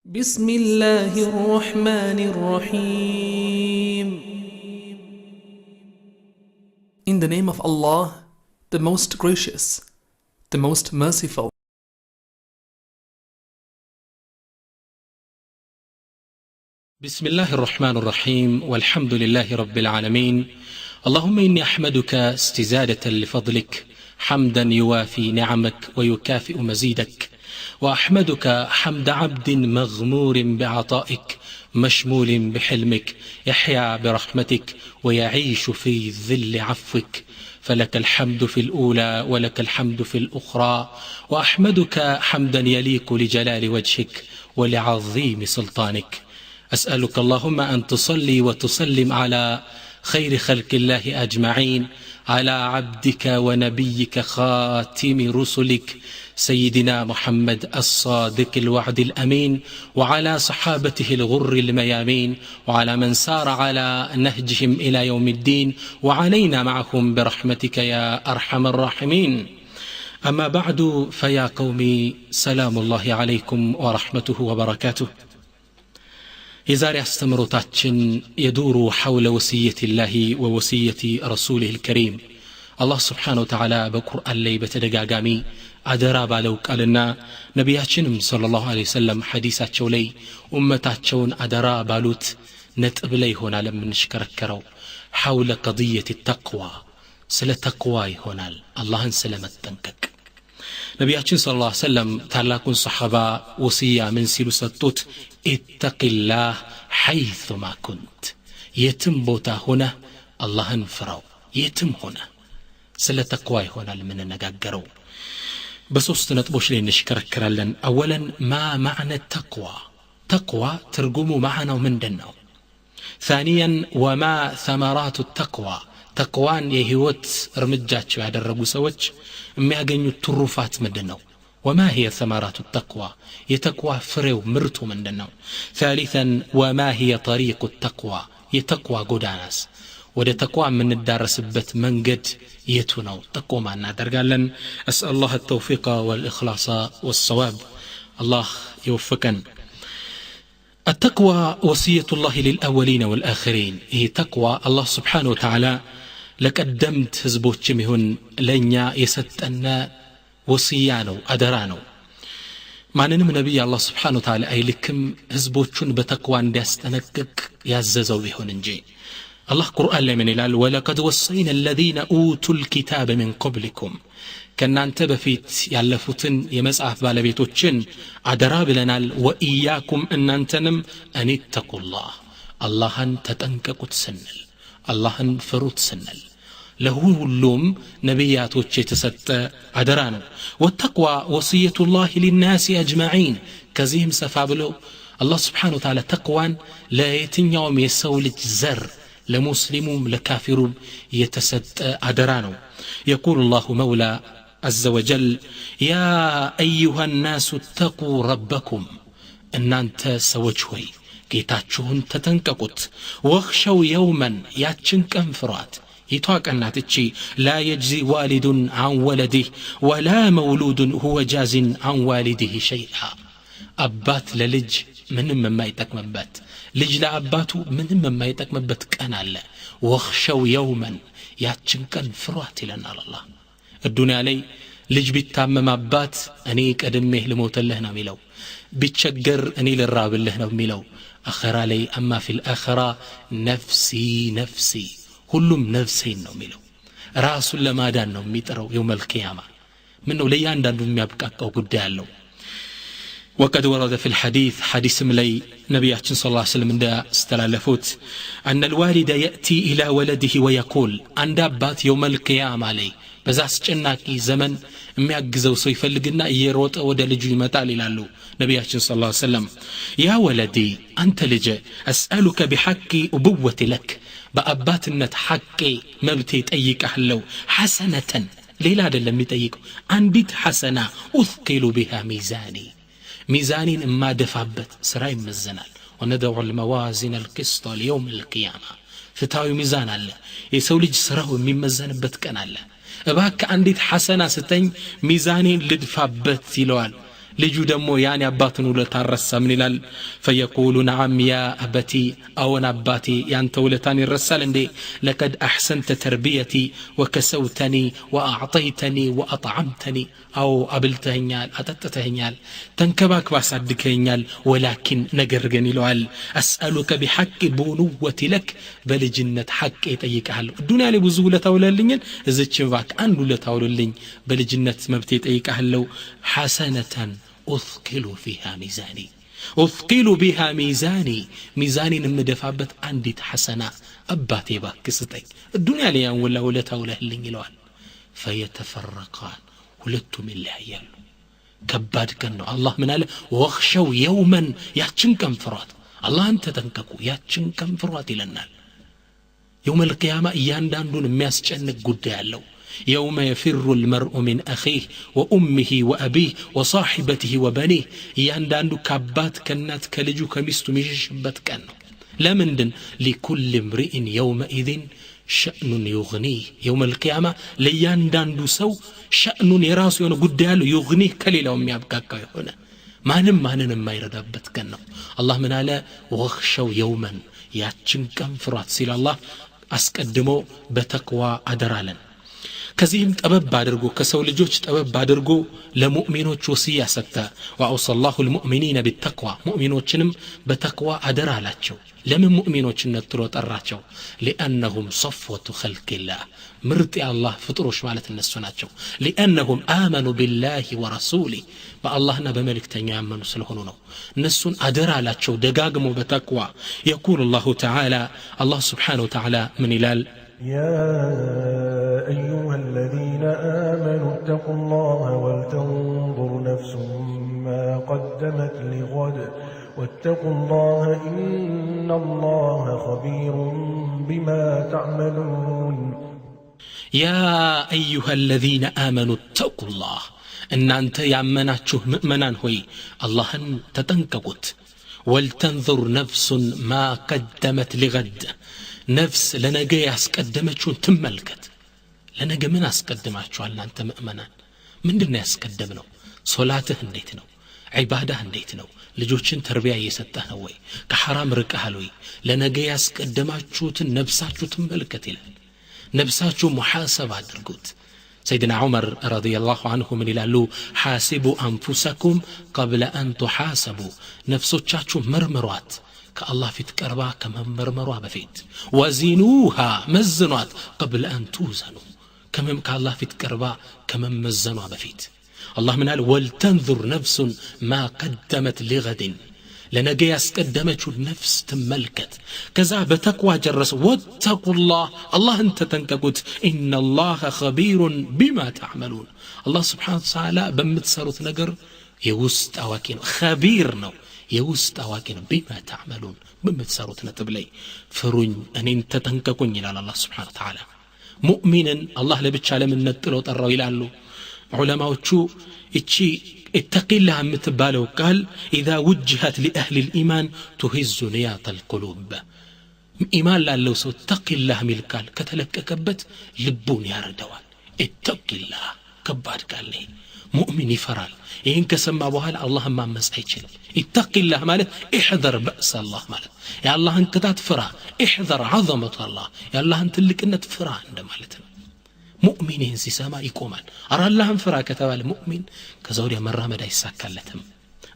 بسم الله الرحمن الرحيم. In the name of Allah, the most gracious, the most merciful. بسم الله الرحمن الرحيم والحمد لله رب العالمين. اللهم إني أحمدك استزادة لفضلك حمدا يوافي نعمك ويكافئ مزيدك، وأحمدك حمد عبد مغمور بعطائك مشمول بحلمك يحيا برحمتك ويعيش في ظل عفوك، فلك الحمد في الأولى ولك الحمد في الأخرى، وأحمدك حمدا يليق لجلال وجهك ولعظيم سلطانك. أسألك اللهم أن تصلي وتسلم على خير خلق الله أجمعين، على عبدك ونبيك خاتم رسلك سيدنا محمد الصادق الوعد الأمين، وعلى صحابته الغر الميامين، وعلى من سار على نهجهم إلى يوم الدين، وعلينا معهم برحمتك يا أرحم الراحمين. أما بعد، فيا قومي سلام الله عليكم ورحمته وبركاته. የዛሬ አስተምሮታችን የዱሩ ሐውለ ወሲየቲላሂ ወወሲየቲ ረሱሊሂል ከሪም። አላህ ስብሓነሁ ወተዓላ በቁርአን ላይ በተደጋጋሚ አደራ ባለው ቃልና ነቢያችንም ሰለላሁ ዐለይሂ ወሰለም ሐዲሳቸው ላይ ኡመታቸውን አደራ ባሉት ነጥብ ላይ ይሆናል የምንሽከረከረው። ሐውለ ቀድየት ተቅዋ፣ ስለ ተቅዋ ይሆናል፣ አላህን ስለ መጠንቀቅ። ነቢያችን ሰለላሁ ዐለይሂ ወሰለም ታላቁን ሰሓባ ወሲያ ምን ሲሉ ሰጡት? ኢተቂላህ ሐይሱማ ኩንት፣ የትም ቦታ ሆነ አላህን ፍራው። የትም ሆነ ስለ ተቅዋ ይሆናል የምንነጋገረው። በሶስት ነጥቦች ላይ እንሽከረከራለን። አወለን ማ ማዕነ ተቅዋ፣ ተቅዋ ትርጉሙ ማዕናው ምንድን ነው? ثانيا ወማ ثمرات التقوى፣ ተቅዋን የህይወት እርምጃቸው ያደረጉ ሰዎች የሚያገኙት ትሩፋት ምንድን ነው? وما هي ثمرات التقوى، يتقوى فريو مرتو من دنو. ثالثا وما هي طريق التقوى، يتقوى قداناس وده تقوى من الدارس بت منقد يتونو تقوى ما نادر. قالن أسأل الله التوفيق والإخلاص والصواب، الله يوفقن. التقوى وصية الله للأولين والآخرين، هي تقوى الله سبحانه وتعالى لقدمت هزبوت جميهن لنيا يستأنا ወሲያ ነው፣ አደራ ነው። ማንንም ነቢይ አላህ ስብሓነሁ ወተዓላ አይልክም ህዝቦቹን በተቅዋ እንዲያስጠነቅቅ ያዘዘው ቢሆን እንጂ። አላህ ቁርአን ላይ ምን ይላል? ወለቀድ ወሰይና አለዚነ ኡቱል ኪታበ ሚን ቀብሊኩም፣ ከእናንተ በፊት ያለፉትን የመጽሐፍ ባለቤቶችን አደራ ብለናል። ወኢያኩም፣ እናንተንም አኒተቁላህ፣ አላህን ተጠንቀቁት ስንል፣ አላህን ፍሩት ስንል ለሁሉም ነቢያቶች የተሰጠ አደራ ነው። ወተቅዋ ወሲየቱላሂ ሊናሲ አጅማዒን፣ ከዚህም ሰፋ ብሎ አላህ ስብሓነሁ ወተዓላ ተቅዋን ለየትኛውም የሰው ልጅ ዘር፣ ለሙስሊሙም ለካፊሩም የተሰጠ አደራ ነው። የቁሉ ላሁ መውላ አዘ ወጀል ያ አዩሃ ናሱ ተቁ ረበኩም፣ እናንተ ሰዎች ሆይ ጌታችሁን ተጠንቀቁት። ወኽሸው የውመን፣ ያችን ቀን ፍሯት። ይቷቀናት እቺ ላ የጅዚ ዋሊዱን አን ወለዲህ ወላ መውሉዱን ሁወ ጃዚን አን ዋሊዲህ ሸይአ፣ አባት ለልጅ ምንም የማይጠቅምበት፣ ልጅ ለአባቱ ምንም የማይጠቅምበት ቀን አለ። ወኽሸው የውመን፣ ያችን ቀን ፍሯት ይለናል አላህ። እዱንያ ላይ ልጅ ቢታመም አባት እኔ ቀድሜህ ልሞተልህ ነው የሚለው፣ ቢቸገር እኔ ልራብልህ ነው የሚለው። አኸራ ላይ አማ ፊል አኸራ ነፍሲ ነፍሲ፣ ሁሉም ነፍሴን ነው የሚለው። ራሱን ለማዳን ነው የሚጥረው የውመል ቂያማ። ምን ነው ለእያንዳንዱ የሚያብቃቃው ጉዳይ አለው። ወቀድ ወረደ ፊል ሐዲስ፣ ሐዲስም ላይ ነቢያችን ሰለላሁ ዐለይሂ ወሰለም እንዳስተላለፉት አነ ልዋሊደ የእቲ ኢላ ወለድህ ወየቁል፣ አንድ አባት የውመል ቂያማ ላይ በዛ አስጨናቂ ዘመን የሚያግዘው ሰው ይፈልግና እየሮጠ ወደ ልጁ ይመጣል ይላሉ ነቢያችን ሰለላሁ ዐለይሂ ወሰለም። ያ ወለዲ፣ አንተ ልጄ አስአሉከ ቢሐቂ ኡቡወቲ ለክ፣ በአባትነት ሐቄ መብቴ ጠይቃለሁ። ሐሰነተን፣ ሌላ አይደለም የሚጠይቀው፣ አንዲት ሐሰና ኡስቂሉ ቢሃ ሚዛኒ፣ ሚዛኔን እማደፋበት ስራ ይመዘናል። ወነደዑ ልመዋዚን አልቅስጠ ሊየውም ልቅያማ፣ ፍትሃዊ ሚዛን አለ። የሰው ልጅ ስራው የሚመዘንበት ቀን አለ። እባክህ አንዲት ሐሰና ስተኝ ሚዛኔን ልድፋበት ይለዋል። ልጁ ደግሞ ያን አባቱን ውለታ ረሳ ምን ይላል فيقول نعم يا أبتي أو أباتي ያንተ ውለታን ይረሳል እንዴ لقد أحسنت تربيتي وكسوتني وأعطيتني وأطعمتني أو أبلتهኛል አጠጥተኛል ተንከባክባ አሳድገኛል ولكن ነገር ግን ይለዋል أسألك بحق بنوتي لك በልጅነት ሐቅ ይጠይቃለሁ ዱንያ ላይ ብዙ ውለታ ውለልኝን እዚች ባክ አንድ ውለታ ውለልኝ በልጅነት መብት ይጠይቃለሁ حسنة أثقل فيها ميزاني أثقل بها ميزاني ميزاني نمدفعبت عندي حسنة أباتي باك ستي الدنيا لي ولا تولهلين يلوان فيتفرقان ولدتم الله يالو كباد كنو الله من قال واخشوا يوما ياتشن كم فرات الله أنت تنككو ياتشن كم فرات لنا يوم القيامة يانداندون مياسجنك قد يالو يوم يفر المرء من أخيه وأمه وأبيه وصاحبته وبنيه يانداندو كابات كنات كلجو كميستو ميشبت كانو لا مندن لكل امرئ يومئذ شأن يغنيه يوم القيامة ليانداندو سو شأن يراسو يونو قد يالو يغنيه كليلا وميابكاكا يهونا ማንም የማይረዳበት ቀን ነው አላህ ምን አለ ወخشوا يوما ያችን ቀን ፍራት ሲል አላህ አስቀድሞ በተቅዋ አደራለን ከዚህም ጠበብ አድርጎ ከሰው ልጆች ጠበብ አድርጎ ለሙእሚኖች ወሲያ ሰጠ ወአውصى الله المؤمنين بالتقوى ሙእሚኖችንም በተቅዋ አደራላቸው ለምን ሙእሚኖችን ነጥሮ ጠራቸው لانهم صفوة خلق الله ምርጥ የአላህ ፍጡሮች ማለት እነሱ ናቸው لانهم آمنوا بالله ورسوله በአላህና በመልእክተኛው ያመኑ ስለሆኑ ነው እነሱን አደራላቸው ደጋግሞ በተቅዋ يقول الله تعالى الله سبحانه وتعالى من ይላል يا أيها الذين آمنوا اتقوا الله ولتنظر نفس ما قدمت لغد واتقوا الله إن الله خبير بما تعملون يا أيها الذين آمنوا اتقوا الله إن أنت يأمناتشه مؤمنان هوي اللهن تتنكبت ولتنظر نفس ما قدمت لغد ነፍስ ለነገ ያስቀደመችውን ትመልከት ለነገ ምን አስቀድማችኋል እናንተ ምእመናን ምንድነው ያስቀደምነው ሶላትህ እንዴት ነው ዒባዳህ እንዴት ነው ልጆችን ተርቢያ እየሰጠህ ነው ወይ ከሐራም ርቀሃል ወይ ለነገ ያስቀደማችሁትን ነፍሳችሁ ትመልከት ይላል ነፍሳችሁ ሙሐሰብ አድርጉት سيدنا عمر رضي الله عنه من يلالو حاسبوا أنفسكم قبل أن تحاسبوا نفسوቻችሁ መርምሯት كالله في تقربا كما مرمروا بفيت وزنوها مزنوات قبل أن توزنوا كما كالله في تقربا كما مزنوا بفيت الله من قال ولتنظر نفس ما قدمت لغد لنجي يسقدمت النفس تملكت كذا بتقوى جرس واتقوا الله انت تنككت إن الله خبير بما تعملون الله سبحانه وتعالى بمتسروت نجر يوست أواكين خبير نو يوست أواكين بما تعملون بمتسروت نتبلي فروين أن انت تنككون إلى الله سبحانه وتعالى مؤمنا الله لبتشال من نتلو ترى إلى له علماء وشو اتشي اتقي الله متبالو قال إذا وجهت لأهل الإيمان تهز نياط القلوب إيمان لالو سو اتقي الله ملكال كتلك كبت لبون يا ردوان اتقي الله كبار قال لي مؤمن يفرال إن كسمى بوهال الله ما مسعيشل اتقي الله مالت احذر بأس الله مالت يا الله انك تفرع احذر عظمة الله يا الله انت لك انت تفرع عند مالتنا مؤمنين سيساما يقومان أرى الله انفرا كتاب المؤمن كزوريا مرة مدى يساكالتهم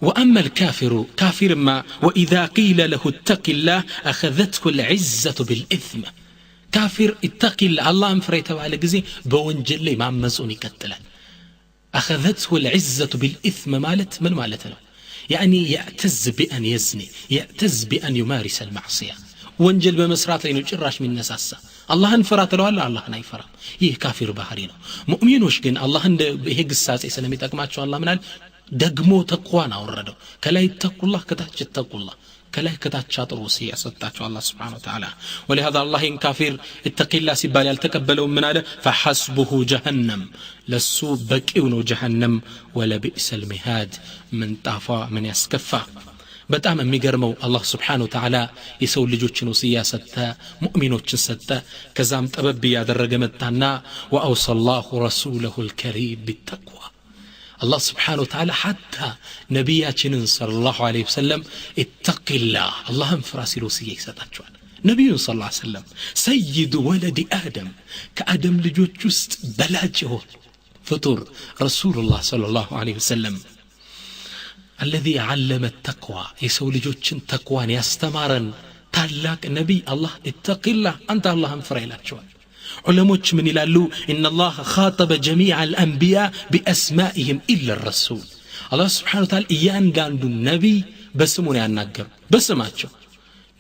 وأما الكافر كافر ما وإذا قيل له اتق الله أخذته العزة بالإثم كافر اتق الله انفرا يتوى لقزي بونجل لي ما مزوني كتلا أخذته العزة بالإثم مالت من مالتنا يعني يعتز بأن يزني يعتز بأن يمارس المعصية ወንጀል በመስራት ላይ ነው ጭራሽ የሚነሳሳ አላህን ፍራ ተለዋል አላህን አይፈራ ይህ ካፊር ባህሪ ነው ሙእሚኖች ግን አላህ እንደ ይሄ ግሳጼ ስለሚጠቅማቸው አላህ ምናል ደግሞ ተቅዋን አወረደው ከላይ ተቁላህ ከታች ተቁላህ ከላይ ከታች አጥሩ ሲያሰጣቸው አላህ Subhanahu Wa Ta'ala ولهذا الله ان كافر اتقي الله ሲባል ያልተቀበለው ምን አለ فحسبه جهنم ለሱ በቂው ነው جهنم ولبئس المهاد من طافا من يسكفا በጣም የሚገርመው አላህ Subhanahu Wa Ta'ala የሰው ልጆችን ወሲያ ሰጠ ሙእሚኖችን ሰጠ ከዛም ጠበብ ያደረገ መጣና وأوصى الله رسوله الكريم بالتقوى الله سبحانه وتعالى حتى نبياتنا صلى الله عليه وسلم اتق الله اللهم فراسيلو سيئ ساتاچوال نبي صلى الله عليه وسلم سيد ولد آدم كآدم ልጆች ውስጥ በላጭ ፍጡር رسول الله صلى الله عليه وسلم الذي علم التقوى የሰው ልጆችን ተቅዋን ያስተማረን ታላቅ ነብይ አላህ اتق الله አንተ አላህን ፍራ ይላቸዋል علماء من يلالو إن الله خاطب جميع الأنبياء بأسمائهم إلا الرسول الله سبحانه وتعالى إيان قاندو النبي بسمون يعناقر بسماتشو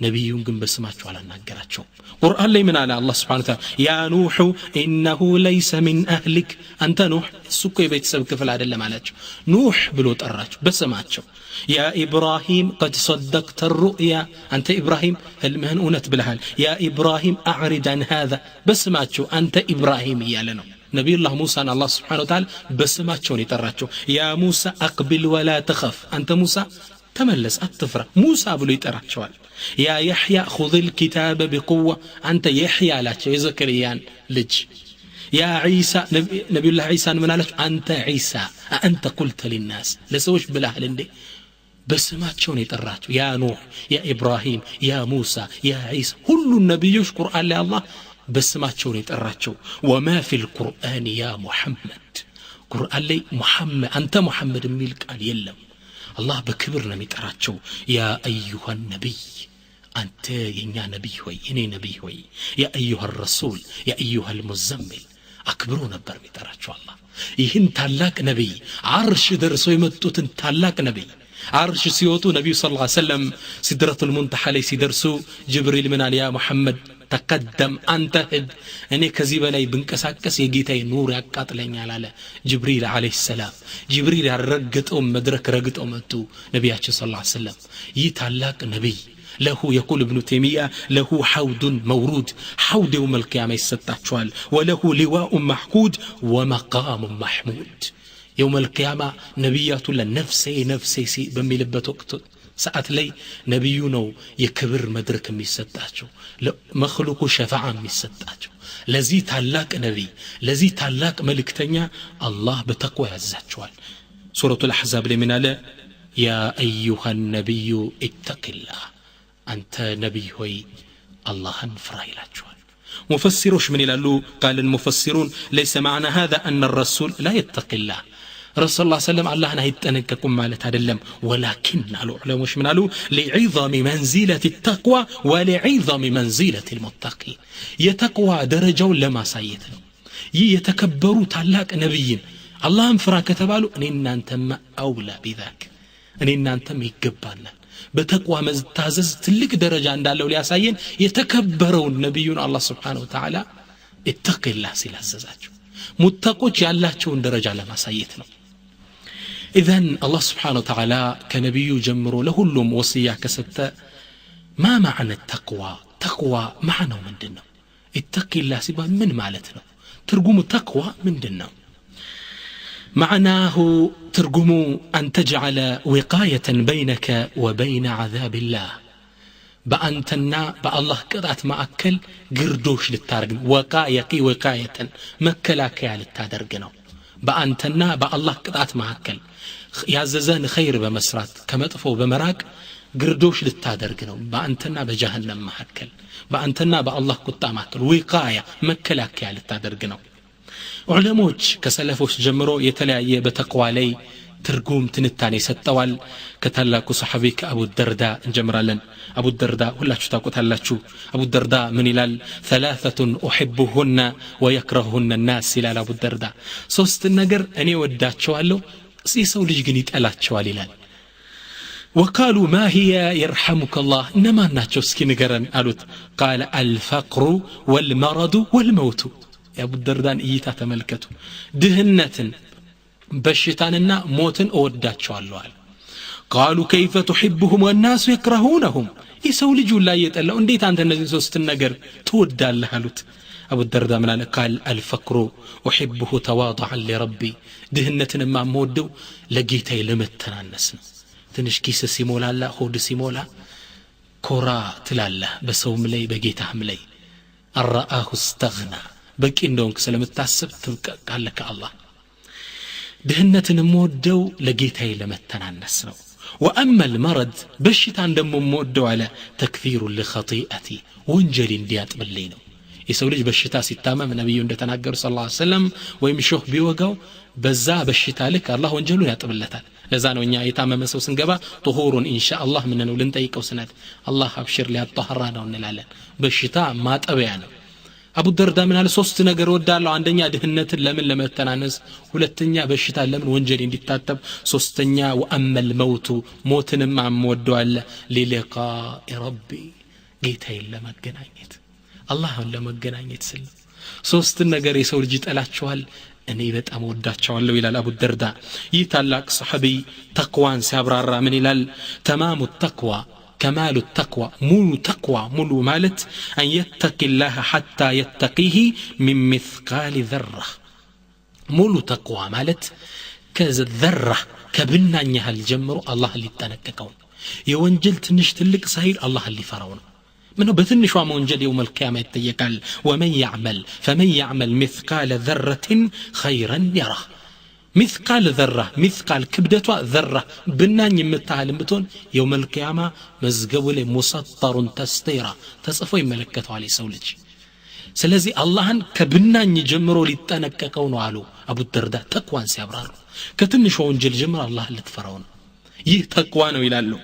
نبي ينقم بسماتشو على الناقراتشو قرآن لي من على الله سبحانه وتعالى يا نوح إنه ليس من أهلك أنت نوح السكو يبيت سبك في العدل مالاتشو نوح بلوت الراجو بسماتشو يا إبراهيم قد صدقت الرؤيا أنت إبراهيم المهن أونت بالحال يا إبراهيم أعرض عن هذا بسماتشو أنت إبراهيم يالنو نبي الله موسى أن الله سبحانه وتعالى بسماتشو نتراتشو يا موسى أقبل ولا تخف أنت موسى تملس أتفرى موسى بلو يتراتشو يا يحيى خذ الكتاب بقوة أنت يحيى لا زكريان لج يا عيسى نبي الله عيسى من قالك أنت عيسى أنت قلت للناس لسوش بالأهل اندي بسماتشون يتراتشو يا نوح يا إبراهيم يا موسى يا عيسى كل النبي يشكر على الله بسماتشون يتراتشو وما في القرآن يا محمد قرآن لي محمد أنت محمد ميلك قال يلم الله بكبرنا ميتراتشو يا أيها النبي أنت يا نبي هوي إني نبي هوي يا أيها الرسول يا أيها المزمل أكبرونا بر ميتراتشو الله يهن تلاك نبي عرش درسو يمتوتن تلاك نبي عرش سيوتو نبي صلى الله عليه وسلم سدرة المنتحى لي سيدرسو جبريل من يا محمد تقدم أنت هد أني كذيبا لي بنكساكس يجيتي نور يقاتلين على جبريل عليه السلام جبريل رقت مدرك رقت أمتو نبياتي صلى الله عليه وسلم يتعلاق نبي له يقول ابن تيمية له حوض مورود حوض يوم القيامة يستطاع وله لواء محكود ومقام محمود يوم القيامة نبيات لنفسي نفسي سي بميلبت وقت ساعت لي نبيونو يكبر مدرك ميستاچو مخلوق شفاعة ميستاچو لذي تعلاق نبي لذي تعلاق ملكتنيا الله بتقوى يزاچوال سورة الأحزاب لمن على يا أيها النبي اتق الله أنت نبي هوي الله انفرا يلاچوال مفسروش من يلالو قال المفسرون ليس معنى هذا أن الرسول لا يتق الله رسول الله صلى الله عليه وسلم الله نهيتنككم مالت هذا ولكن قالوا علماء من قالوا لعظم منزلة التقوى ولعظم منزلة المتقين يتقوى درجة لما سايتنا يتكبروا تعلاق نبيين الله انفرا كتبالو أننا أنتم أولى بذاك أننا أنتم يقبالنا بتقوى مزتازز تلك درجة عند الله لياساين يتكبروا النبيون الله سبحانه وتعالى اتق الله سيلاززاچو متقوش ياللاچون درجة لما سايتنا إذن الله سبحانه وتعالى كنبي جمرو له اللهم وصية كسبت ما معنى التقوى تقوى معنى من دنا اتق الله سيبا من مالتنا ترجم تقوى من دنا معناه ترجم أن تجعل وقاية بينك وبين عذاب الله بأنتنا بالله قطعت ما أكل قردوش للتارجن وقاية مكلاك للتادرجنو بأنتنا بالله قطعت ما أكل يعززان خير بمسرات كما تفو بمراك قردوش للتادرجنو بأنتنا بجهنم ما أكل بأنتنا بالله قطع ما أكل وقاية مكلاك للتادرجنو علماء كسلفوش جمرو يتلاعي بتقوى لي ترجم تنتاني ستوال كتلاكو صحابيك أبو الدرداء جمرالا أبو الدرداء ولا تشتاكو تلاتشو أبو الدرداء من إلال 3 أحبهن ويكرههن الناس إلال أبو الدرداء صوست النقر أني وداتشو هلو سيسو لجنيت ألاتشو إلال وقالوا ما هي يرحمك الله إنما ناتشو سكي نقرن قالوا قال الفقر والمرض والموت يا أبو الدرداء إيتا تملكتو دهنة بشتاننا موتن أوداتشو قالوا كيف تحبهم والناس يكرهونهم يسول جول لا يتألّا انديت أنت النزل سوست النقر تودّا لهالوت أبو الدرداء من قال الفقر أحبه تواضعا لربي دهنتنا ما مودو لقيتي لمتنا النسن تنش كيس سيمولا لا خود سيمولا كورا تلالا بسوم لي بقيتهم لي الرآه استغنى بك إندونك سلم التعسب قال لك الله ድህነትን የምወደው ለጌታዬ ለመተናነስ ነው وأما المرض በሽታን ደሞ የምወደው አለ ተክፊሩ لخطيئتي ወንጀል እንዲያጥብልኝ ነው የሰው ልጅ በሽታ ሲታመም ነብዩ እንደተናገሩ ሰለላሁ ዐለይሂ ወሰለም ወይም ሾህ ቢወጋው በዛ በሽታ ልክ አላህ ወንጀሉን ያጥብለታል ለዛ ነው እኛ የታመመ ሰው ስንገባ طهورን ኢንሻአላህ ምን ነው ልንጠይቀው ስነት አላህ አብሽር ሊያጣህራ ነው እንላለን በሽታ ማጠቢያ ነው አቡ ደርዳ ምን አለ ሶስት ነገር ወዳለው አንደኛ ድህነትን ለምን ለመተናነስ ሁለተኛ በሽታ ለምን ወንጀል እንዲታጠብ ሶስተኛ ወአመል መውቱ ሞትንም አምወደዋለ ለሊቃኢ ረቢ ጌታዬን ለመገናኘት አላህን ለመገናኘት ስል ሶስት ነገር የሰው ልጅ ይጠላቸዋል እኔ በጣም ወዳቸዋለሁ ይላል አቡ ደርዳ ይህ ታላቅ ሰሐቢ ተቅዋን ሲያብራራ ምን ይላል ተማሙ ተቅዋ كمال التقوى مولو تقوى مولو مالت أن يتقي الله حتى يتقيه من مثقال ذرة مولو تقوى مالت كذا الذرة كبنا نهال جمرو الله اللي تنككون يوانجل تنشتلك سهيل الله اللي فرعون منه بثنش ومنجل يوم القيامة يتيقال ومن يعمل فمن يعمل مثقال ذرة خيرا يره مثقال ذرة مثقال كبدتها ذرة بنان يمتعلم بتون يوم القيامة مزقو لي مسطر تستيرا تصفو يملكته عليه سولج سلازي اللهن كبنان يجمرو لتنككون علو أبو الدرداء تقوان سيابرارو كتنشو انجل جمر الله اللي تفرون يه تقوانو يلالو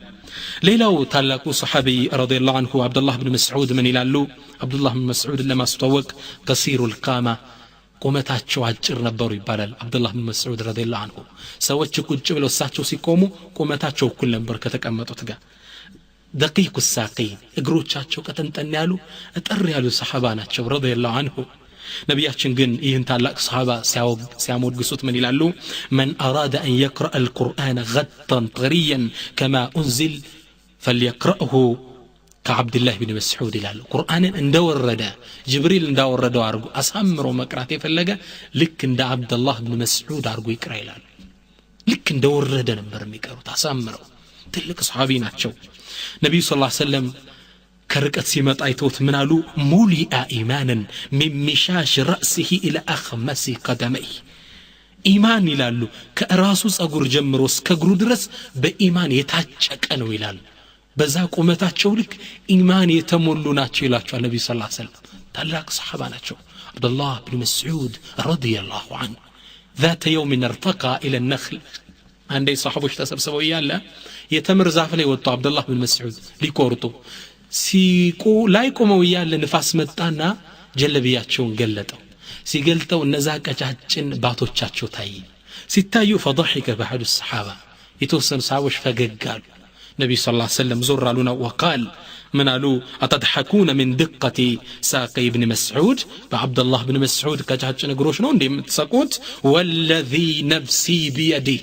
ليلو تالاكو صحابي رضي الله عنه عبد الله بن مسعود من يلالو عبد الله بن مسعود لما استوق قصير القامة ቁመታቸው አጭር ነበሩ ይባላል አብዱላህ ብን መስዑድ ረዲየላሁ ዐንሁ ሰዎች ቁጭ ብለው እሳቸው ሲቆሙ ቁመታቸው እኩል ነበር ከተቀመጡት ጋር دقيق الساقين እግሮቻቸው ቀጠንጠን ያሉ እጥር ያሉ ሰሃባ ናቸው ረዲየላሁ ዐንሁ ነብያችን ግን ይህን ታላቅ ሰሃባ ሲያሞግሱት ምን ይላሉ من أراد أن يقرأ القرآن غدا طريا كما أنزل فليقرأه كعبد الله بن مسعود يلالو قرآن اندورد جبريل اندورده ارغو اسامرو مقرات يفلگه لك اند عبد الله بن مسعود ارغو يقرا يلال لك اندورد نبر ميقروت اسامرو تلك صحابي ناتشو نبي صلى الله عليه وسلم كرقت سيمط ايتوت منالو مولئ ايمانا من مشاش راسه الى اخمس قدميه ايمان يلالو كراسو صغور جمرو اسك اغرو درس بايمان يتاچቀ ነው ይላል በዛ ቁመታቸው ልክ ኢማን የተሞሉ ናቸው ይላቸዋል ነብዩ ሰለላሁ ዐለይሂ ወሰለም ታላቅ ሰሃባ ናቸው አብዱላህ ብን መስዑድ ረዲየላሁ ዐንሁ ذات يوم ارتقى الى النخل አንዴ ሰሃቦች ተሰብስበው ይያለ የተምር ዛፍ ላይ ወጣ አብዱላህ ብን መስዑድ ሊቆርጡ ሲቆ ላይ ቆመው ይያለ ንፋስ መጣና ጀለቢያቸውን ገለጠው ሲገልጠው እነዛ ቀጫጭን ባቶቻቸው ታይ ሲታዩ فضحك بعض الصحابه የተወሰኑ ሰሃቦች ፈገጋሉ نبي صلى الله عليه وسلم زر لنا وقال من قالوا أتضحكون من دقة ساقي ابن مسعود فعبد الله بن مسعود كجاج نقروش نون دي متساقوت والذي نفسي بيدي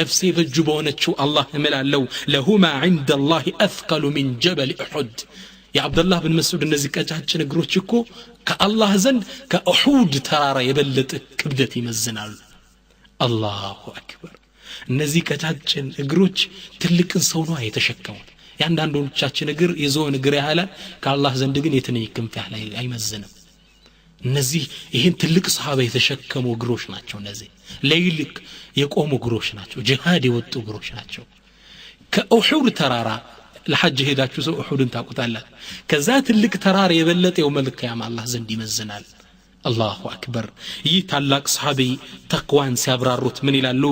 نفسي في الجبونة شو الله ملالو لهما عند الله أثقل من جبل أحد يا عبد الله بن مسعود النزي كجاج نقروش كو كالله زند كأحود ترى يبلت كبدتي مزنال الله أكبر እነዚህ ከታችን እግሮች ትልቅን ሰው ነው የተሸከሙት ያንዳንዶቻችን እግር የዞን እግር ያህል ከአላህ ዘንድ ግን የትንኝ ክንፍ ያህል አይመዝንም እነዚህ ይሄን ትልቅ ሰሃባ የተሸከሙ እግሮች ናቸው እነዚህ ለይልክ የቆሙ እግሮች ናቸው ጂሃድ የወጡ እግሮች ናቸው ከኡሁድ ተራራ ለሐጅ ሄዳችሁ ሰው ኡሁድን ታቁታላችሁ ከዛ ትልቅ ተራራ የበለጠው መልካም አላህ ዘንድ ይመዝናል አላሁ አክበር ይህ ታላቅ ሰሃቢ ተቅዋን ሲያብራሩት ምን ይላሉ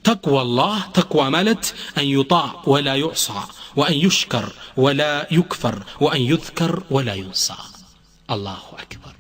تقوى الله تقوى مالت أن يطاع ولا يعصى وأن يشكر ولا يكفر وأن يذكر ولا ينسى الله أكبر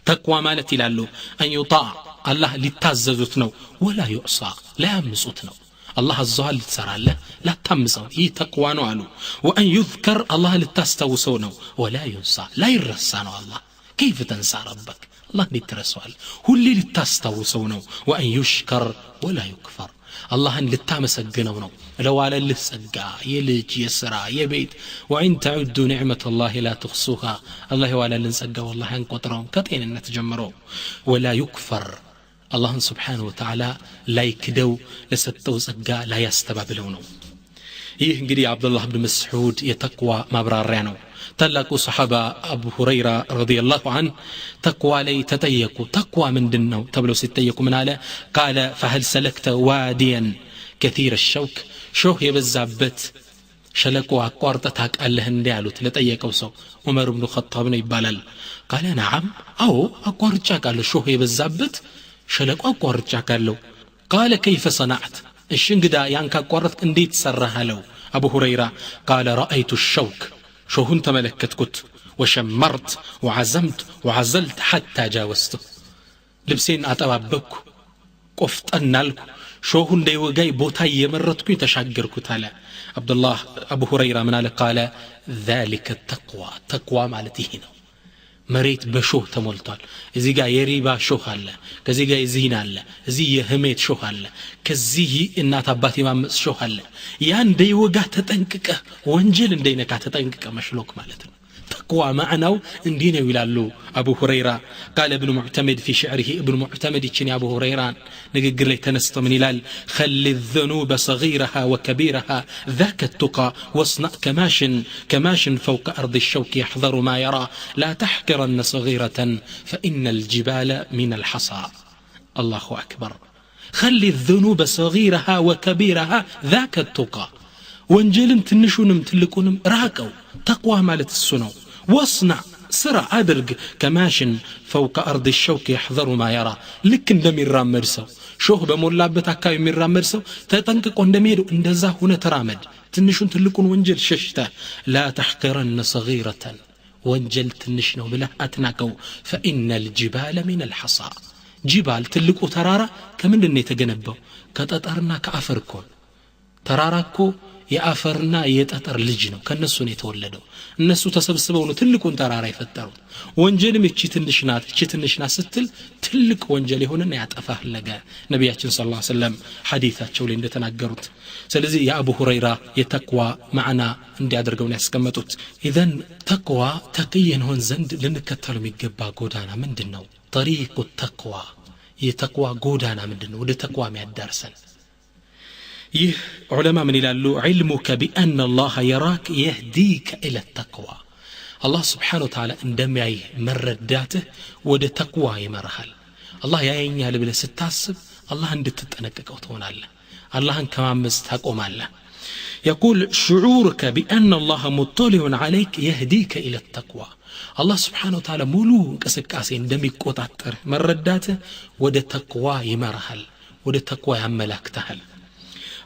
تقوى مالت لالو أن يطاع الله لتعززتنا ولا يعصى لا يمسوتنا الله الزوال لتسرى له لا تمسوا هي تقوى نوعلو وأن يذكر الله لتستوسونا ولا ينسى لا يرسانا الله كيف تنسى ربك الله لترسوال هو اللي لتستوسونه وأن يشكر ولا يكفر الله ان لتامسجنوا نو لو على لسجا يلج يسرا يبيت وان تعدوا نعمه الله لا تحصوها الله ولا لنسجا والله انقطرهم كطينነት ጀምረው ولا يكفر الله سبحانه وتعالى لا يكدو ለሰጠው ጸጋ لا ያስተባብለው ነው ይህ እንግዲህ አብዱላህ ብን መስዑድ የተቅዋ ማብራሪያ ነው ታላቁ ሰሐባ አቡ ሁረይራ ረዲየላሁ ዐንሁ ተቅዋ ላይ ተጠየቁ ተቅዋ ምንድነው ተብለው ሲጠየቁ ምን አለ قال فهل سلكت واديا كثير الشوك ሾህ የበዛበት ሸለቆ አቋርጠህ ታውቃለህ እንዴ አሉት ለጠየቀው ሰው ዑመር ኢብኑ ኸጣብ ነው ይባላል قال نعم አዎ አቋርጬ አውቃለሁ ሾህ የበዛበት ሸለቆ አቋርጬ አውቃለሁ قال كيف صنعت እሺ እንግዳ ያን ካቋረጥክ እንዴት ሰራህ አለው አቡ ሁረይራ قال رأيت الشوك شوهن تملكتكت وشمرت وعزمت وعزلت حتى جاوزته لبسين أتبابك قفت أنالك شوهن دي وقاي بوتاي يمرتكو يتشاقركو تالا عبد الله أبو هريرة من قال ذلك التقوى تقوى مالتي هنا مريت بشوه تمولتال إذي قا يريبا شوه الله كذي قا يزين الله إذي يهميت شوه الله كذي إنا تباتي مامس شوه الله يان دي وقا تتنكك وانجل دينك تتنكك مشلوك مالتنا تقوى معناو اندينا ويلالو أبو هريرة قال ابن معتمد في شعره ابن معتمد يتشني أبو هريرة نقر لي تنست من إلال خلي الذنوب صغيرها وكبيرها ذاك التقى واصنع كماش فوق أرض الشوك يحذر ما يرى لا تحقرن صغيرة فإن الجبال من الحصى الله أكبر خلي الذنوب صغيرها وكبيرها ذاك التقى وانجلن تنشونم تلكونم راكو تقوى مالت السنو واصنع سرع أدرق كماشن فوق أرض الشوك يحذر ما يرى لكن دم الرامرسو شوه بمولابت أكاي من رامرسو تتنقق اندميرو اندزا هنا ترامد تنشون تلكون وانجل ششتا لا تحقرن صغيرة وانجل تنشنو بله أتناكو فإن الجبال من الحصى جبال تلكو ترارا كمن دني تجنبو كتترنا كأفركون تراركو የአፈርና የጠጠር ልጅ ነው ከነሱ ነው የተወለደው እነሱ ተሰብስበው ነው ትልቁን ተራራ የፈጠሩት ወንጀልም እቺ ትንሽ ናት ስትል ትልቅ ወንጀል ይሆንና ያጠፋህ ለጋ ነብያችን ሰለላሁ ዐለይሂ ወሰለም ሐዲታቸው ላይ እንደተናገሩት ስለዚህ የአቡ ሁረይራ የተቅዋ ማዕና እንዲያደርገው ነው ያስቀመጡት ኢዘን ተቅዋ ተቅየን ሆን ዘንድ ልንከተለው የሚገባ ጎዳና ምንድነው طريق التقوى የተቅዋ ጎዳና ምንድነው ወደ ተቅዋ የሚያዳርሰን ይህ ዑለማ ምን ይላሉ علمك بأن الله يراك يهديك إلى التقوى الله سبحانه وتعالى እንደሚያይ መረዳትህ ወደ ተቅዋ ይመራሃል الله ያየኛል ብለህ ስታስብ الله እንድትጠነቀቀው ትሆናለህ አላህን ከማመጽ ታቆማለህ يقول شعورك بأن الله مطلع عليك يهديك إلى التقوى الله سبحانه وتعالى ሙሉ እንቅስቃሴ እንደሚቆጣጠር መረዳትህ ወደ ተቅዋ ይመራሃል ወደ ተቅዋ ያመላክተሃል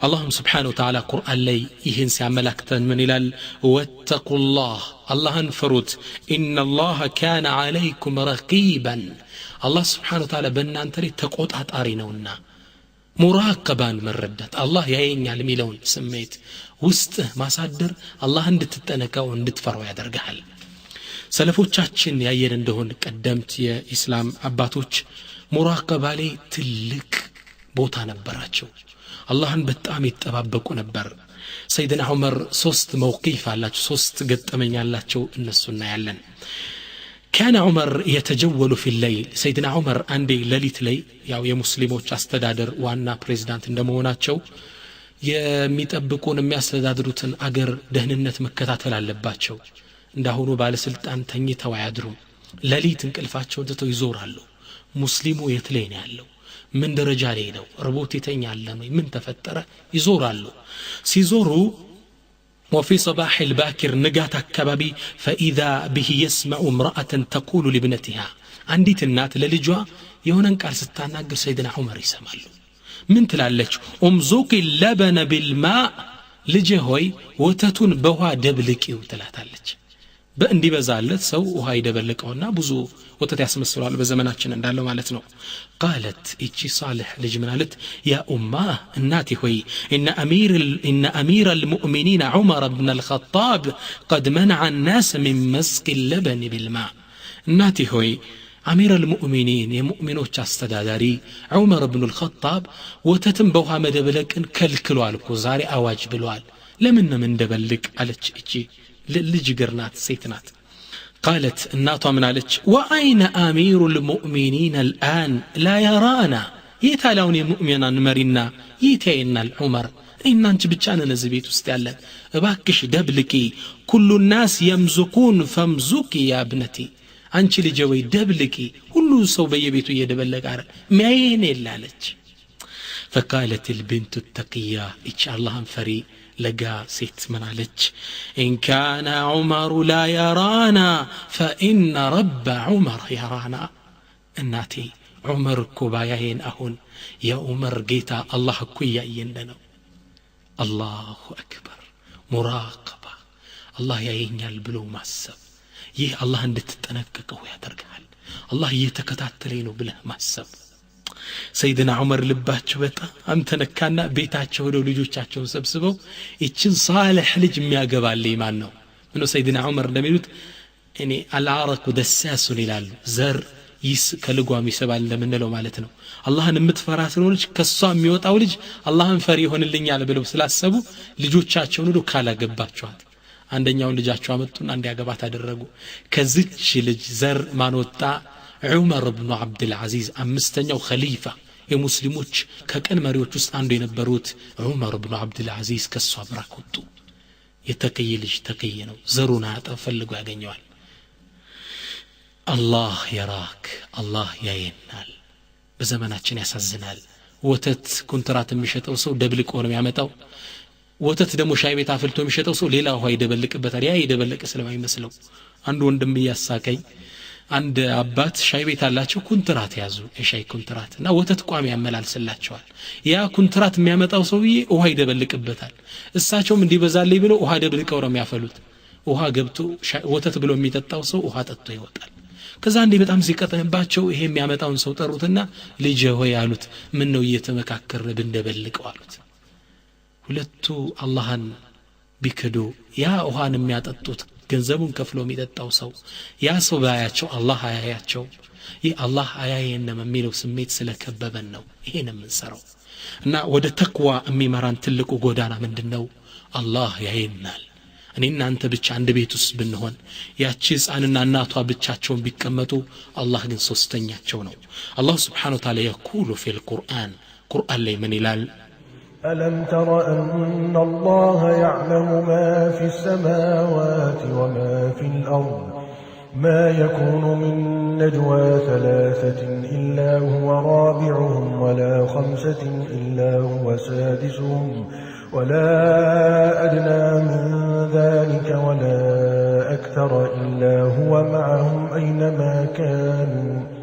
اللهم سبحانه وتعالى قرآن لي يهن سيعملكتن من إلال واتقوا الله الله انفرت إن الله كان عليكم رقيبا الله سبحانه وتعالى بنا انتري تقوط أتارينونا مراقبا من ردت الله يهين يعلم لون سميت وسته ما صدر الله اندت تتنكا واندت فروا يدرقهل سلفوچاچن ያየን እንደሆነ ቀደምት የኢስላም አባቶች ሙራቀባ ላይ ትልቅ ቦታ ነበራቸው አላህን በጣም ይተባበቁ ነበር ሰይድና ዑመር 3 موقف አላቸው 3 ገጠመኝ አላቸው እነሱና ያለን كان عمر يتجول في الليل سيدنا عمر عندي ليلة لي ያው የሙስሊሞች አስተዳደር ዋና ፕሬዝዳንት እንደመሆናቸው የሚጠብቁን የሚያስተዳድሩትን አገር ደህንነት መከታተል አለባቸው እንዳሁኑ ባለስልጣን ተኝተው አያድሩም ለሊት እንቅልፋቸውን ትተው ይዞራሉ ሙስሊሙ የት ላይ ነው ያለው من درجة لينو ربوت يتنيال من تفتره يزورالو سيزورو وفي صباح الباكر نقات كبابي فإذا به يسمع امرأة تقول لابنتها عندي تنات للجوا يونن قال ستاناقر سيدنا عمر يسمعلو من تلالج امزوق اللبن بالماء لجهوي وتتون بوا دبلكي وتلاتالج በእንዲ በዛለት ሰው ውሃ ይደበልቀውና ብዙ ወተት ያስመስላል በዘመናችን እንዳለው ማለት ነው قالت እቺ صالح ልጅ ምናለት يا امه እናቴ ሆይ ان امير المؤمنين عمر بن الخطاب قد منع الناس من مسك اللبن بالماء እናቴ ሆይ امير المؤمنين የሙእሚኖች አስተዳዳሪ عمر بن الخطاب ወተትን በውሃ መደበለቅን ከልክሏል እኮ ዛሬ አዋጅ ብሏል ለምን ምን እንደበልቅ አለች እቺ ልጅ ግርናት ሴትናት قالت እናቷ ምን አለች واين امير المؤمنين الان لا يرانا يتلاون المؤمنان مرينا يتينا العمر እናንቺ ብቻ ነን እዚህ ቤት ውስጥ ያለን እባክሽ ደብልቂ ኩሉ الناس يمزقون فامزقي يا ابنتي አንቺ ልጅ ወይ ደብልቂ ሁሉ ሰው በየቤቱ እየደበለቀ አይደል ሚያየን ይላለች فقالت البنت التقية إن شاء الله فري لقى ست منالج إن كان عمر لا يرانا فإن رب عمر يرانا الناتي عمر كوبايين أهون يا عمر جيتا الله كويا يندنا الله أكبر مراقبة الله يعين البلو ماسب يه الله عند تتنككه يدرجال الله يتكتاتلينه بله ماسب سيدنا عمر ልባቸው በጣም ተነካና ቤታቸው ወደ ልጆቻቸው ሰብስበው እቺን صالح ልጅ የሚያገባልኝ ማን ነው ምኑ سيدنا عمر እንደሚሉት እኔ አልዓረቁ ደሳሱ ይላሉ ዘር ይስ ከልጓም ይሰባል እንደምንለው ማለት ነው አላህን የምትፈራ ስለሆነች ከሷ የሚወጣው ልጅ አላህን ፈሪ ይሆንልኛል ብለው ስላሰቡ ልጆቻቸውን ወደ ካላገባቸዋት አንደኛው ልጃቸው አመጡና እንዲያገባት አደረጉ ከዚች ልጅ ዘር ማን ወጣ عمر بن عبد العزيز أمستنيو خليفة የሙስሊሞች ከቀን መሪዎች ውስጥ አንዱ የነበሩት ዑመር ኢብኑ አብዱል አዚዝ ከሷብራ ወጡ የተቀየ ልጅ ተቀየ ነው ዘሩና አጠፈልጎ ያገኘዋል አላህ ይራክ አላህ ያየናል በዘመናችን ያሳዝናል ወተት ኮንትራት የሚሸጠው ሰው ደብልቆ ነው ያመጣው ወተት ደግሞ ሻይ ቤት አፍልቶ የሚሸጠው ሰው ሌላ ውሃ ይደበልቅበታል ያ ይደበልቅ ስለማይመስለው አንዱ ወንድም ያሳቀኝ አንድ አባት ሻይ ቤት አላቸው ኮንትራት ያዙ የሻይ ኮንትራት እና ወተት ቋሚ ያመላልስላቸዋል ያ ኮንትራት የሚያመጣው ሰውዬ ውሃ ይደበልቅበታል እሳቸውም እንዲበዛልኝ ብለው ውሃ ደብልቀው ነው የሚያፈሉት ውሃ ገብቶ ወተት ብሎ የሚጠጣው ሰው ውሃ ጠጥቶ ይወጣል ከዛ እንዴ በጣም ሲቀጥንባቸው ይሄ የሚያመጣውን ሰው ጠሩትና ልጅ ሆይ አሉት ምን ነው እየተመካከረ ብንደበልቀው አሉት ሁለቱ አላህን ቢከዱ ያ ውሃን የሚያጠጡት ገንዘቡን ከፍሎ የሚጠጣው ሰው ያ ሰው ባያቸው አላህ አያያቸው ይህ አላህ አያየንም የሚለው ስሜት ስለከበበን ነው ይሄን የምንሰራው እና ወደ ተቅዋ የሚመራን ትልቁ ጎዳና ምንድነው አላህ ያየናል እኔና አንተ ብቻ አንድ ቤት ውስጥ ብንሆን ያቺ ህፃንና እናቷ ብቻቸውን ቢቀመጡ አላህ ግን ሶስተኛቸው ነው አላህ Subhanahu Wa Ta'ala يقول في القرآن ቁርአን ላይ ምን ይላል ألم تر أن الله يعلم ما في السماوات وما في الأرض ما يكون من نجوى ثلاثة إلا هو رابعهم ولا خمسة إلا هو سادسهم ولا أدنى من ذلك ولا أكثر إلا هو معهم أينما كانوا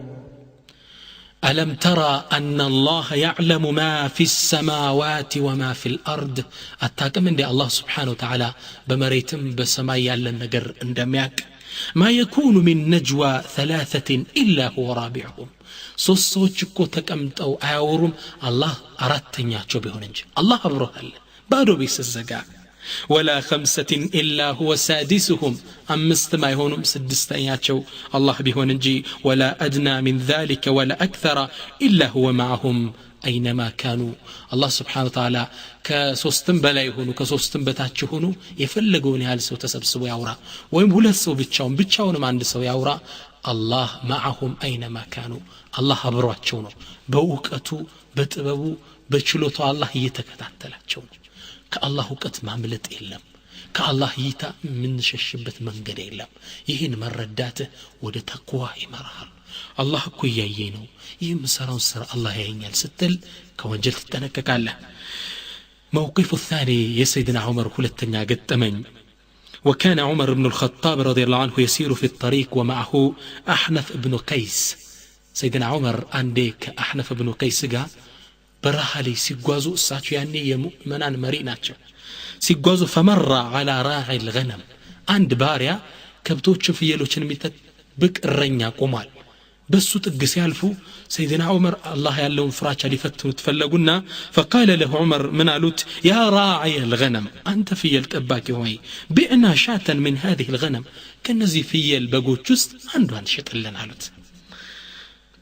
ألم ترى أن الله يعلم ما في السماوات وما في الأرض أتاكم عند الله سبحانه وتعالى بمريتم بسماء يالن نجر اندمياك ما يكون من نجوى ثلاثة إلا هو رابعهم سوسوچكو تكمتو آورم الله أراتنياچو بهوننج الله أبروهل بادو بيس الزقاء ولا خمسة إلا هو سادسهم أمست ما يهونم سدستياتشو الله بهوننجي ولا أدنى من ذلك ولا أكثر إلا هو معهم أينما كانوا الله سبحانه وتعالى كسوستن بلا يهونو كسوستن بتاتشو هونو يفلقوني هالسو تسبسبو يورا ويم هلسو بيتشاون ما عندسو يورا الله معهم أينما كانوا الله أبرواتشو بوقتو بتببو بچلوتو الله يتكتاتلاتشو كالله وقت معاملت إلم كالله يتا من ششبت منقد إلم يهين مرداته ود تقوى إمرها الله كو يينو يمسرون سر الله يينال ستل كونجل تتنكك الله موقف الثاني يا سيدنا عمر هلتنيا قدتمن وكان عمر بن الخطاب رضي الله عنه يسير في الطريق ومعه أحنف بن قيس سيدنا عمر عندك أحنف بن قيس قال برهالي سيقوازو الساتو يعني يمؤمنان مريناتشو سيقوازو فمر على راعي الغنم عند باريا كبتوچ فيلوچن ميتبك الرنيا قمال بسو تقس يالفو سيدنا عمر الله يالون فراتشا لفتنو تفلقونا فقال له عمر من قالوت يا راعي الغنم أنت فيل تأباكي هوي بئنا شاة من هذه الغنم كنزي فيل بقوتشست عندوان شطلن قالوت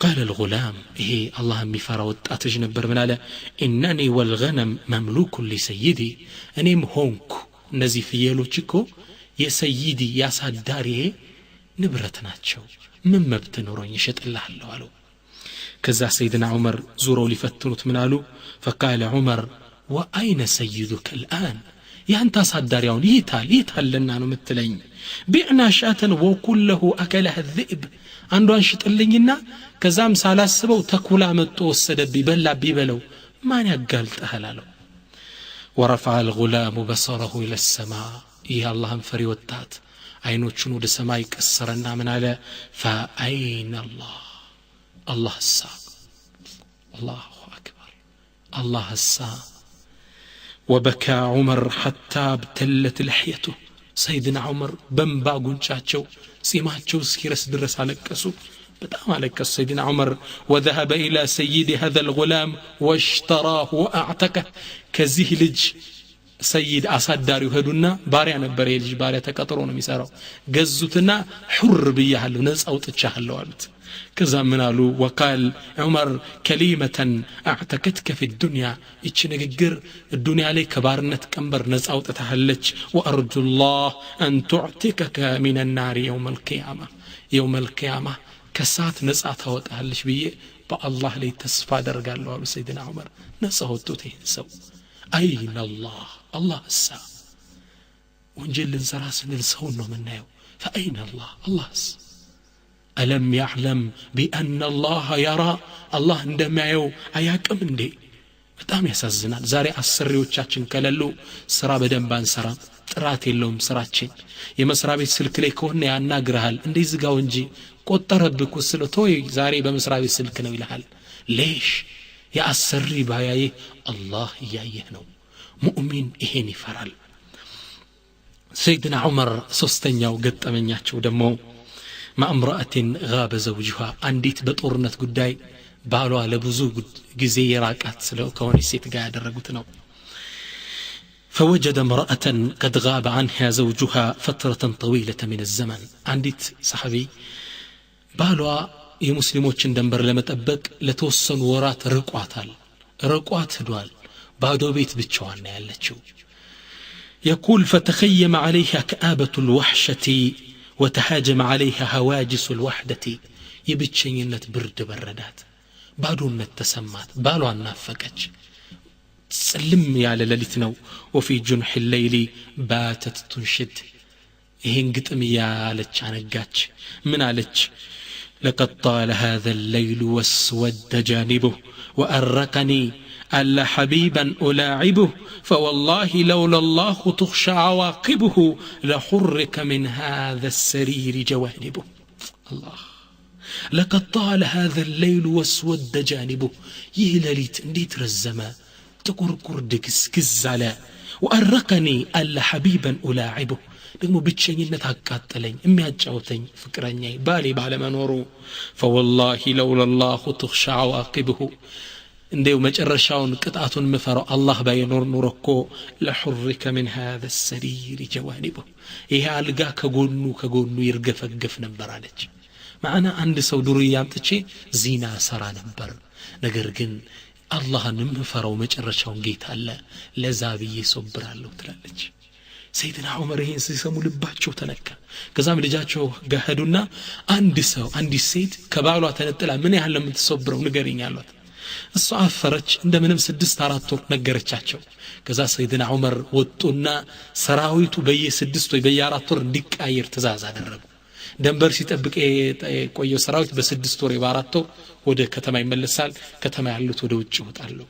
قال الغلام إيه الله مفراوت أتجنبر من على إنني والغنم مملوك لسيدي أني مهونك نزي فيلو تشكو يا سيدي يا ساداري نبرتناتشو من مبتنورون يشت الله الله علو كذا سيدنا عمر زوروا لفتنوت من علو فقال عمر ወአይነ ሰይዱከ الآن ያንተ አሳዳሪያውን ይታልና ነው የምትለኝ ቢዕና ሻተን ወኩለሁ አከለህ الذئب አንዷን ሽጥልኝና ከዛም ሳላስበው ተኩላ መጥቶ ወሰደብኝ በላብኝ በለው ማን ያጋልጣል አለው ورفع الغلام بصره الى السماء يا الله فري ወጣት አይኖቹን ወደ ሰማይ ቀሰረና ምን አለ فأين الله السا الله أكبر الله السا وبكى عمر حتى ابتلت لحيته سيدنا عمر بنبا ጉንጫቸው ጺማቸው እስኪረስ ድረስ አለቀሱ በጣም አለቀሱ سيدنا عمر وذهب إلى سيد هذا الغلام واشتراه وأعتقه ከዚህ ልጅ ሰይድ አሳዳሪው ሄዱና ባሪያ ነበር የልጅ ባሪያ ተቀጥሮ ነው የሚሰራው ገዙትና ሁር ብያለሁ ነፃ አውጥቻለሁ አሉት ከዛ ምን አሉ وقال عمر كلمة اعتقتك في الدنيا እቺ ንግግር الدنيا ላይ ከባርነት ቀንበር ነፃ አውጥታለች وارجو الله ان تعتقك من النار يوم القيامة ከሳት ነፃ ታወጣለች ብዬ በአላህ ላይ ተስፋ አደርጋለሁ አሉ ሰይድና ዑመር ነፃ ወጥቶት ሰው أين الله السا ወንጀል ልንሰራ ስንል ሰው ነው የምናየው فأين الله السا ألم يعلم بأن الله يرى الله እንደሚያየው አያቅም እንዴ በጣም ያሳዝናል ዛሬ አሰሪዎቻችን ከለሉ ስራ በደንብ አንሰራም ጥራት የለውም ስራችን የመስሪያ ቤት ስልክ ላይ ከሆነ ያናግራል እንዴ ዝጋው እንጂ ቆጠረብኩ ስለቶይ ዛሬ በመስሪያ ቤት ስልክ ነው ይልሃል ليش ያሰሪ ባያዬ አላህ ያየህ ነው ሙእሚን ይሄን ይፈራል سيدنا عمر ሶስተኛው ገጠመኛቸው ደግሞ ማእምራአት غاب زوجها አንዲት በጦርነት ጉዳይ ባሏ ለብዙ ጊዜ የራቃት ስለሆነ ሴት ጋር ያደረጉት ነው فوجد امرأة قد غاب عنها زوجها فترة طويلة من الزمن عندت صحابي بالوا የሙስሊሞችን ደንበር ለመጠበቅ ለተወሰኑ ወራት ርቋት ሄዷል ባዶ ቤት ብቻዋን ነው ያለችው يقول فتخيم عليها كآبة الوحشة وتهاجم عليها هواجس الوحدة يبتشينت برد بردات ባዶነት ተሰማት ባሏን ናፈቀች سلم يا لليت ነው وفي جنح الليل باتت تنشد ይሄን ግጥም ያለች አነጋች ምን አለች لقد طال هذا الليل واسود جانبه وأرقني ألا حبيبا ألاعبه فوالله لولا الله تخشى عواقبه لحرك من هذا السرير جوانبه الله لقد طال هذا الليل واسود جانبه يهلليت انديت رزما تقرقر دكسكز على وأرقني ألا حبيبا ألاعبه ደግሞ ብቸኝነት አቃጠለኝ የሚያጫውተኝ ፍቅረኛዬ ባሌ ባለመኖሩ فوالله لولا الله تخشى عواقبه እንደው መጨረሻውን ቅጣቱን መፈራው አላህ ባይኖር ኑሮ እኮ ለحرك من هذا السرير جوانبه ይሄ አልጋ ከጎኑ ይርገፈገፍ ነበር አለች ማዕና አንድ ሰው ዱርያ አምጥቼ ዚና ሰራ ነበር ነገር ግን አላህን መፈራው መጨረሻውን ጌታ አለ ለዛብዬ ሶብራለሁ ትላለች سيدنا عمر ይሄን ሲሰሙ ልባቸው ተነካ ከዛም ልጃቸው ገሄዱና አንድ ሴት ከባሏ ተነጥላ ምን ያህል ለምትሰብረው ንገሪኝ አሏት እሷ አፈረች እንደምንም 6-4 ወር ነገረቻቸው ከዛ ሰይድና ዑመር ወጡና ሰራዊቱ በየ6 ወይ በየ4 ወር እንዲቃየር ትእዛዝ አደረጉ ደንበር ሲጠብቅ የቆየው ሰራዊት በ6 ወር በ4 ወር ወደ ከተማ ይመለሳል ከተማ ያሉት ወደ ውጭ ይወጣሉ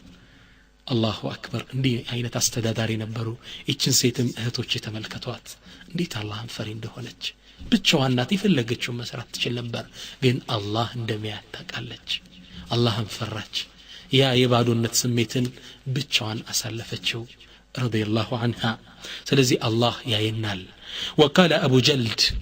አላሁ አክበር እንዲህ አይነት አስተዳዳሪ ነበሩ እቺን ሴትም እህቶች ተመልከቷት እንዴት አላህን ፈሪ እንደሆነች ብቻዋን ናት የፈለገችው መስራት ትችል ነበር ግን አላህ እንደሚያታቃለች አላህን ፈራች ያ የባዶነት ስሜትን ብቻዋን አሳለፈችው ረዲየላሁ ዐንሃ ስለዚህ አላህ ያየናል وقال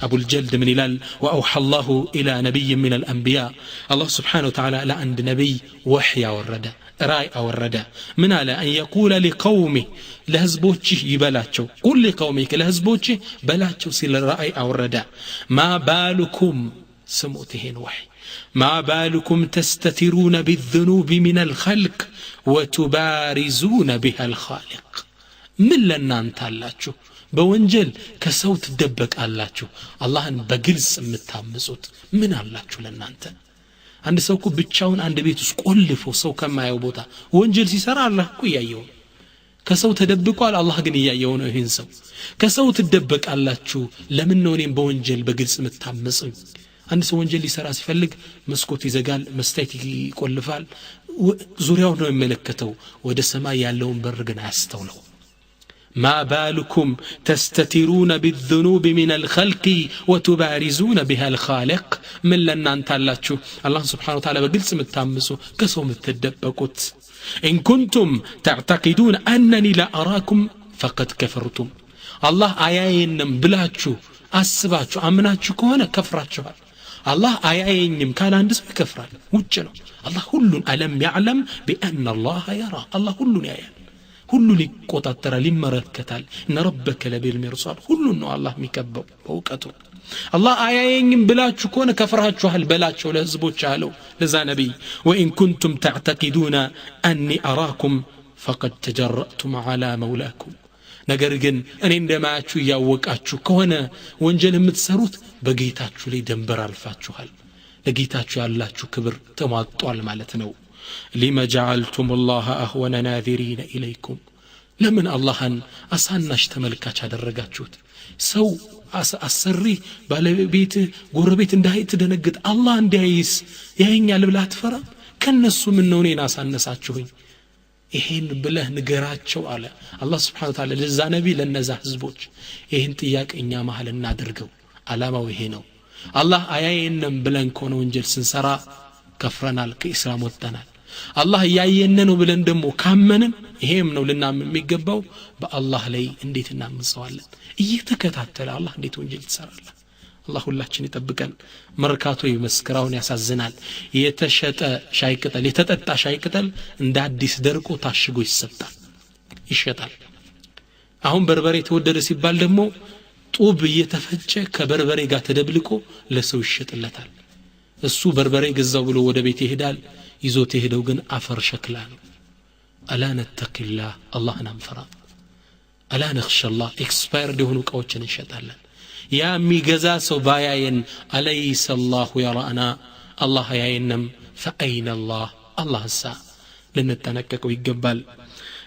أبو الجلد من إلال وأوحى الله إلى نبي من الأنبياء الله سبحانه وتعالى لعند نبي وحي والردى رأي والردى من على أن يقول لقومه لهزبوتشه يبلاتشو قل لقومك لهزبوتشه بلاتشو سيل الرأي والردى ما بالكم سموتهن وحي ما بالكم تستترون بالذنوب من الخلق وتبارزون بها الخالق من لنا انتالاتشو በወንጀል ከሰው ትደበቃላችሁ አላህን በግልጽ የምታምጹት ምን አላችሁ ለናንተ አንድ ሰው እኮ ብቻውን አንድ ቤት ውስጥ ቆልፎ ሰው ከማያው ቦታ ወንጀል ሲሰራ አላህ እኮ ያየው ከሰው ተደብቋል አላህ ግን ያየው ነው ይሄን ሰው ከሰው ትደበቃላችሁ ለምን ነው እኔም በወንጀል በግልጽ መታመጽኝ አንድ ሰው ወንጀል ሊሰራ ሲፈልግ መስኮት ይዘጋል መስታይት ይቆልፋል ዙሪያው ነው የሚመለከተው ወደ ሰማይ ያለውን በር ግን አያስተውለው ما بالكم تستترون بالذنوب من الخلق وتبارزون بها الخالق من لن انتالاتشو الله سبحانه وتعالى بقلس متامسو كسو متدبقوت إن كنتم تعتقدون أنني لا أراكم فقد كفرتم الله آيائنم بلاتشو أسباتشو أمناتشو كوانا كفراتشو الله آيائنم كان عندس بكفرات وجنو الله كل ألم يعلم بأن الله يرى الله كل آيان ሁሉ ሊቆጣጠራል ይመረከታል እነ ረበከ ለቢልሚርሳድ ሁሉ ነው አላህ የሚከበው በእውቀቱ አላህ አያየኝም ብላችሁ ከሆነ ከፍራችኋል በላቸው ለህዝቦች አለው ለዛ ነብይ ወኢን ኩንቱም ተዕተቂዱና አኒ አራኩም ፈቀድ ተጀረእቱም ዐላ መውላኩም ነገር ግን እኔ እንደማያችሁ ያወቃችሁ ከሆነ ወንጀል የምትሰሩት በጌታችሁ ላይ ደንበር አልፋችኋል ለጌታችሁ ያላችሁ ክብር ተሟጧል ማለት ነው لما جعلتم الله أهون ناذرين إليكم لمن اللهن أساناش تملكاش አደረጋችሁት ሰው አሰሪ ባለቤት ጎረቤት እንዳይት ደነግጥ አላህ እንዲያይስ ያኛል ብላ አትፈራ ከነሱ ምን ነው እኔን አሳነሳችሁኝ ይሄን ብለህ ንገራቸው አለ አላህ Subhanahu Wa Ta'ala ለዛ ነብይ ለነዛ ህዝቦች ይሄን ጥያቄኛ መሃል እናድርገው አላማው ይሄ ነው አላህ አያየንም ብለን ኮነ ወንጀል ስንሰራ ከፍረናል ከኢስላም ወጣናል አላህ ያየነ ነው ብለን ደሞ ካመንን ይሄም ነው ልናምን የሚገባው በአላህ ላይ እንዴት እናምንሰዋለን እየተከታተለ አላህ እንዴት ወንጀል ይሰራል አላህ ሁላችን ይጠብቀን መርካቶ ይመስክራውን ያሳዝናል የተሸጠ ሻይ ቅጠል የተጠጣ ሻይ ቅጠል እንደ አዲስ ደርቆ ታሽጎ ይሸጣል አሁን በርበሬ ተወደደ ሲባል ደሞ ጡብ እየተፈጨ ከበርበሬ ጋር ተደብልቆ ለሰው ይሸጥለታል እሱ በርበሬ ገዛው ብሎ ወደ ቤት ይሄዳል ይዞት ይሄደው ግን አፈር ሸክላ ነው አላ ነተቂላህ አላህን አንፈራ አላ ነኽሸላህ ኤክስፓየርድ የሆኑ ዕቃዎችን እንሸጣለን ያ የሚገዛ ሰው ባያየን አለይሰ አላሁ የራአና አላህ ያየንም ፈአይነ አላህ ሳ ልንጠነቀቀው ይገባል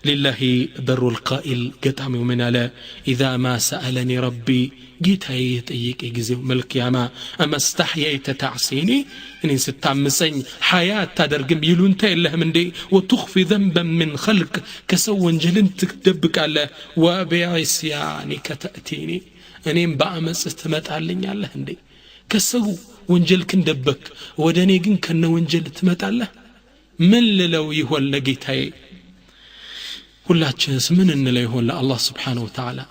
لله در القائل قطعم من على إذا ما سألني ربي جيت يطيق يجزي ملك ياما أما استحييت تعصيني إن ستعمسين حياة تدرجم يلون تيله من دي وتخفي ذنبا من خلق كسو جلن تكدبك على وبعصيانك تأتيني أنيم بأمس استمت عليني على هندي كسو وانجل كندبك وداني جن كنا وانجل تمت على من لو يهول لقيت هاي ሁላችንስ ምን እንለው ይሆን ለአላህ Subhanahu Wa Ta'ala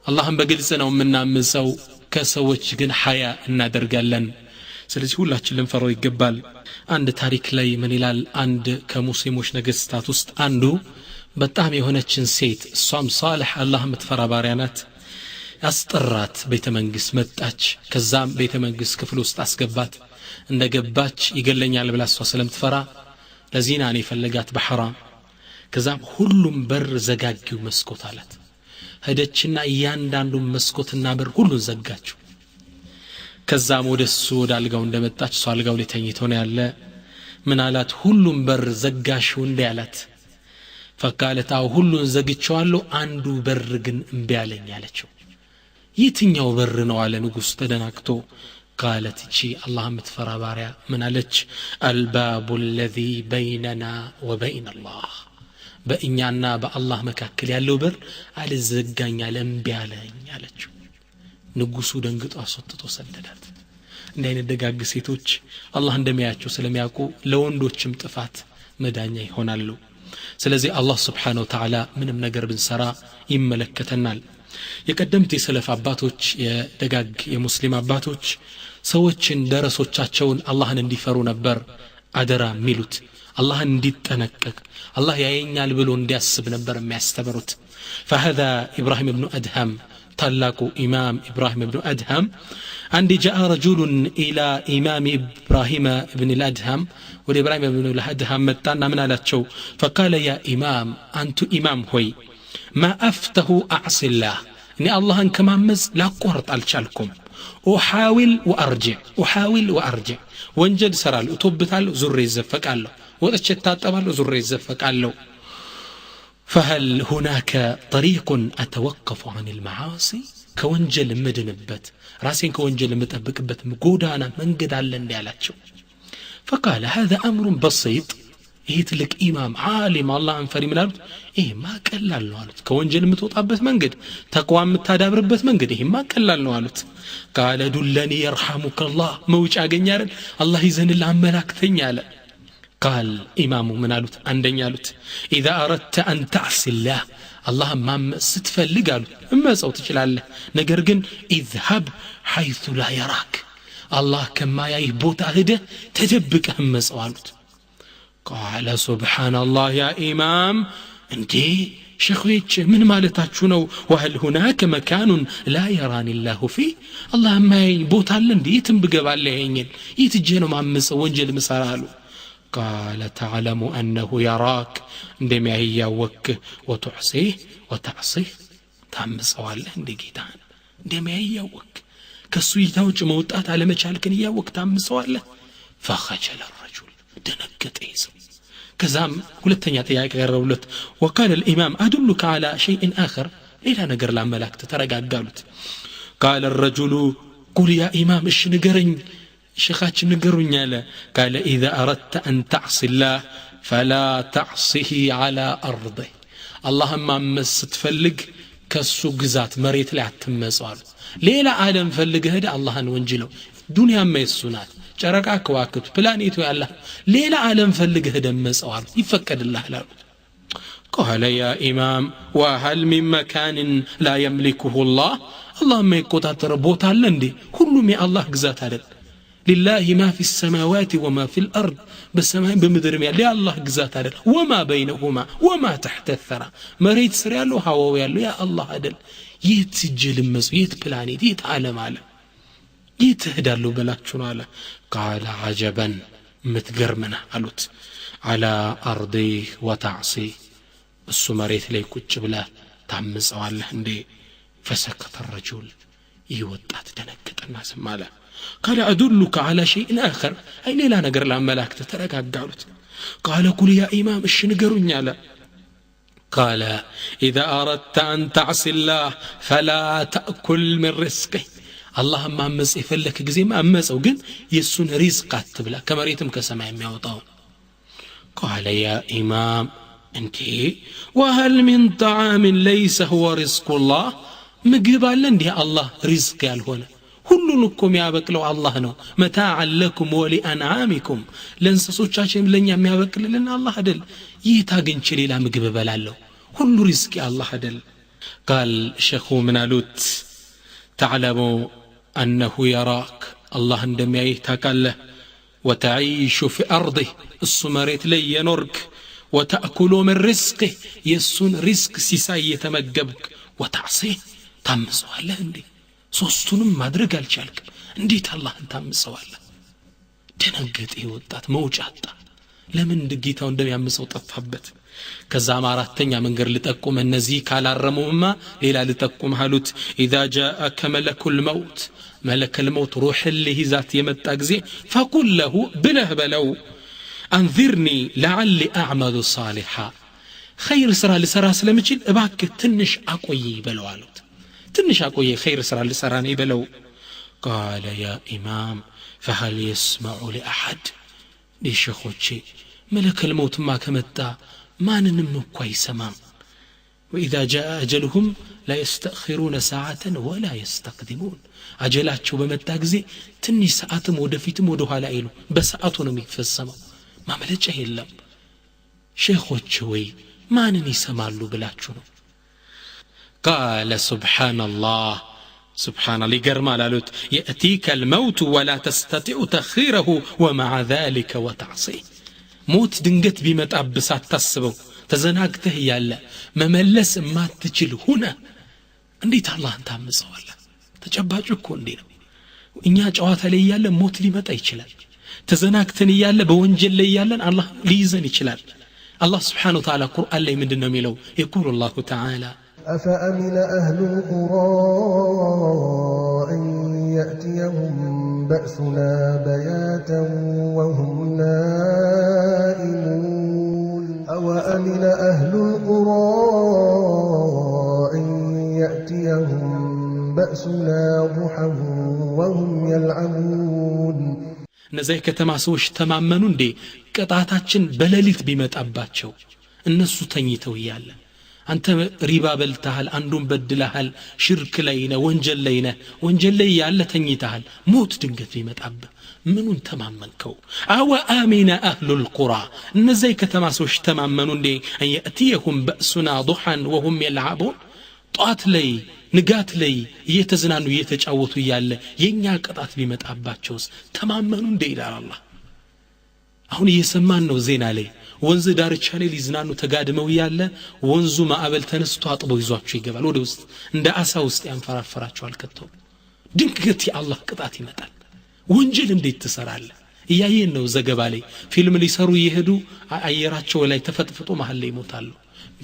አላህን በግልጽ ነው የምናምፀው ከሰዎች ግን ሐያ እናደርጋለን ስለዚህ ሁላችን ልንፈራው ይገባል አንድ ታሪክ ላይ ምን ይላል አንድ ከሙስሊሞች ነገስታት ውስጥ አንዱ በጣም የሆነችን ሴት እሷም ሷሊህ አላህ የምትፈራ ባሪያ ናት አስጠራት ቤተ መንግስት መጣች ከዛም ቤተ መንግስት ክፍል ውስጥ አስገባት እንደገባች ይገለኛል ብላ እሷ ስለምትፈራ ለዚና ነው የፈለጋት በሐራም ከዛም ሁሉም በር ዘጋጊው መስኮት አላት ሄደችና እያንዳንዱ መስኮትና በር ሁሉ ዘጋችው ከዛም ወደሱ ወደ አልጋው እንደመጣች ሷ አልጋው ላይ ተኝቶ ነው ያለ ምን አላት ሁሉም በር ዘጋሽው እንዴ አላት ፈቃለታው ሁሉን ዘግቻለሁ አንዱ በር ግን እምቢ አለኝ አለችው የትኛው በር ነው አለ ንጉስ ተደናክቶ قالت شي الله متفرا باريا من علج الباب الذي بيننا وبين الله በእኛና በአላህ መካከል ያለው በር አልዘጋኛ ለምቢ አለኝ አለችው ንጉሱ ደንግጦ አስወጥቶ ሰደዳት እንደ አይነት ደጋግ ሴቶች አላህ እንደሚያያቸው ስለሚያውቁ ለወንዶችም ጥፋት መዳኛ ይሆናሉ ስለዚህ አላህ Subhanahu Wa Ta'ala ምንም ነገር ብንሰራ ይመለከተናል የቀደምት የሰለፍ አባቶች የደጋግ የሙስሊም አባቶች ሰዎችን ደረሶቻቸውን አላህን እንዲፈሩ ነበር አደራ ሚሉት አላህን እንዲጠነቀቅ አላህ ያየኛል ብሎ እንዲያስብ ነበር የሚያስተምሩት فهذا ابراهيم ابن ادهم ታላቁ ኢማም ኢብራሂም ኢብኑ አድሃም አንድ جاء رجل الى امام ابراهيم ابن الادهم ወደ ኢብራሂም ኢብኑ አድሃም መጣና ምን አላቸው فقال يا امام انت امام ሆይ ما افته اعصي الله እኔ አላህን ከማመጽ ላቋርጥ አልቻልኩም احاول وارجع ወንጀል ሰራለሁ ቶብታለሁ ዙሬ ይዘፈቃለሁ ወጥቼ ታጠባለሁ ዙሬ ይዘፈቃለሁ فهل هناك طريق أتوقف عن المعاصي كونجل مدنبت راسين كونجل متأبكبت مقودانا منقد على النيالاتشو فقال هذا أمر بسيط يتلك إمام عالم الله أنفري من الأرض ما كلا النوالت كونجل متوطابت منقد تقوى متادابربت منقد ما كلا النوالت قال دلني يرحمك الله موج أغنيارن الله يزن الله ملاك ثنيالا قال إمام من قالت عندن قالت إذا أردت أن تعصي الله اللهم ستفلق قالوا اما صوت الله نقرقن اذهب حيث لا يراك الله كما يبوت هده تدبك هم سوالت قال سبحان الله يا إمام انتي شيخويتش من مالتاتشو نو وهل هناك مكان لا يراني الله فيه اللهم يبوت هلن دي يتنبقب عليهن يتجينو معمس وانجل مسارالو قال تعلم أنه يراك عندما هي وك وتحصيه وتعصيه تعمس والله عندي جيتان عندما هي وك كسويته وجموتات على مشالك هي وك تعمس والله فخجل الرجل دنقت إيسو كزام ولتنيا تياك غيرولت وقال الإمام أدلك على شيء آخر إلى نقر العملاك تترقى قالت قال الرجل قل يا إمام إيش نقرن شيخاتش نقرن قال إذا أردت أن تعصي الله فلا تعصه على أرضه اللهم أمس تفلق كسو قزات مريت لا تمسوال ليلة عالم فلق هذا الله نونجله دنيا ما يسونات شركا كواكب بلانيتو يا الله ليلة عالم فلق هذا مسوال يفكد الله لا قال يا إمام وهل من مكان لا يملكه الله اللهم يقوتات ربوت لندي كل من الله قزات هذا لله ما في السماوات وما في الأرض بالسماء بمدر ميال يا الله قزات هذا وما بينهما وما تحت الثرى مريت سريالو هواويالو يا الله عدل يتسجل المسو يتبلانيت يتعالم على يتهدالو بلاكشون على قال عجبا متقرمنا قالوت على أرضي وتعصي السو مريت ليكو جبلا تعمز والله عندي فسكت الرجل يوطات دنكت الناس ماله قال أدلك على شيء آخر أي لا نقر العملاك تترقى قالت قال قل يا إمام إيش نقرون يالا قال إذا أردت أن تعصي الله فلا تأكل من رزقه اللهم أمس إفلك قزيم أمس وقن يسون رزقات تبلا كما ريتم كسماء ميوطاون قال يا إمام أنتي وهل من طعام ليس هو رزق الله مقبال لندي الله رزق يالهونا ሁሉንኩም ያበቅለው አላህ ነው መታዓን ለኩም ወሊአንዓሚኩም ለእንስሶቻችን ለኛ የሚያበቅልልን አላህ አይደል ይህ ታገኝች ሌላ ምግብ በላለው ሁሉ ሪዝቅ አላህ አይደል قال شيخ منالوت تعلم أنه يراك الله እንደሚያይህ ታውቃለህ وتعيش في أرضه السمريت لي ينورك وتأكل من رزقه يسون رزق سيساي يتمجبك وتعصيه ታምሰዋለህ እንዴ ሶስቱንም ማድረግ አልቻልክም እንዴት አላህን ታምሰዋለህ ደነገጠ ይወጣት መውጫጣ ለምን ድጌታው እንደሚያምሰው ጠፋበት ከዛም አራተኛ መንገር ልጠቁም እነዚህ ካላረሙማ ሌላ ልጠቁም አሉት اذا جاءك ملك الموت ملك الموت روح اللي ذات የመጣ ጊዜ فقل له بله بلو انذرني لعلي اعمل صالحا خير سرا لسرا ስለምችል እባክህ ትንሽ አቆይ በለው አሉት ትንሽ አቆይ خير سرا لسرا ነይ በለው قال يا امام فهل يسمع لاحد لشيخوچي ملك الموت ما ከመጣ ማንንም እኮ አይሰማም واذا جاء اجلهم لا يستأخرون ساعه ولا يستقدمون አጀላቸው በመጣ ጊዜ ትንሽ ሰዓትም ወደፊትም ወደ ኋላ አይሉ በሰዓቱ ነው የሚፈሰመው ማመለጫ የለም ሼኾች ወይ ማንን ይሰማሉ ብላችሁ ነው قال سبحان الله سبحان الله يقرما لالوت يأتيك الموت ولا تستطيع تخيره ومع ذلك وتعصيه موت دنقت بمتأبسات تسبو تزناقته يالا مملس ما تجل هنا انديت الله انت عمسه والله تجباجو كون دينو إنيا جوات لي يالا موت لي متى يشلال تزناقتني يالا بونجل لي يالا الله ليزن يشلال الله سبحانه وتعالى قرآن لي من دنا ميلو يقول الله تعالى أفأمن أهل القرى أن يأتيهم بأسنا بياتا وهم نائمون أوأمن أهل القرى بأسنا ضحى وهم يلعبون እነዚህ ከተማ ሰዎች ተማመኑ እንዴ ቅጣታችን በሌሊት ቢመጣባቸው እነሱ ተኝተው ይያለ አንተ ሪባ በልተሃል አንዱን በድለሃል ሽርክ ላይ ነህ ወንጀል ላይ ያለ ተኝተሃል ሞት ድንገት ቢመጣብህ ምኑን ተማመንከው አወ አሚና አህሉል ቁራ እነዚህ ከተማ ሰዎች ተማመኑ እንዴ አያቲየሁም በእሱና ضحى وهم يلعبون ጧት ላይ ንጋት ላይ እየተዝናኑ እየተጫወቱ ይያለ የኛ ቅጣት ቢመጣባቸውስ ተማመኑ እንዴ ይላል አላህ አሁን እየሰማን ነው ዜና ላይ ወንዝ ዳርቻ ላይ ሊዝናኑ ተጋድመው ይያለ ወንዙ ማዕበል ተነስቶ አጥቦ ይዟቸው ይገባል ወደ ውስጥ እንደ አሳ ውስጥ ያንፈራፈራቸዋል ከተው ድንገት የአላህ ቅጣት ይመጣል ወንጀል እንዴት ትሰራለህ እያየን ነው ዘገባ ላይ ፊልም ሊሰሩ ይሄዱ አየራቸው ላይ ተፈጥፍጦ መሃል ላይ ይሞታሉ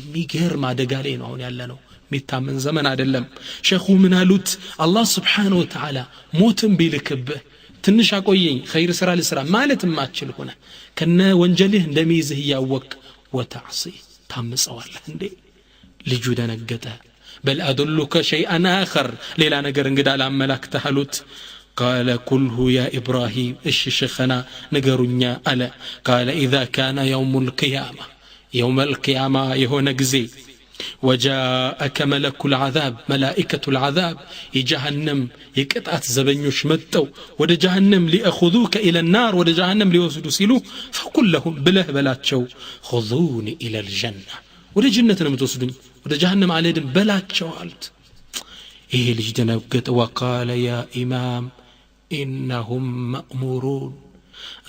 የሚገርም አደጋ ላይ ነው አሁን ያለ ነው ሚታመን ዘመን አይደለም ሼኹ ምን አሉት አላህ Subhanahu Wa Ta'ala ሞትን ቢልክብህ ትንሽ አቆየኝ ኸይር ስራ ልስራ ማለት ማችል ሆነ ከነ ወንጀልህ እንደሚይዝህ ያወቅ ወታዕሲ ታምጸዋለህ እንዴ ልጁ ደነገጠ በል አድሉከ ሸይአን አኸር ሌላ ነገር እንግዳ ላመላክተህ አሉት قال كله يا إبراهيم إيش شيخنا نجرنيا ألا قال إذا كان يوم القيامة يهون جزي وجاءك ملك العذاب ملائكة العذاب يجهنم يقطعت زبنيوش متو ود جهنم ليأخذوك إلى النار ود جهنم ليوسدوا سيلو فقل لهم بلاتشو خذوني إلى الجنة ود جنة نمتوسدون ود جهنم عليهم بلاتشو قالت إيه لجدنا وقال يا إمام إنهم مأمورون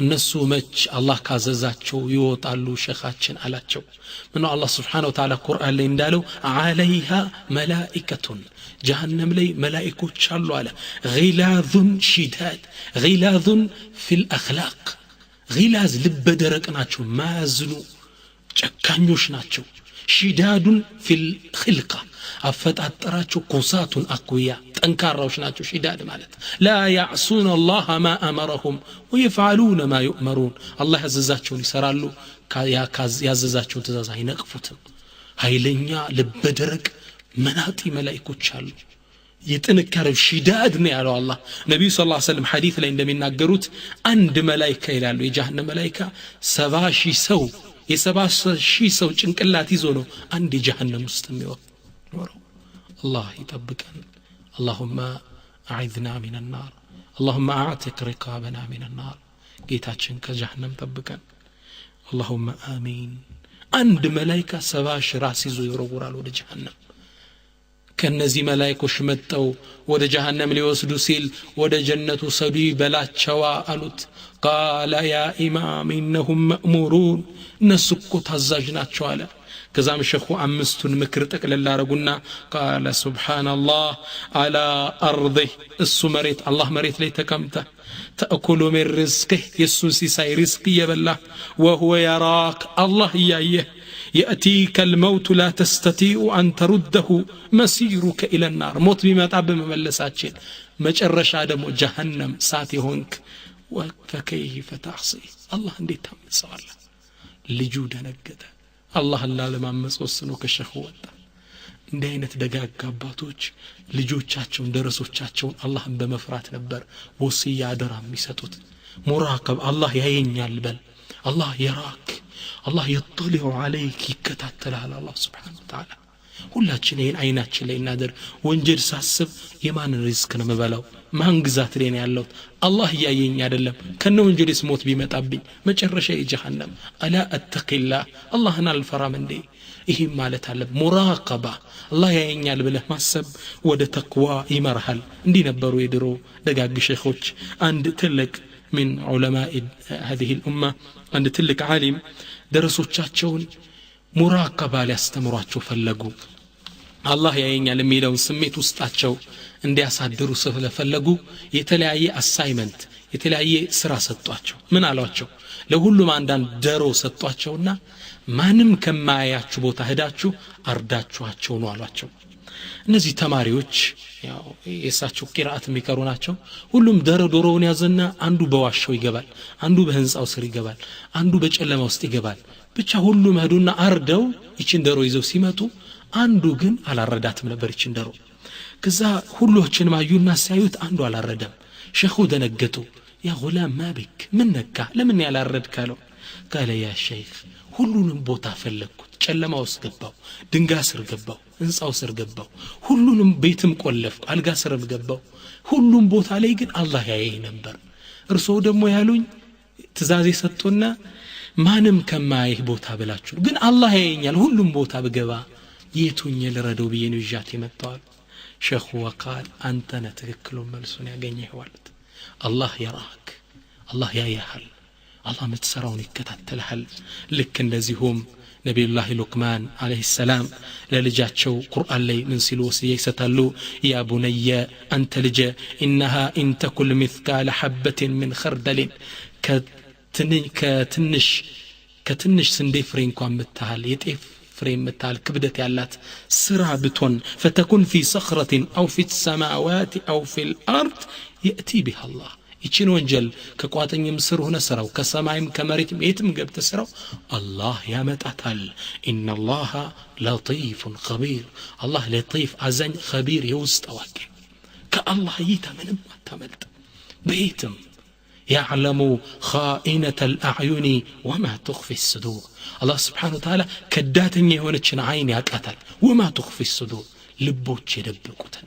እነሱ መች አላህ ካዘዛቸው ይወጣሉ ሸኻችን አላቸው ምን አላህ Subhanahu Wa Ta'ala ቁርአን ላይ እንዳለው አለይሃ መላኢከቱን ጀሃነም ላይ መላኢኮች አሉ አለ غلاظ شداد غلاظ في الاخلاق غلاظ ልበ ደረቅ ናቸው ማዝኑ ጨካኞች ናቸው شداد في الخلقه አፈጣጠራቸው ኩሳቱን አቁያ ጠንካራዎች ናቸው ሽዳድ ማለት لا يعصون الله ما امرهم ويفعلون ما يؤمرون الله ያዘዛቸውን ይሰራሉ ያዘዛቸውን ትእዛዝ አይነቅፉትም ኃይለኛ ልበ ደረቅ መናጢ መላእክቶች አሉ የጥንካሬው ሽዳድ ነው ያለው አላህ ነብዩ ሰለላሁ ዐለይሂ ወሰለም ሐዲስ ላይ እንደሚናገሩት አንድ መላእክት ይላሉ የጀሃነም መላእክት 70,000 ሰው የ70,000 ሰው ጭንቅላት ይዞ ነው አንድ የጀሃነም ውስጥ የሚወጣው الله يطبقنا اللهم أعذنا من النار اللهم أعتق رقابنا من النار ጌታችን ከጀሃነም ጠብቀን اللهم آمين አንድ መላእክት 70,000 ራስ ይዞ ይወረወራል ወደ ጀሃነም ከነዚህ መላእክቶች መጣው ወደ ጀሃነም ሊወስዱ ሲል ወደ ጀነቱ ሰዱ በላቸዋ አሉት قال يا إمام إنهم مأمورون نسكو تزاجنا شوالا كزام شيخو أمستون مكر تقلل لارغونا قال سبحان الله على أرضه السمريت الله مريت لي تكمته تأكل من رزقه يسوسي ساي رزقي يبلا وهو يراك الله يايه يأتيك الموت لا تستطيع أن ترده مسيرك إلى النار موت بما تعب مملساتين مجرش آدم جهنم ساتي هونك فكيف تعصي الله اندي تمسوال لجود نقده الله لا ለማመጽ ወስኖ ከሸኹ ወጣ እንደ አይነት ደጋግ አባቶች ልጆቻቸውን ደረሶቻቸውን አላህን በመፍራት ነበር ወሲያ አደራ የሚሰጡት ሙራቀብ አላህ ያየኛል በል አላህ ይራክ አላህ يطلع عليك ይከታተላል አላህ Subhanahu Wa Ta'ala ሁላችን ይሄን አይናችን ላይ እናደር ወንጀል ሳስብ የማን ሪስክ ነው መበላው ማን ግዛት ላይ ነው ያለው አላህ ያየኝ አይደለም ከነ ወንጀልስ ሞት ቢመጣብኝ መጨረሻ የጀሃነም አላ አተቂላህ አላህን አልፈራም እንዴ ይሄ ማለት አለ ሙራቀባ አላህ ያየኛል ብለህ ማሰብ ወደ ተቅዋ ይመርሃል እንዲህ ነበሩ የድሮ ደጋግ ሼኾች አንድ ትልቅ من علماء هذه الامه አንድ ትልቅ ዓሊም ደረሶቻቸውን ሙራቀባ ሊያስተምሯቸው ፈለጉ አላህ ያየኛል የሚለው ስሜት ውስጣቸው እንዲያሳድሩ ስለፈለጉ የተለያየ አሳይመንት የተለያየ ስራ ሰጧቸው ምን አሏቸው ለሁሉም አንዳንድ ደሮ ሰጧቸውና ማንም ከማያያችሁ ቦታ ሄዳችሁ አርዳችኋቸው ነው አሏቸው እነዚህ ተማሪዎች ያው የሳቸው ቂራአት የሚቀሩ ናቸው ሁሉም ዶሮውን ያዘና አንዱ በዋሻው ይገባል አንዱ በህንጻው ስር ይገባል አንዱ በጨለማ ውስጥ ይገባል ብቻ ሁሉም ሄዱና አርደው ይችን ዶሮ ይዘው ሲመጡ አንዱ ግን አላረዳትም ነበር ይችን ዶሮ ከዛ ሁሎችንም አዩና ሲያዩት አንዱ አላረደም ሸኹ ደነገጡ ያ ጉላም ማቢክ ምን ነካ ለምን ያላረድክ አለው قال يا شيخ ሁሉንም ቦታ ፈለኩት ጨለማ ውስጥ ገባው ድንጋይ ስር ገባው እንጻው ስር ገባው ሁሉንም ቤትም ቆለፍኩ አልጋ ስርም ገባው ሁሉም ቦታ ላይ ግን አላህ ያየኝ ነበር እርሶ ደግሞ ያሉኝ ትእዛዝ ሰጥቶና ማንም ከማይህ ቦታ ብላችሁ ግን አላህ ያየኛል ሁሉም ቦታ በገባ የቱኝ ለረደው በየኑ ይጃት የመጣው ሸኹ ወቃል አንተ ነትክክሉ መልሱን ያገኘህ ማለት አላህ يراك አላህ ያያሃል አላህ ምትሰራውን ይከታተልሃል ልክ እንደዚሁም ነብዩላህ ሉቅማን አለይሂ ሰላም ለልጃቸው ቁርአን ላይ ምን ሲሉ ወሲያ ይሰጣሉ ያ ቡነየ አንተ ልጅ انها ان تكل مثقال حبه من خردل ከትንሽ ስንዴ ፍሬ እንኳን ምታል የጤፍ ፍሬ ምታል ክብደት ያላት ስራ ብቶን فتكن في صخرة او في السماوات او في الارض ياتي بها الله ይችን ወንጀል ከቋጠኝም ስር ሆነ ስራው ከሰማይም ከመሬትም የትም ገብተ ስራው አላህ ያመጣታል ان الله لطيف خبير አላህ لطيف አዛኝ خبير የውስጥ አዋቂ ከአላህ ይተምንም አታመልጥ በየትም يعلم خائنة الأعين وما تخفي الصدور الله سبحانه وتعالى كداتني የሆነችን አይን ያቃታል وما تخفي الصدور ልቦች የደበቁትን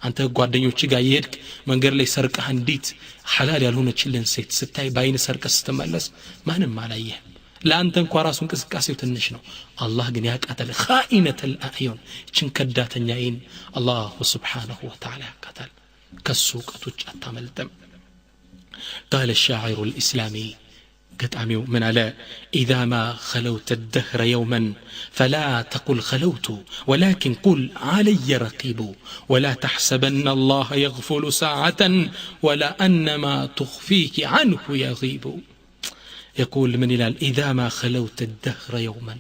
አንተ ጓደኞች ጋር ይሄድክ መንገር ላይ ሰርቀህ እንዲት ሐላል ያልሆነችልን ሴት ስታይ ባይን ሰርቀህ ስትመለስ ማንም አላየህ ለአንተ እንኳን ራሱ እንቅስቃሴው ትንሽ ነው አላህ ግን ያቃታል خائنة الأعين እችን ከዳተኛ አይን አላህ Subhanahu Wa Ta'ala ያቃታል ከሱ ቀቶች አታመልጥም قال الشاعر الإسلامي قطعميو من على إذا ما خلوت الدهر يوما فلا تقل خلوت ولكن قل علي رقيب ولا تحسبن الله يغفل ساعة ولا أن ما تخفيك عنه يغيب يقول من إلال إذا ما خلوت الدهر يوما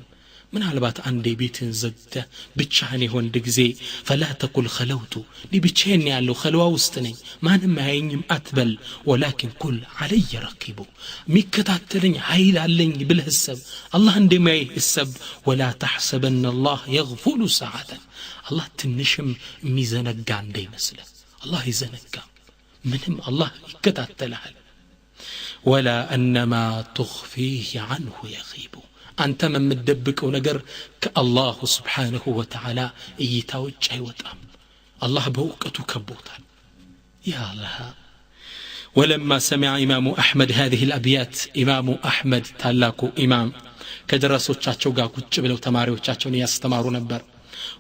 من علبات عندي بيتن زدته بتشاني هون دقزي فلا تقل خلوت لي بتشيني على خلوة وستني ما نما هينيم أتبل ولكن قل علي رقيبو ميكتاتلني هايل علني بالهسب الله عندي ما يهسب ولا تحسبن الله يغفل ساعة الله تنشم ميزانك عندي مثلا الله يزنك منهم الله يكتاتلها ولا أنما تخفيه عنه يغيبو አንተ መምደብቀው ነገር ከአላህ Subhanahu Wa Ta'ala እይታውጭ አይወጣም አላህ በእውቀቱ ከቦታል ያ አላህ ولما سمع امام احمد هذه الابيات امام احمد ታላቁ ኢማም ከደረሶቻቸው ጋር ቁጭ ብለው ተማሪዎቻቸውን ያስተማሩ ነበር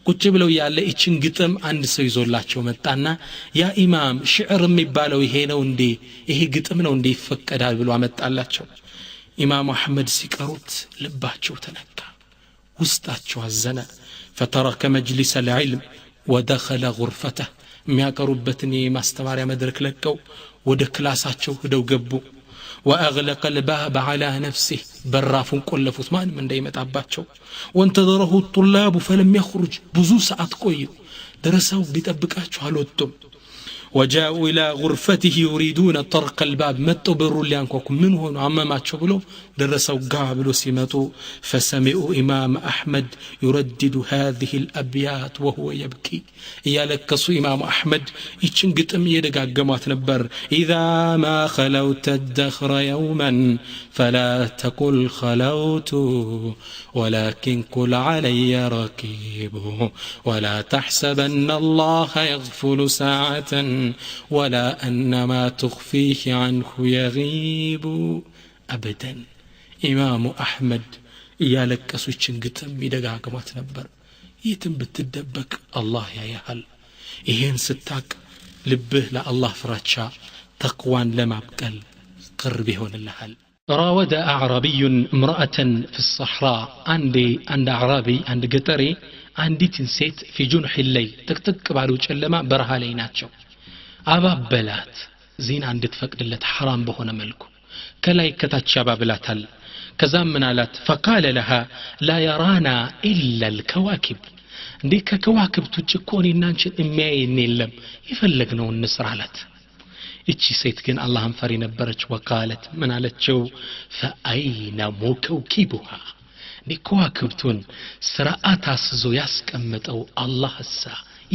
ቁጭ ብለው ያለ እቺን ግጥም አንድ ሰው ይዞላቸው መጣና ያ ኢማም ሽዕር የሚባለው ይሄ ነው እንዴ ይሄ ግጥም ነው እንዴ ይፈቀዳል ብሎ አመጣላቸው إمام أحمد سكروت لباتشو تنكا وستاتشو الزنا فترك مجلس العلم ودخل غرفته مياك ربتني ما استمر مدرك لكو ودكلاساتشو هدو قبو وأغلق الباب على نفسه براف كل فثمان من ديمة عباتشو وانتظره الطلاب فلم يخرج بزو ساعات كويو درسوا بيتبكاتشو هلوتم وجاءوا إلى غرفته يريدون طرق الباب متوا بروا اللي أنكوكم من هون عماماتشو بلو درسوا قابلوا سمتوا فسمعوا إمام أحمد يردد هذه الأبيات وهو يبكي يالكسوا إمام أحمد يتشنقتم يدقى قمات نبر إذا ما خلوت الدخر يوما فلا تقل خلوت ولكن قل علي ركيب ولا تحسبن الله يغفل ساعة ولا أن ما تخفيه عنه يغيب أبدا إمام أحمد يالك أسوچن قتم يدقى قمات نبر يتم بتدبك الله يا يهل إيهن ستاك لبه لا الله فراتشا تقوان لما بقل قربه ونلهل راود أعرابي امرأة في الصحراء عند أعرابي عند قطري عندي تنسيت في جنح الليل تكتك بعد وجلما برها ليناتشو አባበላት ዚና እንድትፈቅድለት حرام በሆነ መልኩ ከላይ ከታች አባብላታል ከዛም ምን አላት فقال لها لا يرانا الا الكواكب እንዴ ከከዋክብት ውጭ እኮ እኔና አንቺ የሚያየን የለም ይፈልግነው እንስራ አላት እቺ ሴት ግን አላህን ፈሪ ነበረች ወቃለት ምን አለችው فاين موكبها እንዴ ከዋክብቱን ስርዓት አስዞ ያስቀመጠው አላህሳ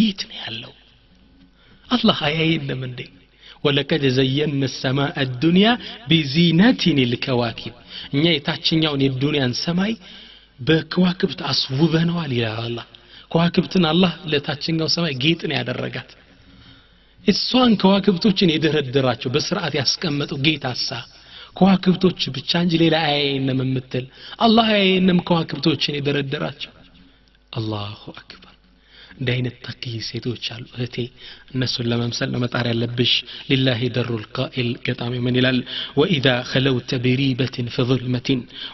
የት ነው ያለው አላህ አያየንም እንዴ ወለቀድ ዘየነ السماء الدنيا بزينة الكواكب እኛ የታችኛውን የዱንያን ሰማይ በከዋክብት አስውበነዋል ይላል አላህ ከዋክብትን አላህ ለታችኛው ሰማይ ጌጥ ነው ያደረጋት እሷን ከዋክብቶችን የደረደራቸው በስርዓት ያስቀመጠው ጌታሳ ከዋክብቶች ብቻ እንጂ ሌላ አያየንም የምትል አላህ አያየንም ከዋክብቶችን የደረደራቸው አላሁ አክበር እንደ አይነት ተቅይ ሴቶች አሉ እህቴ እነሱን ለመምሰል ነው መጣር ያለብሽ ሊላሂ ደሩል ቃኢል ገጣሚ ምን ይላል ወኢዛ خلوت بريبة في ظلمة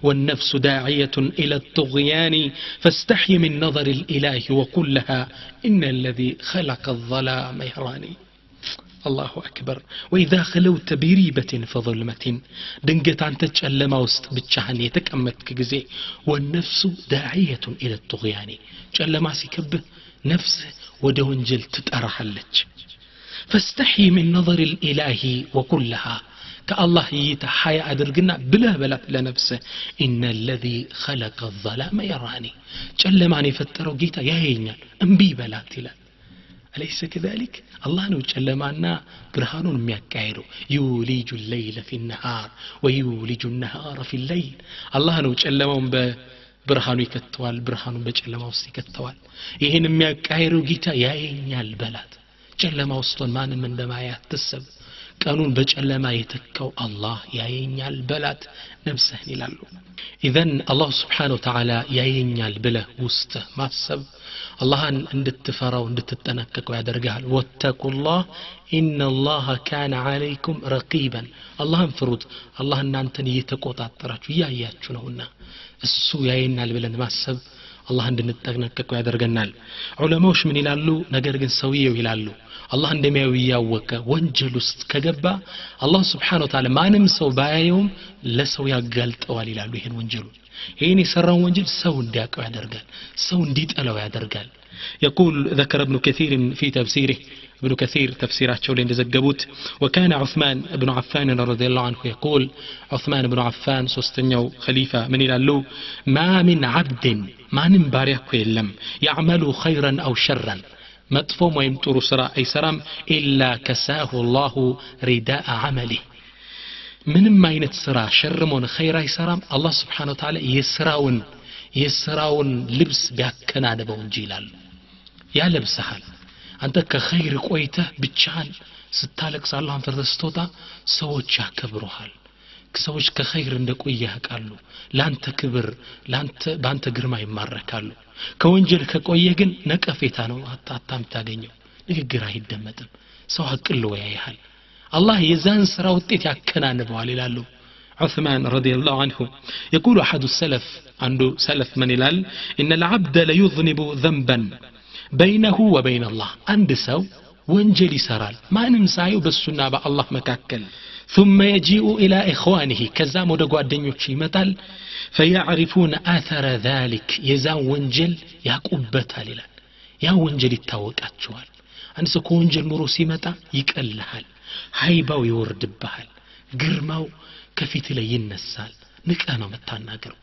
والنفس داعية إلى الطغيان فاستحي من نظر الإله وقل لها إن الذي خلق الظلام يراني الله أكبر وإذا خلوت بريبة في ظلمة دنجت عن تجلما وسط بتشهن يتكمتك جزي والنفس داعية إلى الطغيان جلما سيكبه نفسه ودونجل تتأرحلج فاستحي من نظر الإله وكلها كالله يتحيى أدرقنا بلا لنفسه إن الذي خلق الظلام يراني جلماني فتروا جيتا يهينيا انبي بلات لا أليس كذلك الله نو جلمانا برهان ميكايرو يوليج الليل في النهار ويوليج النهار في الليل الله نو جلمون ብርሃኑ ይከተዋል ብርሃኑ በጨለማ ውስጥ ይከተዋል ይሄን የሚያቃይሩ ጌታ ያየኛል በላት ጨለማ ውስጥ ማንም እንደማያት ተሰብ ቀኑን በጨለማ የተከው አላህ ያየኛል በላት ነፍስህን ይላሉ ኢዘን አላህ Subhanahu Wa Ta'ala ያየኛል ብለህ ውስጥ ማሰብ አላህን እንድትፈራው እንድትጠነቀቀው ያደርጋል ወተቁላህ ኢነላህ ካነ ዐለይኩም ረቂባን አላህን ፍሩት አላህ እናንተን እየተቆጣጠራችሁ ያያችሁ ነውና እሱ ያየናል ብለን ማሰብ አላህ እንድንጠነቀቀው ያደርገናል ዑለማዎች ምን ይላሉ ነገር ግን ሰውየው ይላሉ አላህ እንደሚያዩ ያወቀ ወንጀል ውስጥ ከገባ አላህ Subhanahu Wa Ta'ala ማንም ሰው ባያየውም ለሰው ያጋልጠዋል ይላሉ ይሄን ወንጀሉ ይሄን የሰራው ወንጀል ሰው እንዲያቀው ያደርጋል ሰው እንዲጠላው ያደርጋል يقول ذكر ابن كثير في تفسيره ابن كثير تفسيراته اللي زجبوت وكان عثمان بن عفان رضي الله عنه يقول عثمان بن عفان سوستنيو خليفة من يلالو ما من عبد ما نمباريك يلم يعمل خيرا أو شرا مطفوم ويمطر سرا أي سرام إلا كساه الله رداء عمله من ما ينتسرا شرمون خيرا يسرام الله سبحانه وتعالى يسراون لبس بيكنا دبون جيلال يا لبسحال አንተ ከኸይር ቆይተህ ብቻህን ስታለቅስ አላህን ፈርተስተውታ ሰዎች ያከብሩሃል ሰዎች ከኸይር እንደቆየህ ያውቃሉ ላንተ ክብር ላንተ ባንተ ግርማ ይማረካሉ ከወንጀል ከቆየ ግን ነቀፌታ ነው አታም ታገኘው ንግግር አይደመጥም ሰው አቅሎ ያያል አላህ የዛን ስራ ውጤት ያከናንበዋል ይላሉ عثمان رضي الله عنه يقول أحد السلف عنده سلف من يلال إن العبد ليذنب ذنبا بينه وبين الله عند سو وانجلي سرال ما نمسايو بالسنة بالله مكاكل ثم يجيء إلى إخوانه كزام ودقوا الدنيوش يمتال فيعرفون آثر ذلك يزان وانجل يقبتها للا يا وانجل التاوك أتشوال عند سكو وانجل مروسي متى يكألهال هايباو يورد بهال قرماو كفيت لي النسال نكأنا متانا قرم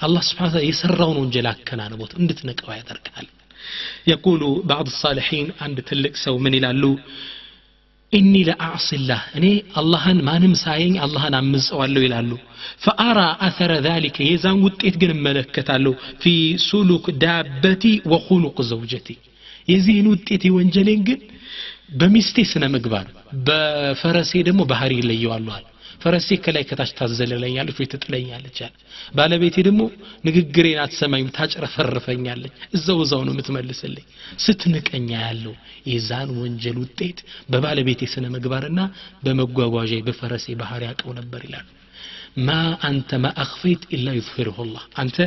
الله سبحانه وتعالى يسرون وانجلاك كنا نبوت اندتنك ويدرك هال يقول بعض الصالحين عند تلك سو من يلالو إني لأعصي الله أني اللهن ما نمساين اللهن أمزقوالو يلالو فأرى أثر ذلك يزان وتيتقن ملكتالو في سلوك دابتي وخلق زوجتي يزين وتيتي وانجلين قن بمستي سنة مقبار بفرسي دمو بحري اللي يوالوها ፈረሴ ከላይ ከታች ታዘለለኛለች ወይ ትጥለኛለች አለ ባለቤቴ ደግሞ ንግግሬን አትሰማኝም ታጭረፈርፈኛለች እዛው ነው የምትመልስልኝ ስትንቀኛ ያለው የዛን ወንጀል ውጤት በባለቤቴ ስነ ምግባርና በመጓጓዣ በፈረሴ ባህር ያቀው ነበር ይላል ما أنت ما أخفيت إلا يظهره الله أنت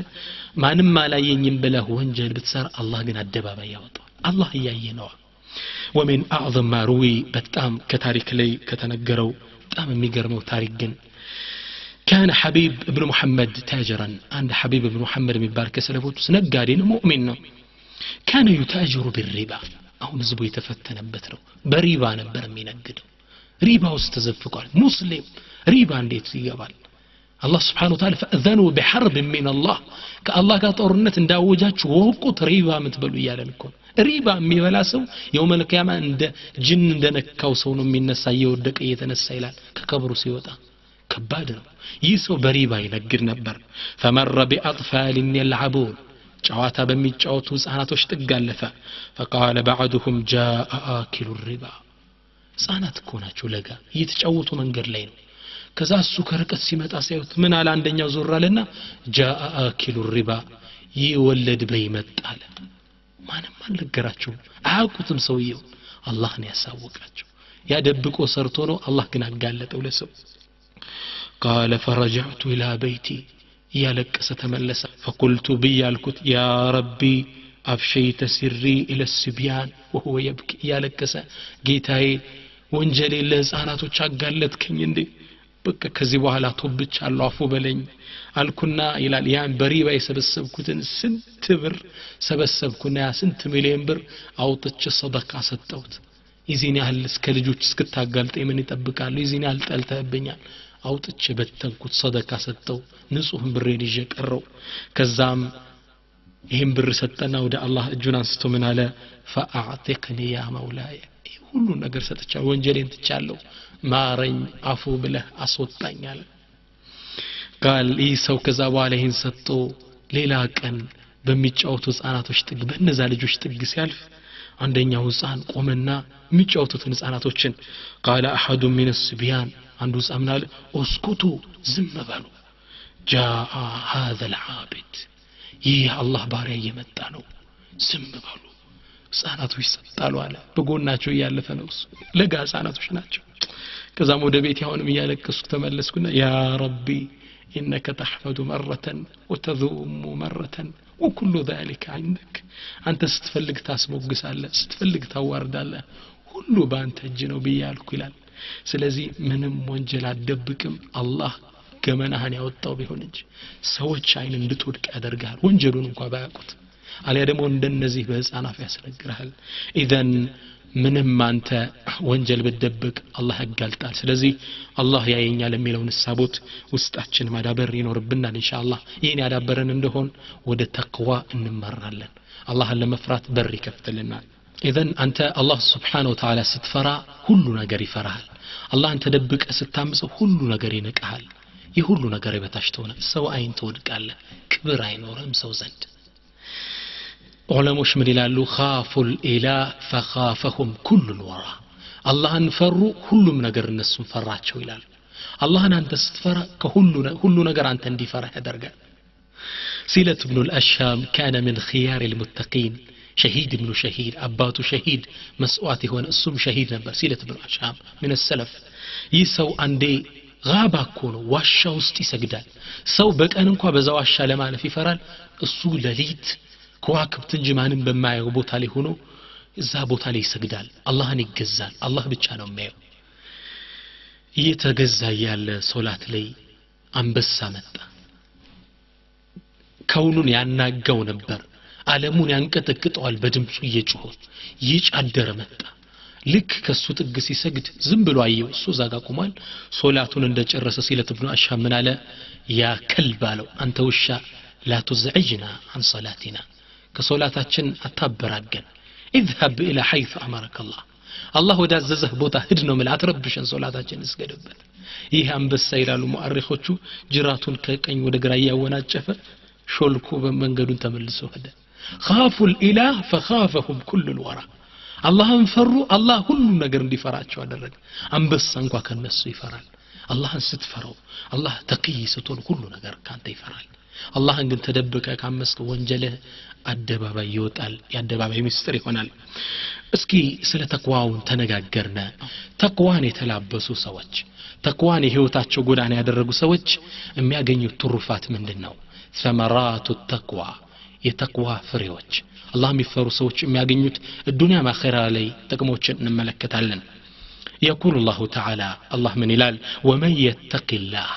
ما نما لا ينيم بله وانجل بتسار الله جنا الدبابة يوطا الله يعينه ومن أعظم ما روي بتام كتاريخ لي كتنجروا بتام ميجرمو تاريخ جن كان حبيب ابن محمد تاجرا عند حبيب ابن محمد من بارك سلفوت سنجارين مؤمن كان يتاجر بالربا أو نزبو يتفتن بترو بريبا نبر من الجدو ريبا واستزفقال مسلم ريبا عندي تيجابال الله سبحانه وتعالى فأذنوا بحرب من الله كالله قال طورنت انداوجات وقت ريبا متبلو يالا نكون ሪባ የሚበላ ሰው የውመል ቂያማ እንደ ጅን እንደነካው ሰው ነው የሚነሳ እየወደቀ እየተነሳ ይላል ከቀብሩ ሲወጣ ከባድ ነው ይህ ሰው በሪባ ይነግድ ነበር فمر باطفال يلعبون ጨዋታ በሚጫወቱ ህፃናቶች ጥግ አለፈ فقال بعضهم جاء آكل الربا ህፃናት እኮ ናቸው ለጋ እየተጫወቱ መንገድ ላይ ነው ከዛ እሱ ከርቀት ሲመጣ ሲያዩት ምን አለ አንደኛው ዞር አለና جاء آكل الربا ይወለድ በይመጣለ ማንም አልነገራቸው አያውቁትም ሰውየው አላህ ነው ያሳወቃቸው ያደብቆ ሰርቶ ነው አላህ ግን አጋለጠው ለሰው قال فرجعت الى بيتي يالكس تملس فقلت بيالكت يا ربي افشيت سري الى السبيان وهو يبكي يالكس ጌታዬ ወንጀሌ ለህፃናቶች አጋለጥከኝ እንዴ በቃ ከዚህ በኋላ ተውብቻለሁ አፉ በለኝ አልኩና ይላል ያን በሪባ የሰበሰብኩትን ስንት ብር ሰበሰብኩና ያ ስንት ሚሊዮን ብር አውጥቼ ሰደቃ ሰጠሁት ይዚን ያህል እስከ ልጆች እስክታጋልጠኝ ምን ይጠብቃሉ ይዚን ያህል ጠልተህብኛል አውጥቼ በተንኩት ሰደቃ ሰጠው ንጹህን ብሬን ይዤ ቀረው ከዛም ይሄን ብር ሰጠና ወደ አላህ እጁን አንስቶ ምን አለ فاعتقني يا مولاي ሁሉ ነገር ሰጥቻለሁ ወንጀሌን ትቻለሁ ማረኝ አፉ ብለህ አስወጣኛል قال ኢሳው ከዛ በኋላ ይሄን ሰጥቶ ሌላ ቀን በሚጫወቱ ህፃናቶች ጥግ በእነዛ ልጆች ጥግ ሲያልፍ አንደኛው ህፃን ቆመና የሚጫወቱትን ህፃናቶችን قال احد من الصبيان አንዱ ህፃን ምናለ اسكتوا ዝም በሉ جاء هذا العابد ይህ አላህ ባሪያ እየመጣ ነው ዝም በሉ ህፃናቶች ሰጣሉ አለ በጎናቸው ያለፈ ነው ለጋ ህፃናቶች ናቸው ከዛም ወደ ቤት ያውንም ያለቀስኩ ተመለስኩና يا ربي انك تحفظ مره وتذوم مره وكل ذلك عندك አንተ ስትፈልግ ታስሞግሳለህ ስትፈልግ ታዋርዳለህ ሁሉ ባንተ እጅ ነው በያልኩ ይላል ስለዚህ ምንም ወንጀል አደብቅም አላህ ገመናህን ያወጣው ቢሆን እንጂ ሰዎች አይን እንድትወድቅ ያደርጋል ወንጀሉን እንኳን ባያውቁት አልያ ደግሞ እንደነዚህ በህፃናት ያስነግራል ኢዘን ምንም አንተ ወንጀል በደብቅ አላህ ያጋልጣል ስለዚህ አላህ ያየኛል የሚለውን ሐሳቦት ውስጣችን ማዳበር ይኖርብናል ኢንሻአላህ ይሄን ያዳበረን እንደሆን ወደ ተቅዋ እንመራለን አላህን ለመፍራት በር ይከፍትልናል ኢዘን አንተ አላህ Subhanahu Wa Ta'ala ስትፈራ ሁሉ ነገር ይፈራል አላህን ተደብቀ ስታምጽ ሁሉ ነገር ይነቃል ይሁሉ ነገር ይበታሽ ተሆነ ሰው አይን ተወድቃለህ ክብር አይኖርም ሰው ዘንድ ዑለሞች ምን ይላሉ خافوا الإله فخافهم كل الورى አላህን ፈሩ ሁሉም ነገር እነሱን ፈራቸው ይላል አላህን አንተ ስትፈራ ከሁሉ ነገር አንተ እንዲፈራ ያደርጋል سيلة بن الأشهام كان من خيار المتقين شهيد ابن شهيد أباته شهيد مسؤوته هو السم شهيد نبر سيلة بن الأشهام من السلف يسو عندي غابة كونه واشا وستي سجدال سو بك أنا نكوا بزواشا لما أنا في فرال السو لليت كواكب تنجمان بما يغبوت عليه هنو زابوت عليه سجدال الله نجزال الله بتشانو ميو يتجزا يال صلاة لي أم بسامت كونون يعناقو نبر ዓለሙን ያንቀጠቅጠዋል በድምጹ እየጮኸ ይጫደረ መጣ ልክ ከሱ ጥግ ሲሰግድ ዝም ብሎ አየው እሱ ዛጋ ቆሟል ሶላቱን እንደጨረሰ ሲለት ኢብኑ አሻም ምን አለ ያ ከልባለው አንተ ውሻ لا تزعجنا عن صلاتنا ከሶላታችን አታበራገን اذهب الى حيث امرك الله الله ወዳዘዘህ ቦታ ሂድ ነው ማለት አትረብሽን ሶላታችን እስገደበት ይሄ አንበሳ ይላሉ ሙአሪኾቹ ጅራቱን ከቀኝ ወደ ግራ ያወናጨፈ ሾልኮ በመንገዱን ተመልሶ ሄደ خافوا الإله فخافهم كل الورى اللهم فروا الله كل ነገር እንዲፈራቸው አደረገ አንበሳ እንኳን ከነሱ ይፈራል አላህን ስትፈራው አላህ ተቅይ ስትሆን ሁሉ ነገር ካንተ ይፈራል አላህን ግን ተደብቀ ካመስክ ወንጀልህ አደባባይ ይወጣል ያደባባይ ምስጢር ይሆናል እስኪ ስለ ተቅዋውን ተነጋገርና ተቅዋን የተላበሱ ሰዎች ተቅዋን የህይወታቸው ጎዳና ያደረጉ ሰዎች የሚያገኙት ትሩፋት ምንድነው ثمرات التقوى የተቅዋ ፍሬዎች አላህ የሚፈሩ ሰዎች የሚያገኙት ዱንያ ማኺራ ላይ ጥቅሞችን እንመለከታለን يقول الله تعالى الله من ይላል ومن يتق الله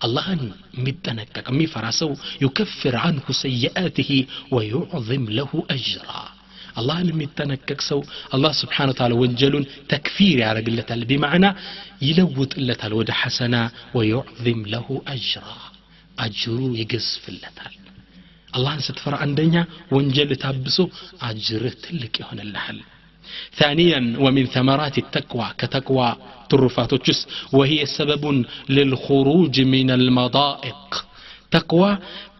اللهን የሚጠነቀቅ የሚፈራ ሰው يكفر عنه سيئاته ويعظم له اجرا اللهን የሚጠነቀቅ ሰው አላህ Subhanahu Wa Ta'ala ወንጀሉን ተክፊር ያደርግለታል بمعنى ይለውጥለታል ወደ ሐሰና ويعظم له اجرا اجሩ ይገዝፍለታል አላህን ስትፈራ አንደኛ ወንጀል ታብሶ አጅርህ ትልቅ ይሆንልሃል ثانيا ومن ثمرات التقوى كتقوى ترفاتوچس وهي سبب للخروج من المضائق تقوى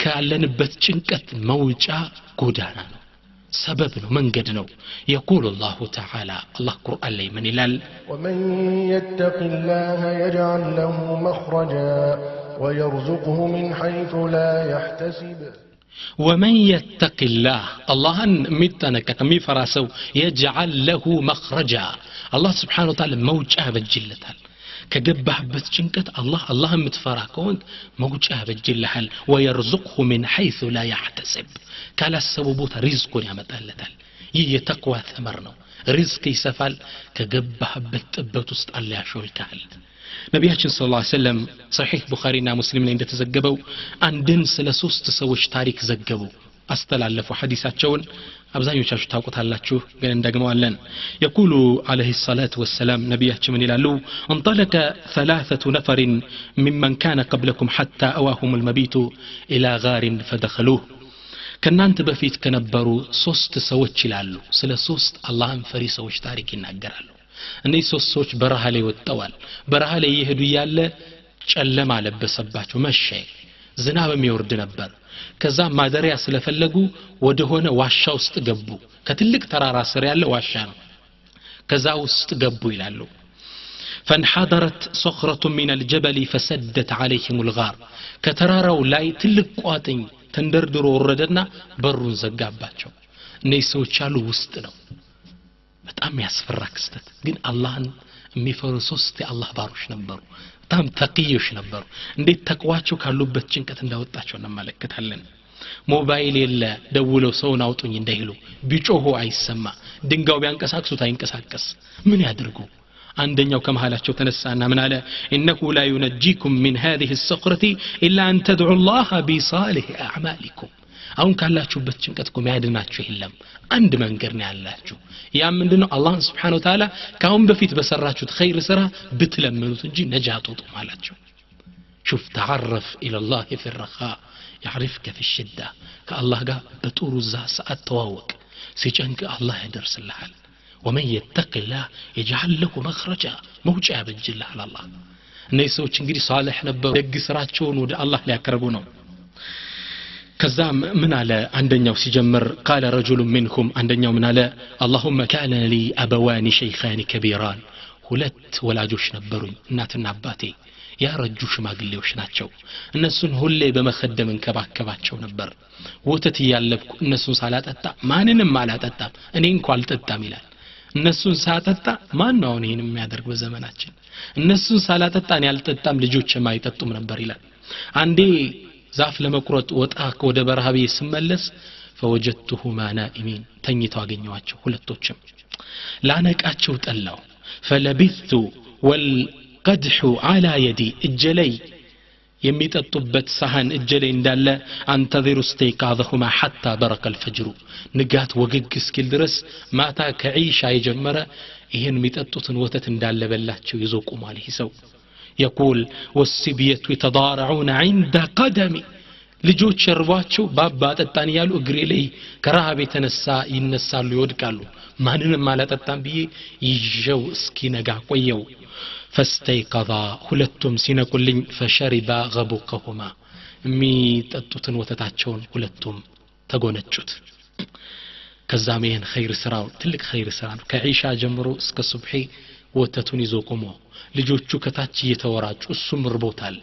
كالنبت ጭንቀት መውጫ ጎዳና ነው سبب ነው መንገድ ነው يقول الله تعالى الله قرآن ላይ ምን ይላል ومن يتق الله يجعل له مخرجا ويرزقه من حيث لا يحتسب ومن يتق الله الله متنكك ميفراسو يجعل له مخرجا الله سبحانه وتعالى موجه بجلتال كجبهبت ጭንቀት الله متفرا كون موجه بجلحال ويرزقه من حيث لا يحتسب ካላሰበው ቦታ ሪዝቁን ያመጣለታል ይህ የተቅዋ ተመር ነው ሪዝቅ ይሰፋል ከገባህበት ጥበት ውስጥ አላህ ያሾልካል ነብያችን ሰለላሁ ዐለይሂ ወሰለም ሰሒህ ቡኻሪና ሙስሊም ላይ እንደተዘገበው አንድን ስለ ሶስት ሰዎች ታሪክ ዘገቡ አስተላለፉ ሐዲሳቸውን አብዛኞቻችሁ ታውቁታላችሁ ግን እንደግመዋለን يقول عليه الصلاه والسلام ነብያችን ምን ይላሉ انطلق ثلاثه نفر ممن كان قبلكم حتى اواهم المبيت الى غار فدخلوه ከናንተ በፊት ከነበሩ ሶስት ሰዎች ይላሉ ስለ ሶስት አላህን ፈሪ ሰዎች ታሪክ ይናገራሉ እነዚህ ሶስት ሰዎች በረሃ ላይ ወጣዋል በረሃ ላይ ይሄዱ ያለ ጨለማ ለበሰባቸው መሸ ዝናብም ይወርድ ነበር ከዛ ማደሪያ ስለፈለጉ ወደ ሆነ ዋሻ ውስጥ ገቡ ከትልቅ ተራራ ስር ያለ ዋሻ ነው ከዛ ውስጥ ገቡ ይላሉ فانحدرت صخرة من الجبل فسدت عليهم الغار ከተራራው ላይ ትልቅ ቋጥኝ ተንደርድሮ ወረደና በሩን ዘጋባቸው እነዚህ ሰዎች ያሉ ውስጥ ነው በጣም ያስፈራ ክስተት ግን አላህን የሚፈሩ ሶስት የአላህ ባሮች ነበሩ በጣም ተቂዮች ነበሩ እንዴት ተቅዋቸው ካሉበት ጭንቀት እንዳወጣቸው እንመለከታለን ሞባይል የለ ደውለው ሰውን አውጡኝ እንዳይሉ ቢጮሁ አይሰማ ድንጋው ቢያንቀሳቅሱት አይንቀሳቀስ ምን ያድርጉ አንደኛው ከመሃላቸው ተነሳና ምን አለ انه لا ينجيكم من هذه الصخرة الا ان تدعوا الله بصالح اعمالكم አሁን ካላችሁበት ጭንቀት ቆም ያድናችሁ የለም አንድ መንገድ ነው ያላችሁ ያ ምንድነው አላህ Subhanahu Wa Ta'ala ካሁን በፊት በሰራችሁት ኸይር ስራ ብትለምኑት እንጂ ነጃት ወጡ ማላችሁ شوف تعرف الى الله في الرخاء يعرفك في الشدة كالله ጋር በጥሩ ሰዓት ተዋወቅ ሲጨንቅ አላህ ያደርስልሃል ومن يتق الله يجعل له مخرجا موجع بجله على الله እነዚህ ሰዎች እንግዲህ صالح ነበሩ ደግ ስራቸውን ወደ አላህ ሊያቀርቡ ነው ከዛም ምን አለ አንደኛው ሲጀምር قال رجل منهم አንደኛው ምን አለ اللهم كان لي ابوان شيخان كبيران ሁለት ወላጆች ነበሩኝ እናትና አባቴ ያረጁ ሽማግሌዎች ናቸው እነሱን ሁሌ በመخدም እንከባከባቸው ነበር ወተት ያለብኩ እነሱን ሳላጠጣ ማንንም አላጠጣም እኔ እንኳን አልጠጣም ይላል እነሱን ሳጠጣ ማን ነው እኔን የሚያደርግ በዘመናችን እነሱን ሳላጠጣ እኔ አልጠጣም ልጆች የማይጠጡም ነበር ይላል አንዴ ዛፍ ለመቁረጥ ወጣ ወደ በረሃቤ ስመለስ فوجدتهما نائمين ተኝተው አገኘዋቸው ሁለቶችም ላነቃቸው ጠላው فلبثت والقدح على يدي እጀለይ የሚጠጡበት ሳህን እጀለይ እንዳለ አንተذر استيقاظهما حتى برق الفجر ንጋት ወግግ እስኪል ድረስ ማታ ከዒሻ የጀመረ ይሄን የሚጠጡትን ወተት እንዳለ በላቸው ይዞ ቆሟል ይሄ ሰው يقول والسبية يتضارعون عند قدمي ልጆች ሸርቧቸው ባባ ጠጣን ያሉ እግሬ ላይ ከረሃብ የተነሳ ይነሳሉ ይወድቃሉ ማንንም አላጠጣም ብዬ ይዤው እስኪነጋ ቆየው فاستيقظا ሁለቱም ሲነቁልኝ فشربا غبقهما የሚጠጡትን ወተታቸውን ሁለቱም ተጎነጩት ከዛም ይሄን ኸይር ስራው ትልቅ ኸይር ስራ ነው ከዒሻ ጀምሮ እስከ ሱብሒ ወተቱን ይዞ ቆሞ ልጆቹ ከታች እየተወራጩ እሱም ርቦታል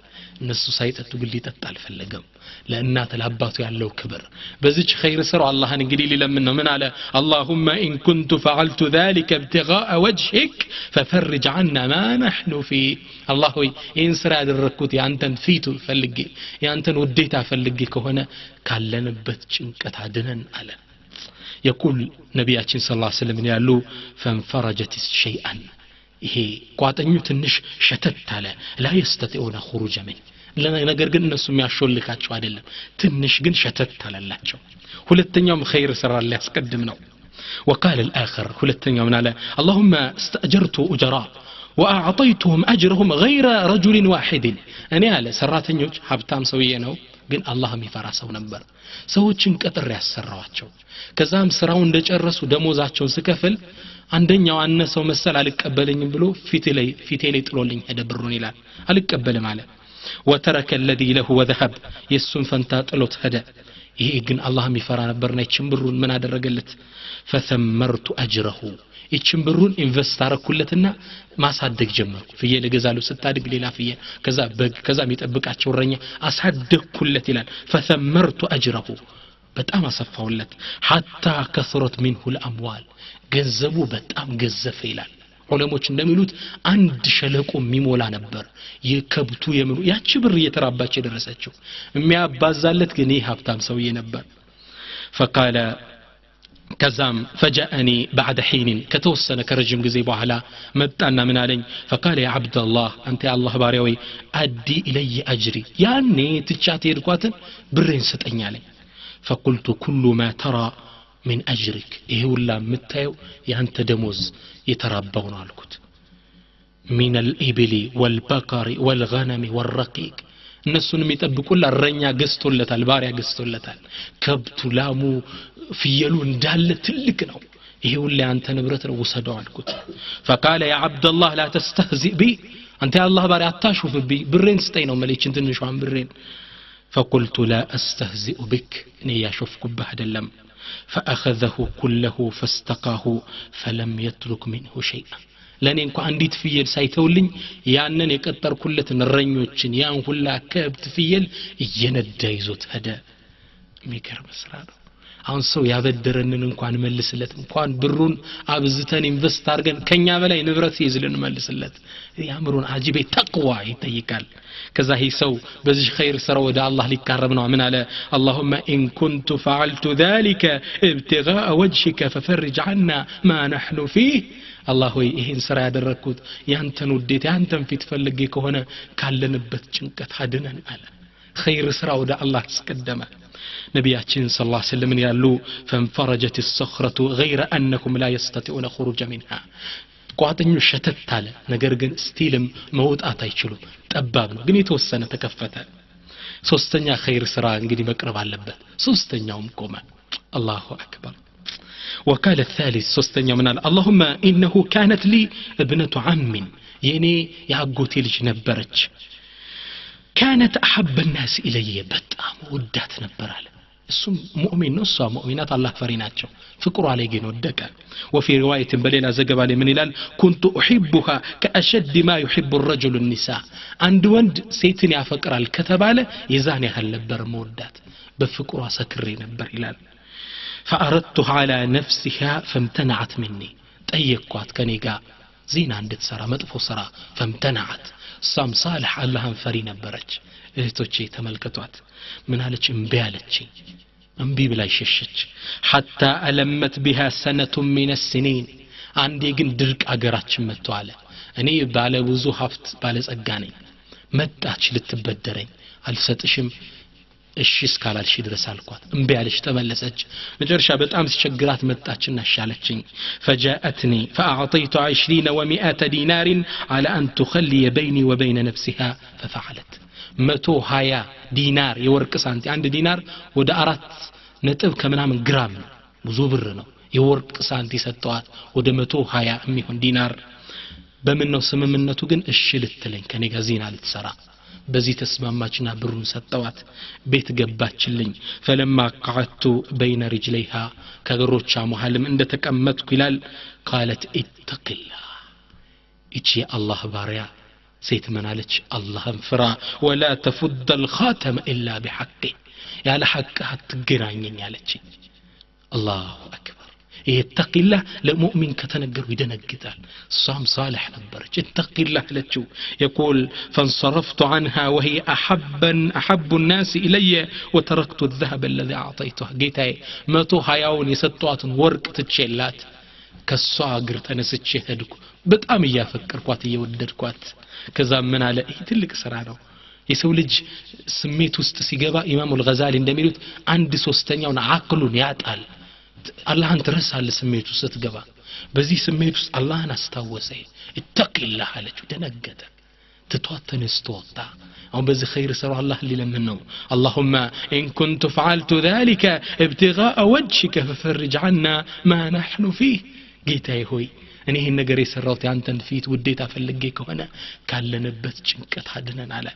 እነሱ ሳይጠጡ ግን ሊጠጣ አልፈለገም ለእናት ለአባቱ ያለው ክብር በዚች ኸይር ስራው አላህን እንግዲህ ሊለምን ነው ምን አለ اللهم ان كنت فعلت ذلك ابتغاء وجهك ففرج عنا ما نحن فيه الله ሆይ ይህን ስራ ያደረኩት ያንተን ፊቱ ፈልጌ ያንተን ውዴታ ፈልጌ ከሆነ ካለንበት ጭንቀት አድነን አለ يقول ነብያችን ሰለላሁ ዐለይሂ ወሰለም ያሉ فانفرجت شيئا ይሄ ቋጠኙ ትንሽ ሸተት አለ لا يستطيعون خروج منه ነገር ግን እነሱ የሚያሾልካቸው አይደለም ትንሽ ግን ሸተት አለላቸው ሁለተኛውም ኸይር ስራ ላይ ያስቀድም ነው وقال الاخر ሁለተኛው ምን አለ اللهم استاجرت اجراء واعطيتهم اجرهم غير رجل واحد እኔ አለ ሰራተኞች ሀብታም ሰውዬ ነው ግን አላህ የሚፈራ ሰው ነበር ሰዎችን ቀጥር ያሰራዋቸው ከዛም ስራው እንደጨረሱ ደሞዛቸውን ስከፍል አንደኛው አነሰው መሰል አልቀበለኝም ብሎ ፊቴ ላይ ጥሎልኝ ሄደ ብሩን ይላል አልቀበልም አለ وترك الذي له وذهب የሱን ፈንታ ጥሎት ሄደ ይሄ ግን አላህ የሚፈራ ነበርና ይችን ብሩን ምን አደረገለት فثمرت اجره ይችን ብሩን ኢንቨስት አረኩለትና ማሳደግ ጀመርኩ ፍየል ገዛለው ስታድግ ሌላ ፍየል ከዛ የሚጠብቃቸው ረኛ አሳደግኩለት ይላል فثمرت اجره በጣም አሰፋውለት حتى كثرت منه الاموال ገንዘቡ በጣም ገዘፈ ይላል ዑለሞች እንደሚሉት አንድ ሸለቆ የሚሞላ ነበር የከብቱ የምኑ ያቺ ብር እየተራባች የደረሰችው የሚያባዛለት ግን ይህ ሀብታም ሰውዬ ነበር فقال كزام فجاءني بعد حين كتوسن كرجم ጊዜ በኋላ መጣና ምን አለኝ فقال يا عبد الله انت يا الله ባሪያዬ ادي الي اجري ያኔ ትቻት ሄድኳትን ብሬን ስጠኝ አለኝ فقلت كل ما ترى من اجرك ይሄ ሁላ የምታየው ያንተ ደሞዝ የተራባው ነው አልኩት من الابل والبقر والغنم والرقيق እነሱን የሚጠብቁላ እረኛ ገዝቶለታል ባሪያ ገዝቶለታል ከብቱ ላሙ ፍየሉ እንዳለ ትልቅ ነው ይሄ ሁላ ያንተ ንብረት ነው ወሰደው አልኩት فقال يا عبد الله لا تستهزئ بي انت يا الله ባሪያ አታሹፍብኝ ብሬን ስጠኝ ነው መለችን ትንሿን ብሬን فقلت لا استهزئ بك እኔ ያሾፍኩብህ አይደለም فاخذه كله فاستقاه فلم يترك منه شيئا ለኔ እንኳን አንዲት ፍየል ሳይተውልኝ ያንን የቀጠርኩለትን እረኞችን ያን ሁላ ከብት ፍየል እየነዳ ይዞት ሄደ የሚገርም ስራ ነው አሁን ሰው ያበደረንን እንኳን መልስለት እንኳን ብሩን አብዝተን ኢንቨስት አድርገን ከኛ በላይ ንብረት ይዝልን መልስለት ያምሩን አጂቤ ተቅዋ ይጠይቃል ከዛ ይሄ ሰው በዚህ ኸይር ስራ ወደ አላህ ሊቃረብ ነው ምን አለ اللهم ان كنت فعلت ذلك ابتغاء وجهك ففرج عنا ما نحن فيه الله ሆይ ይሄን ስራ ያደረኩት ያንተን ውዴት ያንተን ፊት ፈልጌ ከሆነ ካለንበት ጭንቀት አድነን አለ ኸይር ስራ ወደ አላህ አስቀደመ ነብያችን ሰለላሁ ዐለይሂ ወሰለም ያሉ فانفرجت الصخرة غير انهم لا يستطيعون خروج منها ቋጥኙ ሸተት አለ ነገር ግን ስቲልም መውጣት አይችሉም ጠባብ ነው ግን የተወሰነ ተከፈተ ሶስተኛ ኸይር ስራ እንግዲህ መቅረብ አለበት ሶስተኛውም ቆመ አላሁ አክበር وقال الثالث ሶስተኛው ምን አለ اللهم انه كانت لي ابنه عم የኔ ያጎቴ ልጅ ነበረች كانت احب الناس الي በጣም ወዳት ነበር አለ እሱም ሙእሚን ነው እሷ ሙእሚናት አላህ ፈሪ ናቸው ፍቅሩ ላይ ግን ወደቀ وفي روايه በሌላ ዘገባ ላይ ምን ይላል كنت احبها كاشد ما يحب الرجل النساء አንድ ወንድ ሴትን ያፈቅራል ከተባለ የዛን ያህል ነበር መወዳት በፍቅሯ ሰክሬ ነበር ይላል فاردتها على نفسها فامتنعت مني ጠየቅኳት ከኔ ጋር ዚና እንድትሰራ መጥፎ ስራ فامتنعت ሳም صالح አላህን ፈሪ ነበረች እህቶቼ ተመልከቷት ምን አለች እምቢ አለች እምቢ ብላ ሸሸች حتى ألمت بها سنة من السنين አንዴ ግን ድርቅ አገራችን መጥቶ አለ እኔ ባለ ብዙ ሀብት ባለ ጸጋ ነኝ መጣች ልትበደረኝ አልሰጥሽም እሺ እስካላልሽ ድረስ አልኳት እምቢ አለች ተመለሰች መጨረሻ በጣም ሲቸግራት መጣችና ሻለችኝ فجاءتني فاعطيت 20 و100 دينار على ان تخلي بيني وبين نفسها ففعلت 120 ዲናር የወርቅ ሳንቲ አንድ ዲናር ወደ 4 ነጥብ ከምናምን ግራም ብዙ ብር ነው የወርቅ ሳንቲ ሰጠዋት ወደ 120 የሚሆን ዲናር በምን ነው ስምምነቱ ግን እሺ ልትለኝ ከኔ ጋር ዚና ልትሰራ በዚህ ተስማማችና ብሩን ሰጠዋት ቤት ገባችልኝ فلما قعدت بين رجليها ከግሮቿ መሐልም እንደተቀመጥኩ ይላል قالت اتق الله እቺ አላህ ባሪያ ሴት ምናለች አላህን ፍራ ولا تفض الخاتم الا بحقه ያለ ሐቅ አትገናኘኝ ያለች አላሁ አክበር اتق الله للمؤمن كتنجر يدنجتال صام صالح نبرج اتق الله لتشو يقول فانصرفت عنها وهي أحب الناس إلي وتركت الذهب الذي أعطيته جيتاي ماتو هياون يسطوات ورق تتشيلات كالصاغر تنسيتشي هدكو بتام يافكر كوات يوددكوات كذا من على تلك سرانو የሰው ልጅ ስሜት ውስጥ ሲገባ ኢማሙ አልገዛሊ እንደሚሉት አንድ ሶስተኛውን አቅሉን ያጣል አላህን ትረሳለህ ስሜት ውስጥ ስትገባ በዚህ ስሜት ውስጥ አላህን አስታወሰ اتق الله አለችው ደነገጠ ትቷት ተነስቶ ወጣ أو بزي خير سر الله اللي لمنه اللهم إن كنت فعلت ذلك ابتغاء وجهك ففرج عنا ما نحن فيه جيتاي هوي እኔ ይሄን ነገር የሰራሁት ያንተን ፊት ውዴታ ፈልጌ ከሆነ ካለንበት ጭንቀት አድነን አለ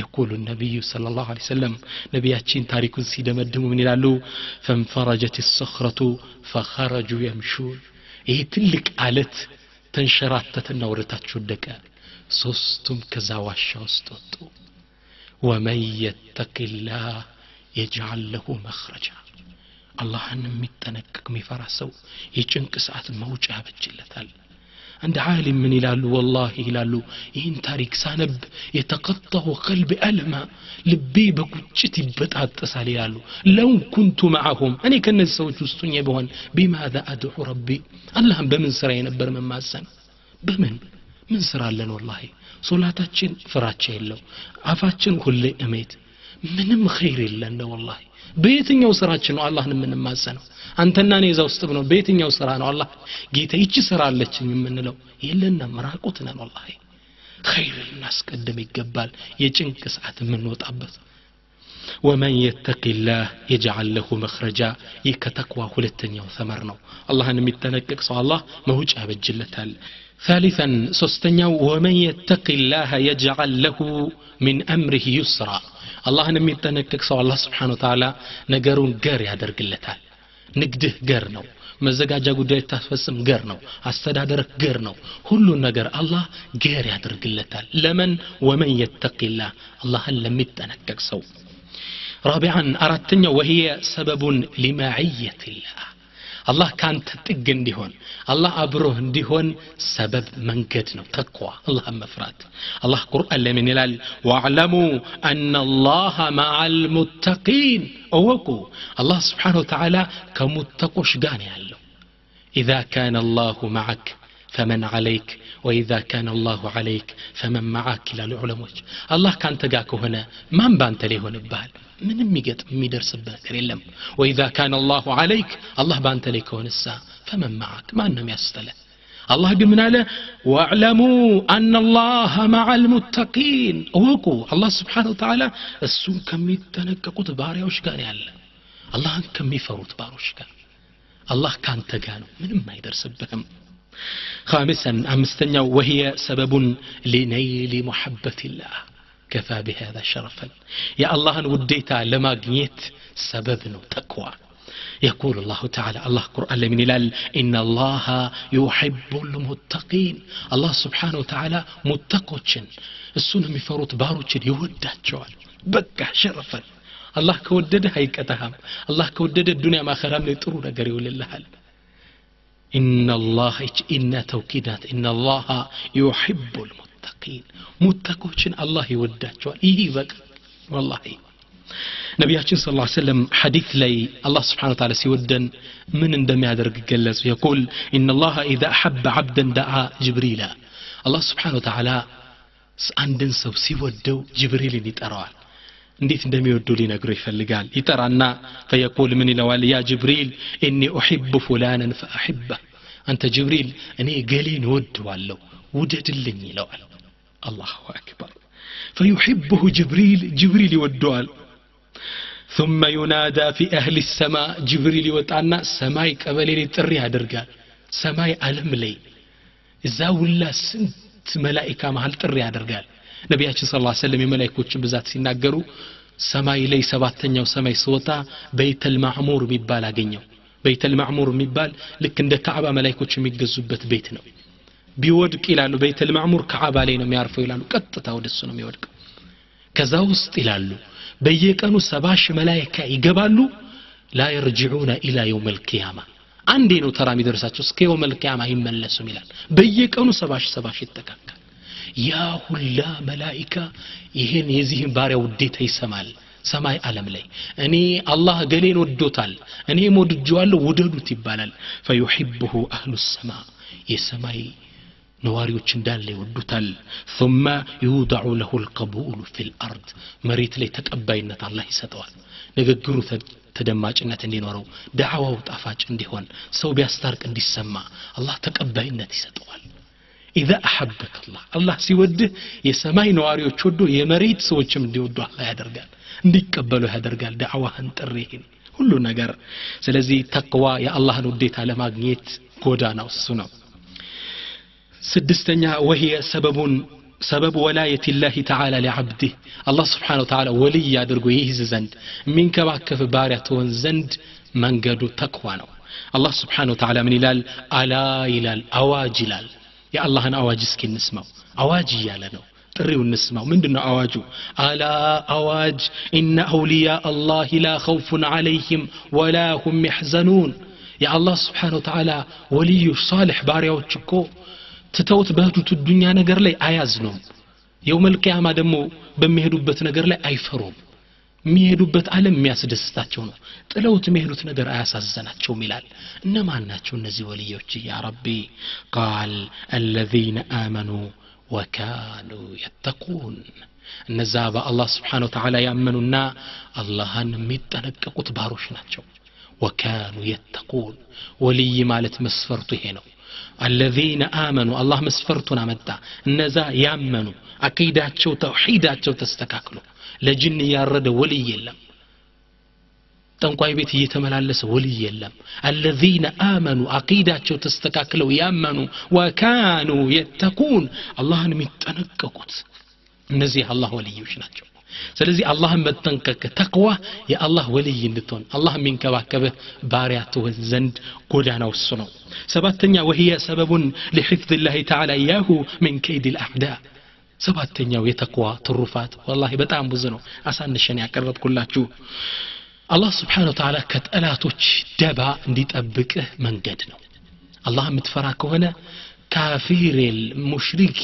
يقول النبي صلى الله عليه وسلم ነቢያችን ታሪኩን ሲደመድሙ ምን ይላሉ فانفرجت الصخرة فخرجوا يمشون ይሄ ትልቅ አለት ተንሸራተተና ወረታች ወደቀ ሶስቱም ከዛ ዋሻ ውስጥ ወጡ ومن يتق الله يجعل له مخرجا አላህን የሚጠነቀቅ የሚፈራ ሰው የጭንቅ ሰዓት መውጫ ያበጅለታል عند عالم من ይላሉ والله ይላሉ ይህን ታሪክ ሳነብ يتقطع قلبي ألما ልቤ በቁጭት ይበጣጠሳል ይላሉ لو كنت معهم እኔ ከነዚህ ሰዎች ውስጥ ሆኜ ብሆን بماذا أدعو ربي አላህን በምን ስራ ነበር መማፀን በምን ምን ስራ አለን والله ሶላታችን ፍራቻ የለው አፋችን ሁሌ እሜት ምንም ኸይር የለን والله በየትኛው ስራችን ነው አላህን የምንማጸነው አንተና እኔ እዛው ውስጥ ነው በየትኛው ስራ ነው አላህ ጌታ ይቺ ስራ አለችኝ የምንለው የለንም ራቁት ነን والله ኸይር እናስቀድም ይገባል የጭንቅ ሰዓት የምንወጣበት ومن يتق الله يجعل له مخرجا يكتقوا ሁለተኛው ثمر ነው አላህን የሚተነቀቅ ሰው አላህ መውጫ ያበጅለታል ثالثا ሶስተኛው ومن يتق الله يجعل له من امره يسرا አላህን የሚተነቀቅ ሰው አላህ Subhanahu Wa Ta'ala ነገሩን ገር ያደርግለታል ንግድህ ገር ነው መዘጋጃ ጉዳይ ታስፈጽም ገር ነው አስተዳደር ገር ነው ሁሉ ነገር አላህ ገር ያደርግለታል ለምን ومن يتق الله አላህን ለሚተነቀቅ ሰው رابعا አራተኛው وهي سبب لمعية الله الله كانت ጥግ እንዲሆን الله አብሮህ እንዲሆን ሰበብ መንገድ ነው ተቅዋ الله መፍራት الله ቁርአን ላይ ምን ይላል واعلموا ان الله مع المتقين እወቁ الله سبحانه وتعالى ከሙተቆች ጋር ነው ያለው اذا كان الله معك فمن عليك واذا كان الله عليك فمن معك للعلماء الله كانت ጋር ከሆነ ማን ባንተ ላይ ሆነብሃል ምንም ይገጥም የሚደርስበት ነገር የለም واذا كان الله عليك الله ባንተ ላይ ከሆነሳ فمن معك ማንንም ያስተለ الله ግን ምን አለ واعلموا ان الله مع المتقين እወቁ الله سبحانه وتعالى እሱን ከሚተነቀቁት ባሪያዎች ጋር ያለ አላህን ከሚፈሩት ባሮች ጋር الله ካንተ ጋር ነው ምንም አይደርስብህም خامسا امستኛው وهي سبب لنيل محبة الله كفى بهذا شرفا يا الله وديتا لماغنيت سبب تقوى يقول الله تعالى الله قرآن من الال إن الله يحب المتقين الله سبحانه وتعالى متقوشن السنة مفروت باروشن يوداتشوال بقى شرفا الله كودد هيكتهم الله كودد الدنيا ما خرام لترو نقر يقول الله إن الله إن توكيدات إن الله يحب المتقين متقوشن الله يوداتشوال إيه بقى والله ነቢያችን ሰለላሁ ዐለይሂ ወሰለም ሐዲስ ላይ አላህ Subhanahu Wa Ta'ala ሲወደን ምን እንደሚያደርግ ገለጹ يقول ان الله اذا احب عبدا دعا جبريل الله Subhanahu Wa Ta'ala አንድን ሰው ሲወደው ጅብሪልን ይጠራዋል እንዴት እንደሚወደው ሊነግረው ይፈልጋል ይጠራና فيقول من ይለዋል يا جبريل اني احب فلانا فاحبه انت جبريل እኔ ገሌን ወደዋለሁ ውደድልኝ ይለዋል الله اكبر فيحبه جبريل يودዋል ثم ينادى في أهل السماء جبريل يوطانا سماي قبلي لي ጥሪ ያደርጋል ሰማይ ዓለም ላይ እዛው ሁላ ስንት መላእክት መሃል ጥሪ ያደርጋል ነቢያችን ሰለላሁ ዐለይሂ ወሰለም የመላእክቶችን ብዛት ሲናገሩ ሰማይ ላይ ሰባተኛው ሰማይ ሲወጣ በይተል ማዕሙር የሚባል አገኘው በይተል ማዕሙር የሚባል ልክ እንደ ካዕባ መላእክቶች የሚገዙበት ቤት ነው ቢወድቅ ይላሉ በይተል ማዕሙር ካዕባ ላይ ነው የሚያርፈው ይላሉ ቀጥታ ወደሱ ነው የሚወድቀው ከዛ ውስጥ ይላሉ በየቀኑ 70 መላእክት ይገባሉ لا يرجعون الى يوم القيامه አንዴ ነው ተራ የሚደርሳቸው እስከ يوم القيامه ይመለሱም ይላል በየቀኑ 70 ይተካካል ያ ሁላ መላእክት ይሄን የዚህን ባሪያ ውዴታ ይሰማል ሰማይ ዓለም ላይ እኔ አላህ ገሌን ወዶታል እኔ ወድጄዋለሁ ውደዱት ይባላል فيحبه اهل السماء የሰማይ ነዋሪዎች እንዳለ ይወዱታል ثم يوضع له القبول في الارض መሬት ላይ ተቀባይነት አላህ ይሰጠዋል ንግግሩ ተደማጭነት እንዲኖረው ዳዕዋው ጣፋጭ እንዲሆን ሰው ቢያስታርቅ እንዲሰማ አላህ ተቀባይነት ይሰጠዋል اذا احبك الله ሲወድህ የሰማይ ነዋሪዎች ወዶ የመሬት ሰዎችም እንዲወዱ አላህ ያደርጋል እንዲቀበሉ ያደርጋል ዳዕዋህን ጥሪህን ሁሉ ነገር ስለዚህ ተቅዋ የአላህን ውዴታ ለማግኘት ጎዳናው እሱ ነው ስድስተኛ وهي سبب ولايه الله تعالى لعبده الله سبحانه وتعالى ولي ያደርጉ ይይዝ ዘንድ ሚንከባከፍ ባሪያ ተወን ዘንድ መንገዱ ተቅዋ ነው الله سبحانه وتعالى من ይላል አላ ይላል አዋጅ ይላል የአላህን አዋጅ እስኪ እንስማው አዋጅ ያለ ነው ጥሪው እንስማው ምንድነው አዋጁ አላ አዋጅ ኢነ አውሊያ አላህ ላ ኸውፉን ዐለይሂም ወላ ሁም ይሕዘኑን የአላህ Subhanahu Wa Ta'ala ወልዩ ሷሊህ ባሪያዎች እኮ ትተውት በህዱት ዱንያ ነገር ላይ አያዝኑም የውመል ቂያማ ደግሞ በሚሄዱበት ነገር ላይ አይፈሩም የሚሄዱበት ዓለም የሚያስደስታቸው ነው ጥለውት የሚሄዱት ነገር አያሳዘናቸውም ይላል እነማን ናቸው እነዚህ ወልዮች ያ ረቢ قال الذين آمنوا وكانوا يتقون እነዛ በአላህ Subhanahu Wa Ta'ala ያመኑና አላህን የሚጠነቀቁት ባሮች ናቸው وكانوا يتقون ولي ማለት መስፈርቱ ይሄ ነው الذين آمنوا الله መስፈርቱን አመጣ እነዛ ያመኑ አቂዳቸው ተውሂዳቸው ተስተካክሎ ለጅን ያረደ ወልይ የለም ጠንቋይ ቤት እየተመላለሰ ወልይ የለም الذين آمنوا አቂዳቸው ተስተካክለው ያመኑ وكانوا يتقون አላህን የሚጠነቀቁት እነዚህ አላህ ወልዮች ናቸው ስለዚህ አላህን መጠንቀቅ ተቅዋ የአላህ ወልይ እንድትሆን አላህ የሚንከባከብህ ባሪያ ትሆን ዘንድ ጎዳናው እሱ ነው ሰባተኛ وهي سبب لحفظ الله تعالى اياه من كيد الاعداء ሰባተኛው የተቅዋ ትሩፋት والله በጣም ብዙ ነው አሳንሸን ያቀርብኩላችሁ አላህ Subhanahu Wa Ta'ala ከጠላቶች ደባ እንዲጠብቅህ መንገድ ነው አላህ የምትፈራ ከሆነ ካፊር ሙሽሪክ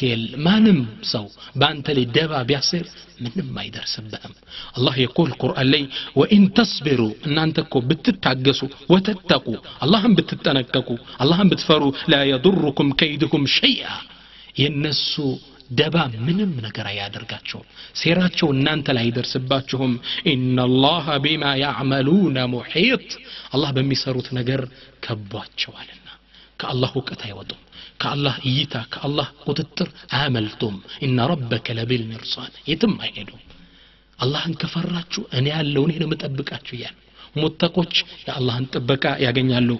ማንም ሰው ባንተ ላይ ደባ ቢያስር ምንም አይደርስብህም አላህ يقول ቁርአን ላይ وان تصبروا እናንተኮ ብትታገሱ ወተተቁ አላህን ብትጠነቀቁ አላህን ብትፈሩ لا يضركم كيدكم شيئا የነሱ ደባ ምንም ነገር አያደርጋቸው ሴራቸው እናንተ ላይ አይደርስባችሁም ኢነላህ ቢማ ያዕመሉነ ሙሒጥ አላህ በሚሰሩት ነገር ከቧቸዋልና ከአላህ ወቀት አይወጡም ከአላህ እይታ ከአላህ ቁጥጥር አያመልጡም ኢነ ረበከ ለቢል ሚርሳድ የትም አይሄዱም አላህን ከፈራችሁ እኔ ያለው እኔ ነው መጠብቃችሁ ይላል ሙተቆች የአላህን ጥበቃ ያገኛሉ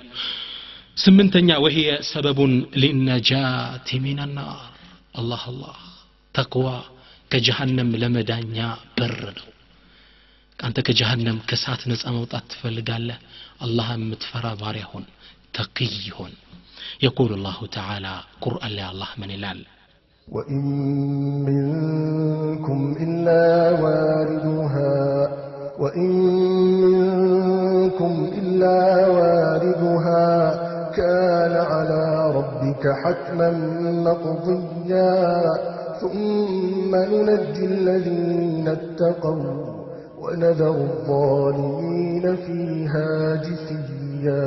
ስምንተኛ وهي سبب للنجاة من النار الله ተቅዋ ከጀሃነም ለመዳኛ በር ነው አንተ ከጀሃነም ከሳት ነፃ መውጣት ትፈልጋለህ አላህን የምትፈራ ባሪያ ሁን ተቅይ ሁን يقول الله تعالى قرآن لا الله من الال وإن منكم إلا واردها وإن منكم إلا واردها كان على ربك حتما مقضيا ثم ننجي الذين اتقوا ونذر الظالمين فيها جثيا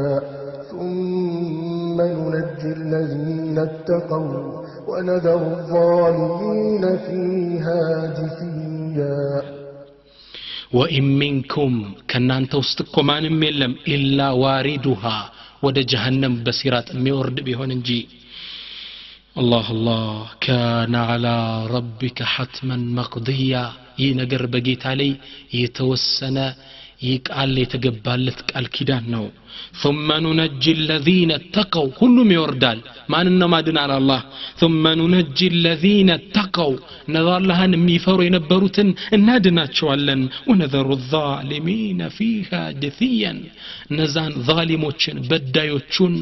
ثم ننجي الذين اتقوا ونذر الظالمين فيها جثيا وإن منكم كنان توستكم عن ملم إلا واردها وده جهنم بصيرات ميورد بيهون انجي الله كان على ربك حتما مقضيا ينقر بقيت علي يتوسنا يقال يتقبالت قال كدان نو ثم ننجي الذين اتقوا كلهم يوردال ما انما دنا على الله ثم ننجي الذين اتقوا نظر لها ميفروا ينبروتن انادناچوالن ونذر الظالمين فيها جثيا نزان ظالموچن بدايوچن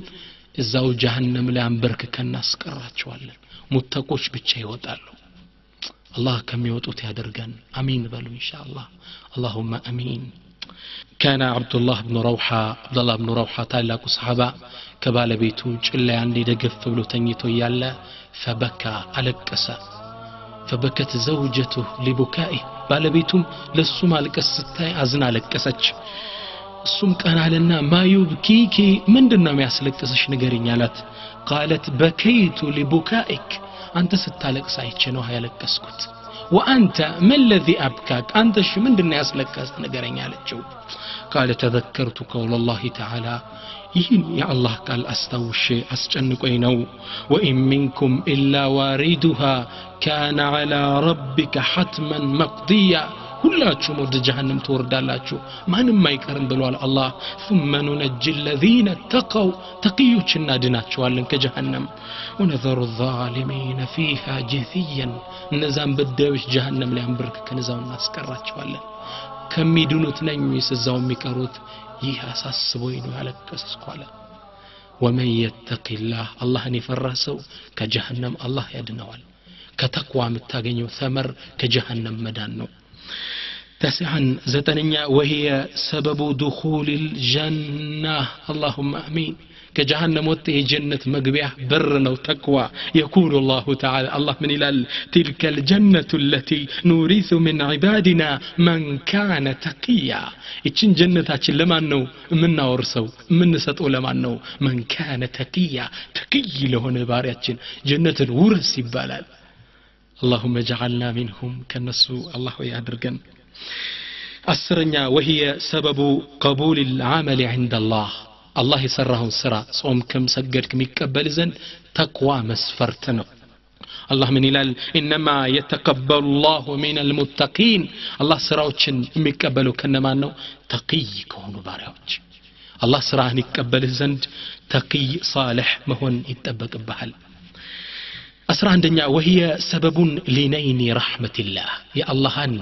እዛው ጀሃነም ላይ አንበርክከን እናስቀራቸዋለን ሙተቆች ብቻ ይወጣሉ አላህ ከሚወጡት ያደርገን አሚን በሉ ኢንሻአላህ اللهم امين كان عبد الله بن روحة ታላቁ ሰሃባ ከባለቤቱ ጭላ አንዴ ደገፍ ብሎ ተኝቶ ያለ فبكى አለቀሰ فبكت زوجته لبكائه ባለቤቱም ለሱ ማልቀስ ስታይ አዝና አለቀሰች እሱም ቀናለና ማዩብኪኪ ምንድነው የሚያስለቅስሽ ንገሪኝ አላት قالت بكيت لبكائك አንተ ስታለቅስ አይቼ ነው ያለቀስኩት وانت ما الذي ابكاك انت ايش ምንድነው ያስለቀስክ ንገረኝ አለችው قال تذكرت قول الله تعالى ይህን የአላህ ቃል አስታውሼ አስጨንቆኝ ነው وإن منكم إلا واردها كان على ربك حتما مقضيا ሁላችሁም ወደ ጀሃነም ትወርዳላችሁ ማንም አይቀርም ብሏል አላህ ثم ننجي الذين اتقوا ተቂዮችን እናድናቸዋለን ከጀሃነም ونذر الظالمين فيها جثيا እነዛን በደዎች ጀሃነም ላይ አንበርክከን እዛው እናስቀራቸዋለን ከሚድኑት ነኝ እዛው የሚቀሩት ይህ አሳስቦኝ ነው ያለቀስኩ አለ ومن يتق الله አላህን የፈራ ሰው ከጀሃነም አላህ ያድነዋል ከተቅዋ የምታገኘው ثمر ከጀሃነም መዳን ነው تسعا زتنيا وهي سبب دخول الجنة اللهم أمين كجهنم وته جنة مقبية برنا وتقوى يقول الله تعالى الله من إلى تلك الجنة التي نورث من عبادنا من كان تقيا إتشن جنة لما أنه من نورسو من نسطو لما أنه من كان تقيا تقي له نباريات جنة ورث بالال اللهم اجعلنا منهم كنسو الله يادرقن السرنيا وهي سبب قبول العمل عند الله الله يسره سرا صوم كم سجدك ميقبل زن تقوى مسفرتنا الله من إلال إنما يتقبل الله من المتقين الله سراوچن ميقبلو كنما انه تقي كونوا باريوچ الله سراه يقبل زند تقي صالح مهون يتطبق بحال أسرع عندنا وهي سبب لنين رحمة الله يا اللهان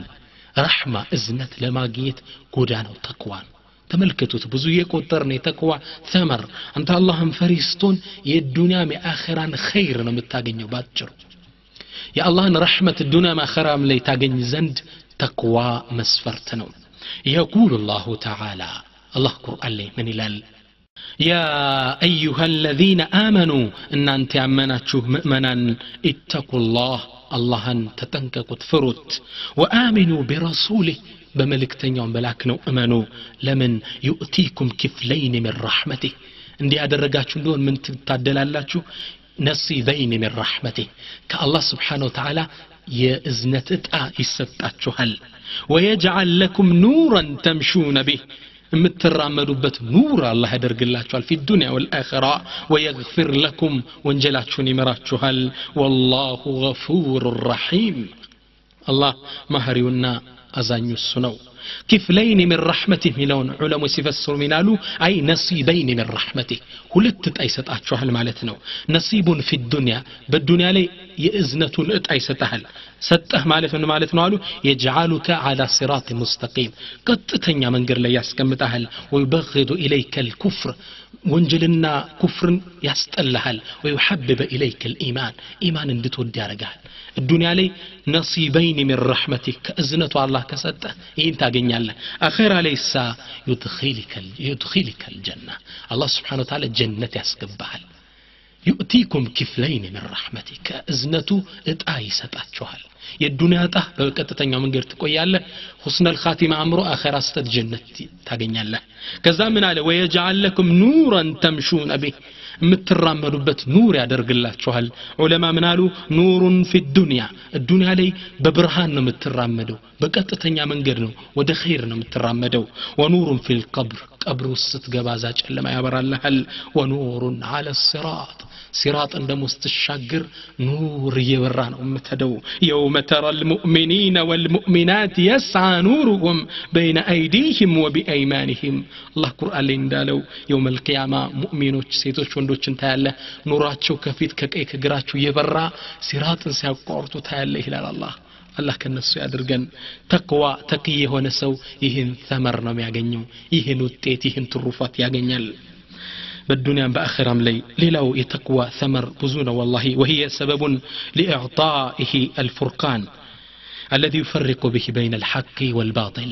رحمة إذنت لما جيت قدانو تقوان تملكتوت بزو يقدرني تقوى ثمر أنت اللهم فريستون يدنيا من آخران خير نمتاقنيو باتجر يا اللهان رحمة الدنيا من آخران لي تاقني زند تقوى مسفرتنو يقول الله تعالى الله قرآن لي من إلال يا أيها الذين آمنوا إن أنت أمناتشوه مؤمنا اتقوا اللهن تتنككوا تفرت وآمنوا برسوله بملكتين يوم بلاكنوا أمنوا لمن يؤتيكم كفلين من رحمته اندي هذا الرقاتشون دون من تتعدلالاتشو نصيبين من رحمته كالله سبحانه وتعالى يأزنت يستاتشو هل ويجعل لكم نورا تمشون به مترامدوبت نور الله يدرجلاچوال في الدنيا والاخره ويغفر لكم وانجلاچون يمراچوال والله غفور رحيم الله مهريونا ازانيو سنو كفلين من رحمته ملون علماء يفسروا منالو اي نصيبين من رحمته ሁለት እጣ ይሰጣቸዋል ማለት ነው نصيب في الدنيا بالدنيا ላይ የእዝነቱን እጣ ይሰጣል ሰጠህ ማለት ምን ማለት ነው አሉ يجعلك على صراط مستقيم ቀጥተኛ መንገድ ላይ ያስቀምጣል ويبغض اليك الكفر ወንጀልና ኩፍርን ያስጠላሃል ويحبب اليك الايمان ايمان እንድትወድ ያረጋል الدنيا ላይ نصيبين من رحمتك اذنቱ الله ከሰጠህ ይሄን ታገኛለህ አኺራ ላይሳ يدخلك الجنه الله سبحانه وتعالى جنة ያስገባሃል يؤتيكم كفلين من رحمتك اذنته እጣ ይሰጣችኋል የዱንያ እጣ በቀጥተኛው መንገድ ትቆያለህ حسن الخاتمه አምሮ አኺራ ስተት ጀነት ታገኛለህ ከዛ ምን አለ ويجعل لكم نورا تمشون به የምትራመዱበት ኑር ያደርግላችኋል ዑለማ ምን አሉ ኑሩን في الدنيا ላይ በብርሃን ነው የምትራመደው በቀጥተኛ መንገድ ነው ወደ ኸይር ነው የምትራመደው ونور في القبر ቀብር ውስጥ ስትገባ ዛ ጨለማ ያበራልሃል ونور على الصراط صراط እንደምትሻገር ኑር እየበራ ነው የምትሄደው يوم ترى المؤمنين والمؤمنات يسعى نورهم بين ايديهم وبايمانهم الله قرآن ላይ እንዳለው يوم القيامه ሙእሚኖች ሴቶች ወንዶችን ታያለ ኑራቸው ከፊት ከቀኝ ከግራቸው እየበራ صراطን ሲያቋርጡ ታያለ ይላል አላህ ከነሱ ያድርገን ተቅዋ ተቅይ የሆነ ሰው ይህን ثمر ነው የሚያገኘው ይህን ውጤት ይህን ትሩፋት ያገኛል بالدنيا بآخرام لي ليلو يتقوى ثمر بزونه والله وهي سبب لإعطائه الفرقان الذي يفرق به بين الحق والباطل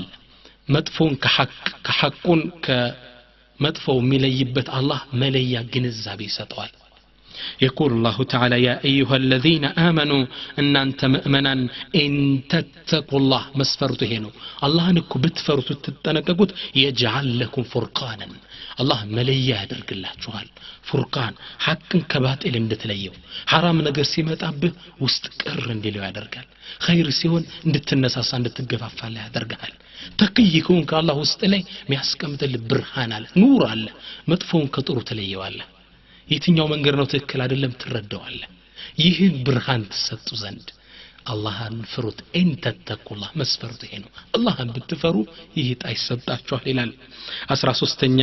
مدفون كحق كمدفو مليبت الله مليا جنزابي ستوال يقول الله تعالى يا أيها الذين آمنوا أن أنت مؤمنا إن تتقوا الله مسفرته هنا الله أنكم بتفروا تتنققوا يجعل لكم فرقانا الله مليا يدرك الله جوال فرقان حقا كباطل اندتليو حرام نجر سيمت أبه وستقر اندليو يدركال خير سيون اندتنساسا اندتقفافا الله يدركال تقيكون كالله وستلي مياسكمت البرهان على نور على مطفون كطرو تليو على የትኛው መንገድ ነው ትክክል አይደለም ትረዳዋለህ ይህን ብርሃን ተሰጡ ዘንድ አላህን ፍሩት እንተተቁላህ መስፈርቱ ይሄ ነው አላህን ብትፈሩ ይህ ጣይ ሰጣችኋል ይላል 13ኛ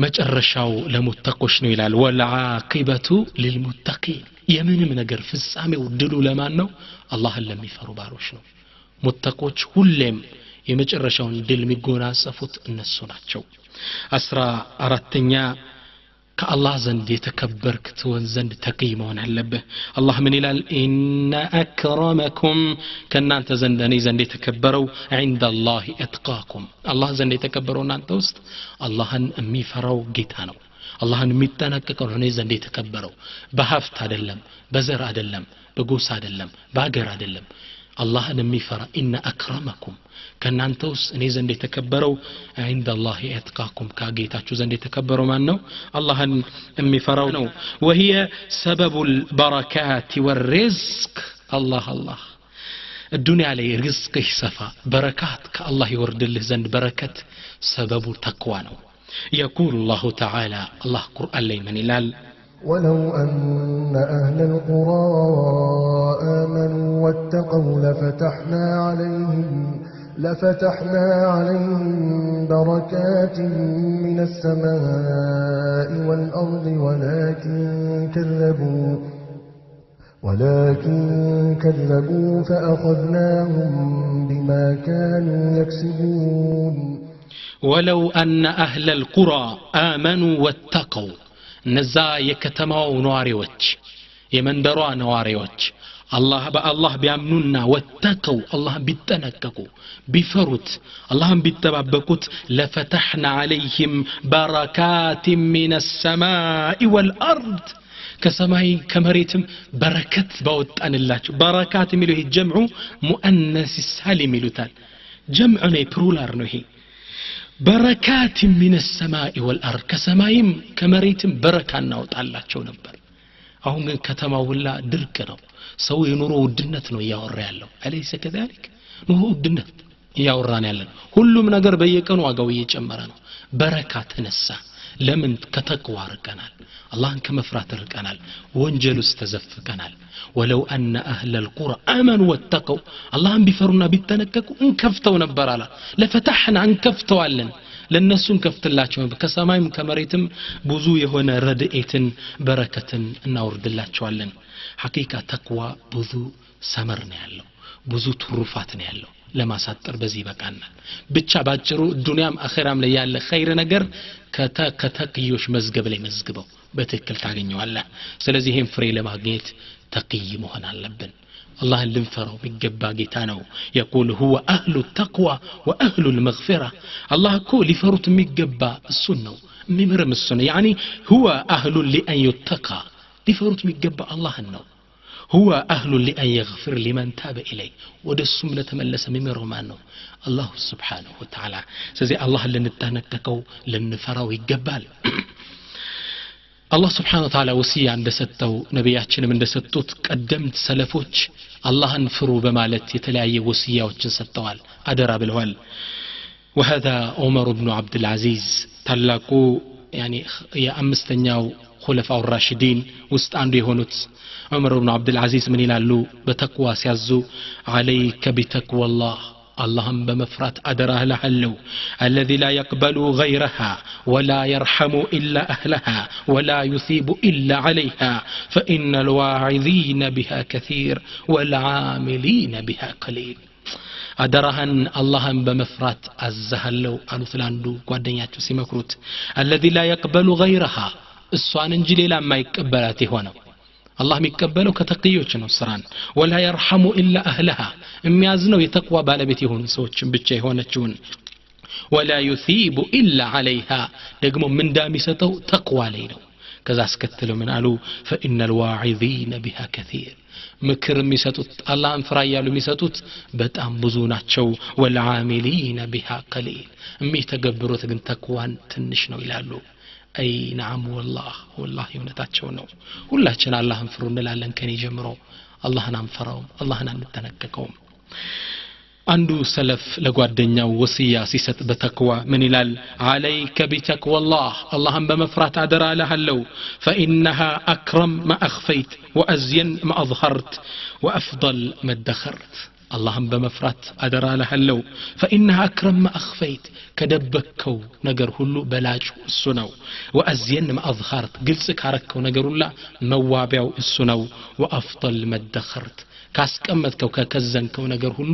መጨረሻው ለሙተቆች ነው ይላል ወልዓቂበቱ ሊልሙተቂን የምንም ነገር ፍጻሜው ድሉ ለማን ነው አላህን ለሚፈሩ ባሮች ነው ሙተቆች ሁሌም የመጨረሻውን ድል የሚጎናጸፉት እነሱ ናቸው 14ኛ كالله زند يتكبرك تون زند تقيمون هلبه الله من إلال إن أكرمكم كنا أنت زندني زند يتكبروا عند الله أتقاكم الله زند يتكبرون أنت وست الله أمي فرو جيتانو الله أمي تنككون هني زند يتكبروا بهفت هذا بزر هذا بقوس هذا باقر هذا الله أمي فرا إن أكرمكم كان أنتوس إني زند يتكبروا عند الله أتقاكم كاجيتاتشو زند يتكبروا منه الله أمي فروا وهي سبب البركات والرزق الله الدنيا عليه رزق صفا بركات كالله يورد له زند بركة سبب تقوانه يقول الله تعالى الله قرآن لي من إلال ولو أن أهل القرى آمنوا واتقوا لفتحنا عليهم بركات من السماء والأرض ولكن كذبوا فأخذناهم بما كانوا يكسبون ولو أن أهل القرى آمنوا واتقوا نزا يكتموا نواريوش يمندروا نواريوش الله بيامنونا واتقوا الله بيتنككوا بفرت الله بيتبابكوت لفتحنا عليهم بركات من السماء والأرض كسماي كمريتم بركات باوطان الله بركات ميلو جمع مؤنث السالم ميلوتال جمعنا برولار نهي بركات من السماء والأرض كسمايم كمريتم بركة ناوطالاچو ነበር አሁን ግን ከተማው ሁላ ድርቅ ነው ሰው የኑሮ ውድነት ነው ያወራ ያለው አለይሰ ከذلك ኑሮ ውድነት ያወራን ያለን ሁሉም ነገር በየቀኑ ዋጋው እየጨመረ ነው በረካ ተነሳ ለምን ከተቅዋ ርቀናል አላህን ከመፍራት ርቀናል ወንጀል ውስጥ ተዘፍቀናል ولو أن أهل القرى آمنوا واتقوا اللهم بفرنا بيتنككوا انكفتوا نبر على لفتحنا انكفتوا علن لنسون كفت الله كسمايم كمريتم بوزو يهونا ردئتن بركة نورد الله علن حقيقة تقوى بوزو سمرنا يالله بوزو تروفاتنا يالله لما ساتر بزي بقانا بچا باجرو الدنيام اخرام ليال خير نگر كتقيوش مزقب لي مزقبو بتكل تاغنيو الله سلازيهم فري لماغنيت تقي مهن اللبن الله اللي انفروا بيقبا جيتانو يقول هو أهل التقوى وأهل المغفرة الله كل فرط ميقبا السنة ممرم السنة يعني هو أهل لأن يتقى لفرط ميقبا الله النو هو أهل لأن يغفر لمن تاب إليه ودسم لتملس ممرم عنه الله سبحانه وتعالى سزي الله اللي نتنككو لنفروا يقبال الله سبحانه وتعالى وصية عند ستو نبياتنا من دستوت قدمت سلفوش الله انفروا بمالت يتلاعي وصية وچن ستوال أدرى بالوال وهذا عمر بن عبد العزيز تلاقوا يعني يا أمستنياو خلفاء الراشدين وستاندي هونوت عمر بن عبد العزيز من يلالو بتقوى سيازو عليك بتقوى الله اللهم بمفرات أدراه لحلو الذي لا يقبل غيرها ولا يرحم إلا أهلها ولا يثيب إلا عليها فإن الواعظين بها كثير والعاملين بها قليل أدرهن اللهم بمفرات الزهلو أنو ثلاندو قوادنياتو سيمكروت الذي لا يقبل غيرها السوان انجلي لما يقبلاته هنا الله ميقبلو ከተቀዮች ነው ስራን ولا يرحم الا اهلها የሚያዝነው የተቅዋ ባለቤት የሆኑ ሰዎችን ብቻ የሆነችውን ولا يثيب الا عليها ደግሞ ምንዳ የሚሰጠው ተቅዋ ላይ ነው ከዛ አስከተለው ምን አሉ فإن الواعظين بها كثير ምክር የሚሰጡት አላህን ፍራ ያሉ የሚሰጡት በጣም ብዙ ናቸው والعاملين بها قليل የሚተገብሩት ግን ተቅዋን ትንሽ ነው ይላሉ አይ نعم والله እውነታቸው ነው ሁላችን አላህን ፍሩ እንላለን ከኔ ጀምሮ አላህን አንፈራውም አላህን አንተነቀቀውም አንዱ ሰለፍ ለጓደኛው ወሲያ ሲሰጥ በተቅዋ ምን ይላል عليك بتقوى الله በመፍራት አደራ ለሃለው فإنها أكرم ما أخفيت وأزين ما أظهرت وأفضل ما ادخرت اللهم بمفرات أدرى لهلو فإنها أكرم ما أخفيت كدبكو نجر هلو بلاج السنو وأزين ما أظهرت قلت كاركو نجر الله موابع السنو وأفضل ما ادخرت ካስቀመጥከው ከከዘንከው ነገር ሁሉ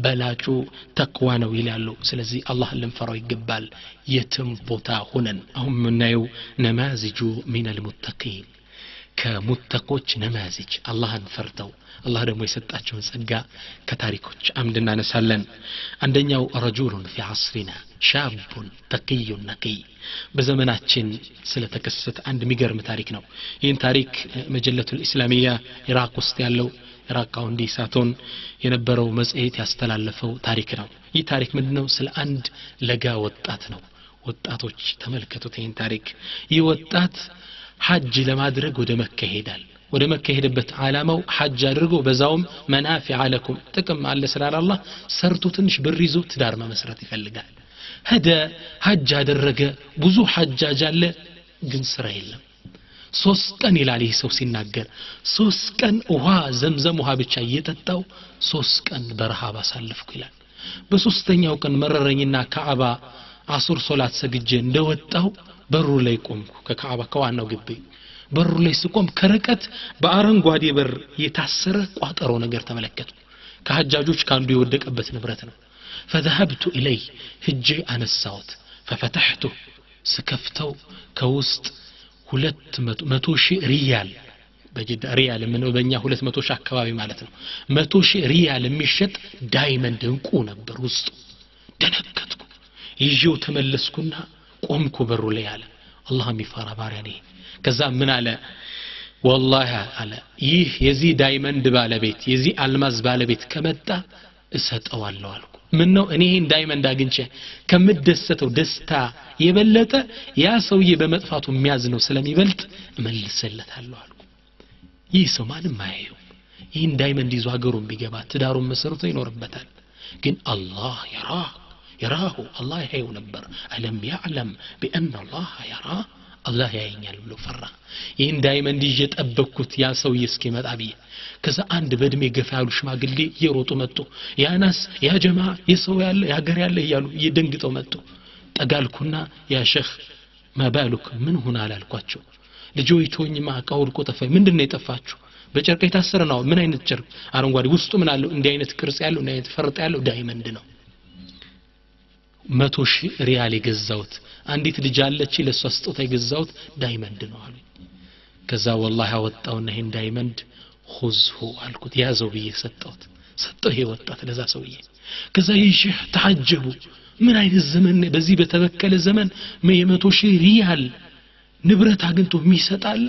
በላጩ ተቅዋ ነው ይላሉ ስለዚህ አላህን ልንፈራው ይገባል የትም ቦታ ሆነን አሁን ምናየው ነማዚጁ ሚነል ሙተቂን ከሙተቆች ነማዚጅ አላህን ፈርተው አላህ ደግሞ የሰጣቸውን ጸጋ ከታሪኮች አምድ እናነሳለን አንደኛው ረጁሉን في عصرنا شاب تقي نقي በዘመናችን ስለተከሰተ አንድ የሚገርም ታሪክ ነው ይህን ታሪክ መጀለቱል ኢስላሚያ ኢራቅ ውስጥ ያለው ኢራቃውን ዲሳቶን የነበረው መጽሔት ያስተላለፈው ታሪክ ነው ይህ ታሪክ ምንድነው ስለ አንድ ለጋ ወጣት ነው ወጣቶች ተመልከቱት ይህን ታሪክ ይህ ወጣት ሐጅ ለማድረግ ወደ መካ ሄዳል ወደ መካ ሄደበት ዓላማው ሐጅ አድርጎ በዛውም መናፊዕ አለኩም ጥቅም አለ ስላለ አላህ ሰርቶ ትንሽ ብር ይዞ ትዳር መመስረት ይፈልጋል ሄደ ሐጅ አደረገ ብዙ ሐጃጅ አለ ግን ስራ የለም 3 ቀን ይላል ይህ ሰው ሲናገር 3 ቀን ውሃ ዘምዘም ውሃ ብቻ እየጠጣው 3 ቀን በረሃብ አሳለፍኩ ይላል በሶስተኛው ቀን መረረኝና ካዕባ አሱር ሶላት ሰግጄ እንደወጣው በሩ ላይ ቆምኩ ከካዕባ ከዋናው ግቢ በሩ ላይ ስቆም ከረቀት በአረንጓዴ በር የታሰረ ቋጠሮ ነገር ተመለከቱ ከሐጃጆች ካንዱ የወደቀበት ንብረት ነው فذهبت إليه هجي أنا الصوت ففتحته سكفته كوسط 200,000 ريال بجد ريال من بنيا 200,000 አካባቢ ማለት ነው 100,000 ሪያል የሚሸጥ ዳይመንድ እንቁ ነበር ውስጡ ደነገጥኩ ይዤው ተመለስኩና ቆምኩ በሩ ላይ አለ አላህ የሚፈራ ባሪያ ነኝ ከዛ ምን አለ والله አለ ይህ የዚህ ዳይመንድ ባለቤት የዚህ አልማዝ ባለቤት ከመጣ እሰጠዋለሁ አልኩ ምን ነው እኔ ይሄን ዳይመንድ አግኝቼ ከምደሰተው ደስታ የበለጠ ያ ሰውዬ በመጥፋቱ የሚያዝነው ስለሚበልጥ እመልሰለታለሁ አልኩ ይህ ሰው ማንም አያየው ይህን ዳይመንድ ይዞ ሀገሩን ቢገባ ትዳሩን መሰርቶ ይኖርበታል ግን አላህ يراه الله ያየው ነበር አለም يعلم بأن الله يراه الله ያየኛል ብሎ ፈራ ይህን ዳይመንድ ይዤ ጠበቅኩት ያ ሰውዬ እስኪመጣ ብዬ ከዛ አንድ በእድሜ ገፋ ያሉ ሽማግሌ እየሮጡ መጡ ያናስ ያ ጀማ የሰው ያለ ያገር ያለ እያሉ እየደንግጠው መጡ ጠጋልኩና ያ ሼኽ ማባሉክ ምን ሆነ አላልኳቸው ልጆይ ቶኝማ አቃውልቆ ጠፋኝ ምንድነው የጠፋችሁ በጨርቅ የታሰረ ነው ምን አይነት ጨርቅ አረንጓዴ ውስጡ ምን አለው እንዲህ አይነት ቅርጽ ያለው እንዲህ አይነት ፈርጥ ያለው ዳይመንድ ነው 100,000 ሪያል የገዛውት አንዲት ልጅ አለች ለሷ ስጦታ የገዛውት ዳይመንድ ነው አሉ ከዛ والله አወጣውና ይሄን ዳይመንድ خذه አልኩት ያዘው ብዬ ሰጠው ይሄ ወጣት ለዛ ሰውዬ ከዛ ይህ ተዓጀቡ ምን አይነት ዘመን በዚህ በተበከለ ዘመን የ100,000 ሪያል ንብረት አግኝቶ የሚሰጣል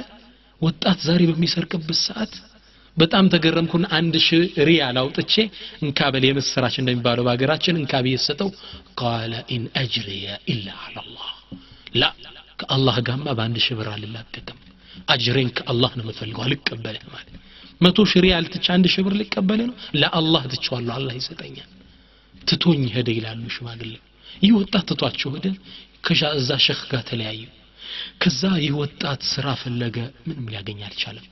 ወጣት ዛሬ በሚሰርቅበት ሰዓት በጣም ተገረምኩና 1,000 ሪያል አውጥቼ እንካበል የመስራች እንደሚባለው ባገራችን እንካብ ይሰጠው قال ان اجري الا على الله لا ከአላህ ጋርማ በ1,000 ብር አልላቀቅም አጅሬን ከአላህ ነው የምፈልገው አልቀበልህ ማለት 100,000 ሪያል ትቻ 1,000 ብር ሊቀበል ነው ለአላህ ትቻለሁ አላህ ይሰጠኛል ትቶኝ ሄደ ይላሉ ሽማግሌ ይህ ወጣት ትቷቸው ሄደ ከዛ ሼኽ ጋር ተለያዩ ከዛ ይህ ወጣት ስራ ፈለገ ምንም ሊያገኝ አልቻለም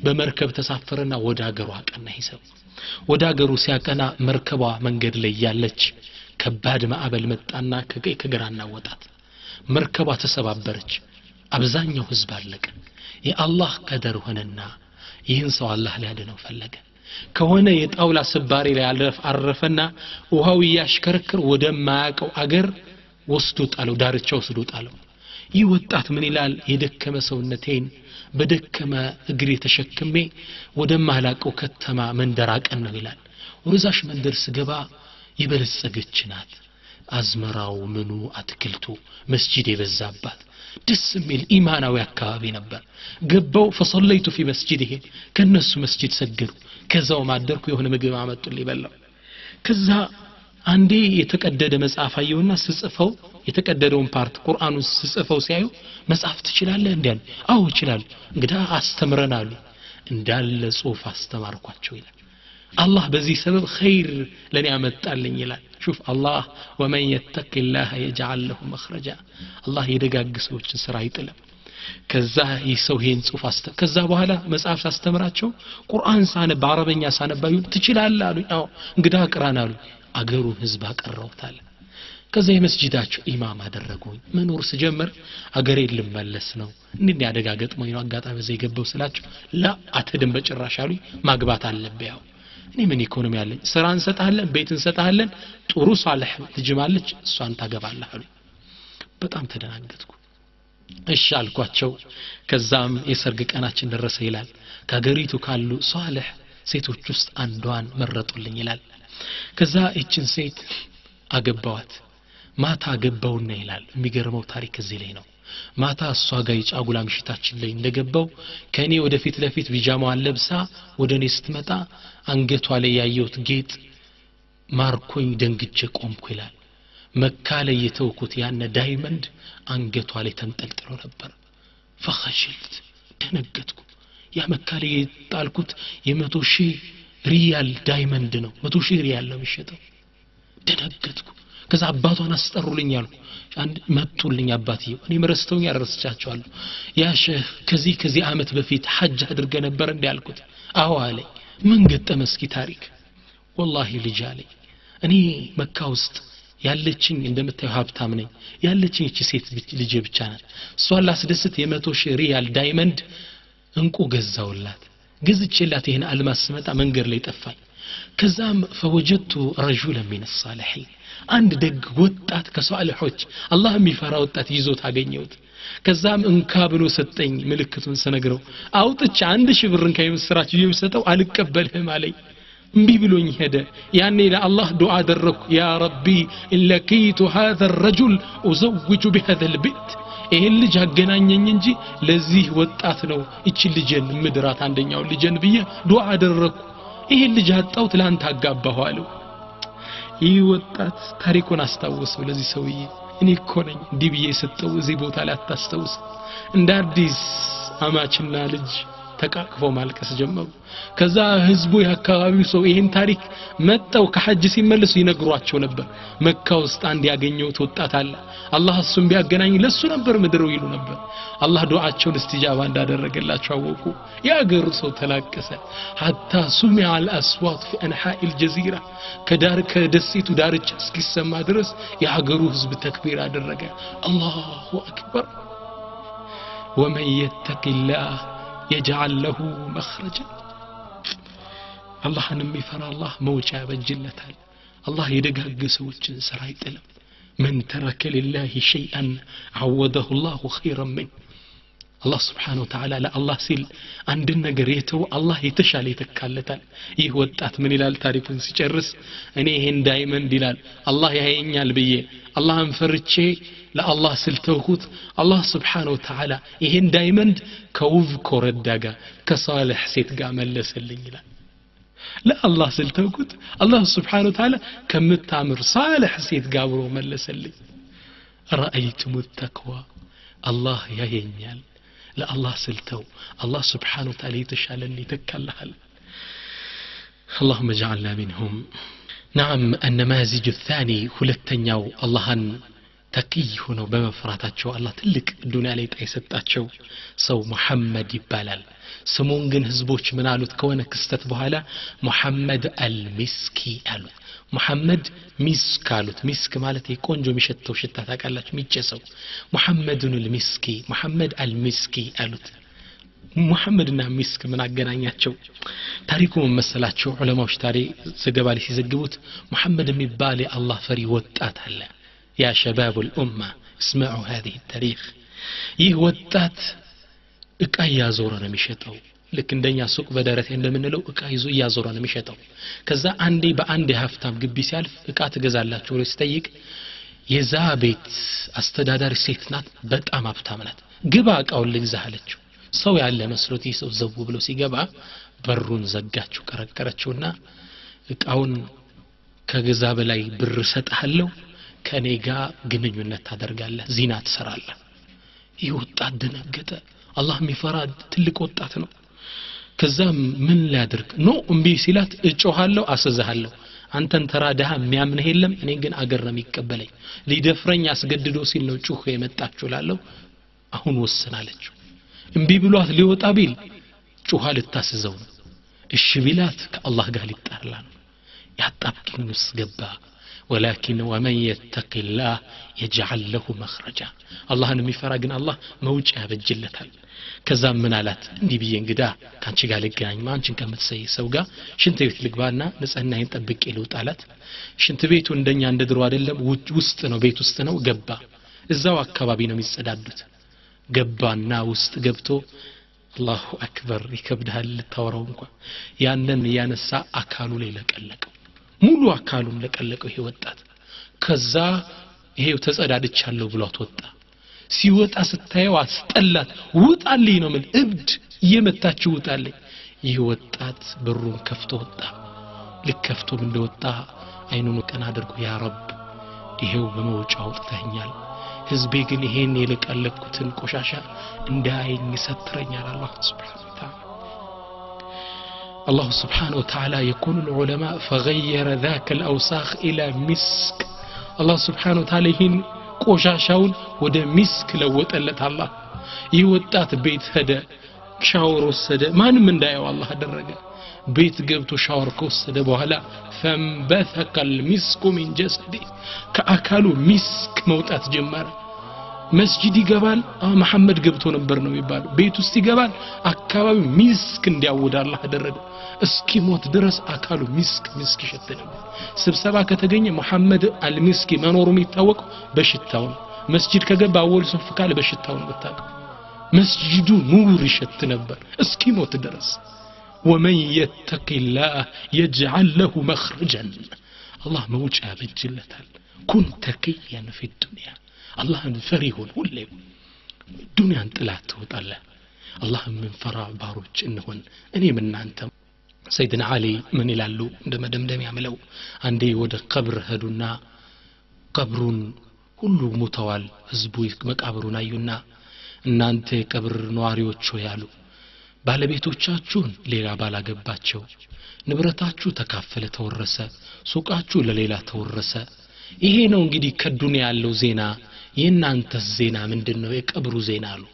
በመርከብ ተሳፈረና ወደ ሀገሩ አቀና ይሰው ወደ ሀገሩ ሲያቀና መርከቧ መንገድ ላይ ያለች ከባድ ማዕበል መጣና ከግራና ወጣት መርከቧ ተሰባበረች አብዛኛው ህዝብ አለቀ የአላህ ቀደር ሆነና ይህን ሰው አላህ ሊያድነው ፈለገ ከሆነ የጣውላ ስባሪ ላይ አረፈና ውሃው ያሽከረከር ወደ ማያቀው አገር ወስዶ ጣለው ዳርቻ ወስዶ ጣለው ይህ ወጣት ምን ይላል የደከመ ሰውነቴን በደከመ እግሬ ተሸክሜ ወደ ማላቀው ከተማ መንደር አቀን ነው ይላል ወርዛሽ መንደር ስገባ የበለጸገች ናት አዝመራው ምኑ አትክልቱ መስጂድ የበዛባት ደስ የሚል ኢማናዊ አካባቢ ነበር ገባው فصليت في مسجده ከነሱ መስጂድ ሰገዱ ከዛው ማደርኩ የሆነ ምግብ አመጡልኝ በላው ከዛ አንዴ የተቀደደ መጽሐፍ አየውና ስጽፈው የተቀደደውን ፓርት ቁርአኑን ስጽፈው ሲያዩ መጽሐፍ ትችላለህ እንዴ አው ይችላል እንግዳ አስተምረናሉ እንዳለ ጽሁፍ አስተማርኳቸው ይላል الله በዚህ ሰበብ ኸይር ለኔ ያመጣልኝ ይላል شوف الله ومن يتق الله يجعل له مخرجا الله የደጋግ ሰዎችን ስራ አይጥልም ከዛ ይሰው ይሄን ጽሁፍ ከዛ በኋላ መጽሐፍ ሳስተምራቸው ቁርአን ሳነብ በአረበኛ ሳነባዩ ትችላለህ አሉኝ አዎ እንግዳ አቅራን አሉ አገሩን ህዝብ አቀረውታል ከዛ የመስጂዳቸው ኢማም አደረጉኝ መኖር ስጀምር አገሬ ልመለስ ነው እንዴ ያደጋገጥሞኝ ነው አጋጣሚ በዛ የገባው ስላቸው ላ አትደም በጭራሽ አሉኝ ማግባት አለብህ ያው እኔ ምን ኢኮኖሚ አለኝ ስራ እንሰጣለን ቤት እንሰጣለን ጥሩ ሷልህ ትጅማለች እሷን ታገባለህ አሉኝ በጣም ተደናገጥኩ እሺ አልኳቸው ከዛም የሰርግ ቀናችን ደረሰ ይላል ከገሪቱ ካሉ ሷልህ ሴቶች ውስጥ አንዷን መረጡልኝ ይላል ከዛ እቺን ሴት አገባዋት ማታ አገባውና ይላል የሚገርመው ታሪክ እዚህ ላይ ነው ማታ እሷ ጋር የጫጉላ ምሽታችን ላይ እንደገባው ከኔ ወደፊት ለፊት ቢጃማዋን ለብሳ ወደኔ ስትመጣ አንገቷ ላይ ያየሁት ጌጥ ማርኮኝ ደንግጬ ቆምኩ ይላል መካ ላይ የተውኩት ያነ ዳይመንድ አንገቷ ላይ ተንጠልጥሎ ነበር فخشلت ደነገጥኩ ያ መካ ላይ የጣልኩት የ100,000 ሪያል ዳይመንድ ነው 100,000 ሪያል ነው የሚሸጠው ደነገጥኩ ከዛ አባቷን አስጠሩልኝ አልኩ አንድ መጡልኝ አባትየው እኔ መረስተውኝ ያረስቻቸዋለሁ ያ ሼህ ከዚህ አመት በፊት ሐጅ አድርገ ነበር እንዴ አልኩት አዎ አለኝ ምን ገጠመ እስኪ ታሪክ والله ልጅ አለኝ እኔ መካ ውስጥ ያለችኝ እንደምታዩ ሀብታም ነኝ ያለችኝ እቺ ሴት ልጅ ብቻ ናት እሷን ላስደስት የ100,000 ሪያል ዳይመንድ እንቁ ገዛውላት ገዝቼላት ይሄን አልማስ ስመጣ መንገድ ላይ ጠፋኝ ከዛም فوجدت رجلا من الصالحين አንድ ደግ ወጣት ከሷልሖች አላህ የሚፈራ ወጣት ይዞት አገኘሁት ከዛም እንካ ብሎ ሰጠኝ ምልክቱን ስነግረው አውጥቼ 1000 ብርን ከይመስራች ይምሰጠው አልቀበልህም አለኝ እምቢ ብሎኝ ሄደ ያኔ ለአላህ ዱዓ አደረኩ ያ ረቢ ኢለቂቱ هذا الرجل ازوج بهذا البيت ይሄን ልጅ አገናኘኝ እንጂ ለዚህ ወጣት ነው እቺ ልጅን ምድራት አንደኛው ልጅን ብዬ ዱዓ አደረኩ ይሄን ልጅ አጣው ትላንት አጋባሁ አለው ይህ ወጣት ታሪኩን አስታወሰው ለዚህ ሰውዬ እኔ እኮ ነኝ ዲብዬ ሰጠው እዚህ ቦታ ላይ አታስተውስ እንደ አዲስ አማችና ልጅ ተቃቅፈው ማልቀስ ጀመሩ ከዛ ህዝቡ ያካባቢው ሰው ይሄን ታሪክ መጣው ከሐጅ ሲመለሱ ይነግሯቸው ነበር መካ ውስጥ አንድ ያገኘው ወጣት አለ አላህ እሱን ቢያገናኝ ለሱ ነበር ምድረው ይሉ ነበር አላህ ዱዓቸውን استجابه እንዳደረገላቸው አወቁ ያገሩ ሰው ተላቀሰ حتى سمع الاصوات في انحاء الجزيره ከዳር ከደሴቱ ዳርቻ እስኪሰማ ድረስ ያገሩ ህዝብ ተክቢር አደረገ አላሁ አክበር ومن يتق الله يجعل له مخرجا الله የሚፈራ አላህ መውጫ ያበጅለታል አላህ የደጋግ ሰዎችን ስራ አይጥልም من ترك لله شيئا عوضه الله خيرا منه الله سبحانه وتعالى لا الله ሲል አንድ ነገር የተው አላህ የተሻለ ይተካለታል ይህ ወጣት ምን ይላል ታሪኩን ሲጨርስ እኔ ይሄን ዳይመንድ ይላል አላህ ያየኛል ብዬ አላህን ፈርቼ ለአላህ ስልተውኩት አላህ Subhanahu Wa Ta'ala ይሄን ዳይመንድ ከውብ ኮረዳ ጋር ከሷልህ ሴት ጋር መለሰልኝ ይላል ለአላህ ስልተውኩት አላህ Subhanahu Wa Ta'ala ከምታምር ሷልህ ሴት ጋር ብሎ መለሰልኝ رأيتم التقوى الله ያየኛል ለአላህ ስልተው አላህ Subhanahu Wa Ta'ala የተሻለልኝ ተከለሃል اللهم اجعلنا منهم نعم النماذج الثاني ሁለተኛው አላህን ተቂይ ሆነው በመፍራታቸው አላህ ትልቅ ዱንያ ላይ ታይሰጣቸው ሰው መሐመድ ይባላል ስሙን ግን ህዝቦች ምን አሉት ከሆነ ክስተት በኋላ መሐመድ አልሚስኪ አሉት መሐመድ ሚስክ አሉት ሚስክ ማለት የቆንጆ የሚሸተው ሽታ ታውቃላችሁ የሚጨሰው መሐመዱን አልሚስኪ መሐመድ አልሚስኪ አሉት መሐመድና ሚስክ ምን አገናኛቸው ታሪኩ መሰላቸው ዑለማዎች ታሪክ ዘገባ ላይ ሲዘግቡት መሐመድ የሚባል የአላህ ፈሪ ወጣት አለ يا شباب الأمة اسمعوا هذه التاريخ ይህ ወጣት እቃ ያዞረ ነው የሚሸጠው ልክ እንደኛ ሱቅ በደረቴ እንደምንለው እቃ ይዞ ያዞረ ነው የሚሸጠው ከዛ አንዴ በአንድ ሀፍታም ግቢ ሲያልፍ እቃ ትገዛላችሁ ብሎ ሲጠይቅ የዛ ቤት አስተዳዳሪ ሴት ናት በጣም ሀብታም ናት ግባ እቃውን ልግዛህ አለችው ሰው ያለ መስሎት ይሰው ዘው ብሎ ሲገባ በሩን ዘጋችው ቀረቀረችውና እቃውን ከገዛ በላይ ብር ሰጣለሁ ከኔ ጋር ግንኙነት ታደርጋለህ ዚና ትሰራለህ ይወጣት ደነገጠ አላህ የሚፈራ ትልቅ ወጣት ነው ከዛም ምን ሊያደርግ ነው እምቢ ሲላት እጮሃለሁ አሰዛሃለሁ አንተን ተራዳህ የሚያምንህ የለም እኔ ግን አገር ነው የሚቀበለኝ ሊደፍረኝ አስገድዶ ሲል ነው ጩኸ የመጣችው ላለው አሁን ወሰናለች እምቢ ብሏት ሊወጣ ቢል ጩሃ ልታስዘው ነው እሺ ቢላት ከአላህ ጋር ሊጣላ ነው ያጣብቂኝ ውስጥ ገባ ولكن ومن يتق الله يجعل له مخرجا አላህን የሚፈራ ግን አላህ መውጫ ያበጅለታል ከዛም ምን አላት እንዲህ ብዬ እንግዳ ካንቺ ጋር ልገናኝ ማንቺን ከምትሰይ ሰው ጋር ሽንት ቤት ልግባና ንጽህናዬን ጠብቄ ልውጣላት ሽንት ቤቱ እንደኛ እንደድሮ አይደለም ውስጥ ነው ቤት ውስጥ ነው ገባ እዛው አካባቢ ነው የሚጸዳዱት ገባና ውስጥ ገብቶ አላሁ አክበር ይከብዳል ልታወራው እንኳን ያንን ያነሳ አካሉ ላይ ለቀለቀው ሙሉ አካሉን ለቀለቀው ይሄ ወጣት ከዛ ይሄው ተጸዳድቻለሁ ብሏት ወጣ ሲወጣ ስታየው አስጠላት ውጣልኝ ነው ምን እብድ እየመታችሁ ውጣልኝ ይሄ ወጣት በሩን ከፍቶ ወጣ ልከፍቶም እንደወጣ አይኑን ቀና አድርጎ ያ ረብ ይሄው በመውጫው አውጥተኛል ህዝቤ ግን ይሄን የለቀለኩትን ቆሻሻ እንዳይኝ ሰትረኛል አላህ Subhanahu wa ta'ala الله سبحانه وتعالى يقول العلماء فغير ذاك الأوساخ إلى مسك الله سبحانه وتعالى هين ቆሻሻውን ወደ ሚስክ ለወጠለት አላህ ይወጣት ቤት ሄደ ሻወር ወሰደ ማንም እንዳየው አላህ አደረገ ቤት ገብቶ ሻወር ከወሰደ በኋላ فانبثق المسك من جسده ከአካሉ ሚስክ መውጣት ጀመረ መስጂድ ይገባል መሐመድ ገብቶ ነበር ነው የሚባለው ቤት ውስጥ ይገባል አካባቢ ሚስክ እንዲያወድ አላህ አደረገ እስኪ ሞት ድረስ አካሉ ሚስክ ይሸት ነበር ስብሰባ ከተገኘ መሐመድ አልሚስኪ መኖሩ የሚታወቅ በሽታው መስጂድ ከገባ አወል ሶፍ ካለ በሽታው በታቀ መስጂዱ ኑር ይሸት ነበር እስኪ ሞት ድረስ ومن يتق الله يجعل له مخرجا الله موجع بجلتال كن تقيا في الدنيا الله فريهون ሁሌ ዱንያን ጥላት ትወጣለህ አላህ ምን ፈራ ባሮች እንሆን እኔ ምናንተ ሰይድና አሊ ምን ይላሉ እንደመደምደም ያመለው አንዴ ወደ ቀብር ሄዱና ቀብሩን ሁሉ ሞተዋል ህዝቡ መቃብሩን አዩና እናንተ ቀብር ነዋሪዎች ያሉ ባለቤቶቻችሁን ሌላ ባላገባቸው ንብረታችሁ ተካፈለ ተወረሰ ሱቃችሁ ለሌላ ተወረሰ ይሄ ነው እንግዲህ ከዱንያ ያለው ዜና የናንተ ዜና ምንድነው የቀብሩ ዜና አሉ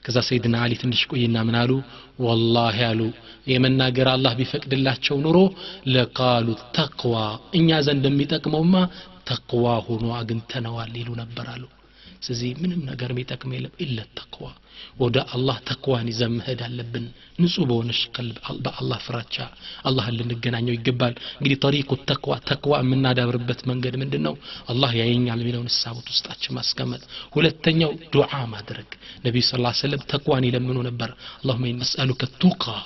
ከዛ ሰይድና አሊ ትንሽ ቆይና ምን አሉ والله ያሉ የመናገር አላህ ቢፈቅድላቸው ኑሮ ለቃሉ ተቅዋ እኛ ዘንድ እንደሚጠቅመውማ ተቅዋ ሆኖ አግንተነዋል ይሉ ነበር አሉ ስለዚህ ምንም ነገር የሚጠቅም የለም ኢላ ተቅዋ ወደ አላህ ተቅዋን ይዘምህድ አለብን ንጹህ በሆነሽ ቀልብ በአላህ ፍራቻ አላህን ልንገናኘው ይገባል እንግዲህ طريق ተቅዋ የምናዳብርበት መንገድ ምንድነው አላህ ያየኛል የሚለውን ሐሳብ ውስጣችን ማስቀመጥ ሁለተኛው ዱዓ ማድረግ ነብዩ ሰለላሁ ዐለይሂ ወሰለም ተቅዋን ይለምኑ ነበር اللهم إني أسألك التقى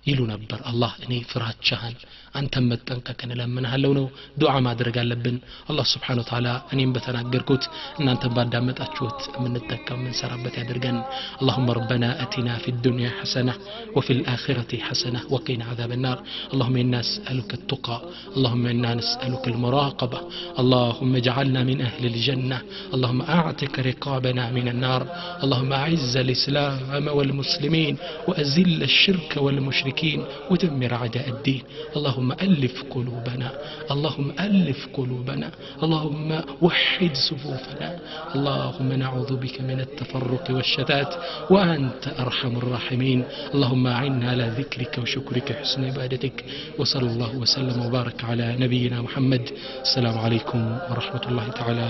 ይሉ ነበር አላህ እኔ ፍራቻህን አንተ መጠንቀቅን ለምንሃለው ነው ዱዓ ማድረግ አለብን አላህ Subhanahu Wa Ta'ala እኔም በተናገርኩት እናንተ ባዳመጣችሁት የምንጠቀም እንሰራበት ያድርገን اللهم ربنا آتنا في الدنيا حسنة وفي الآخرة حسنة وقنا عذاب النار اللهم إنا نسألك التقى اللهم إنا نسألك المراقبة اللهم اجعلنا من أهل الجنة اللهم أعتق رقابنا من النار اللهم أعز الإسلام والمسلمين وأذل الشرك والمشركين ودمر أعداء الدين اللهم ألف قلوبنا اللهم ألف قلوبنا اللهم وحد صفوفنا اللهم نعوذ بك من التفرق والشتات وأنت أرحم الراحمين اللهم أعنا على ذكرك وشكرك حسن عبادتك وصلى الله وسلم وبارك على نبينا محمد السلام عليكم ورحمة الله تعالى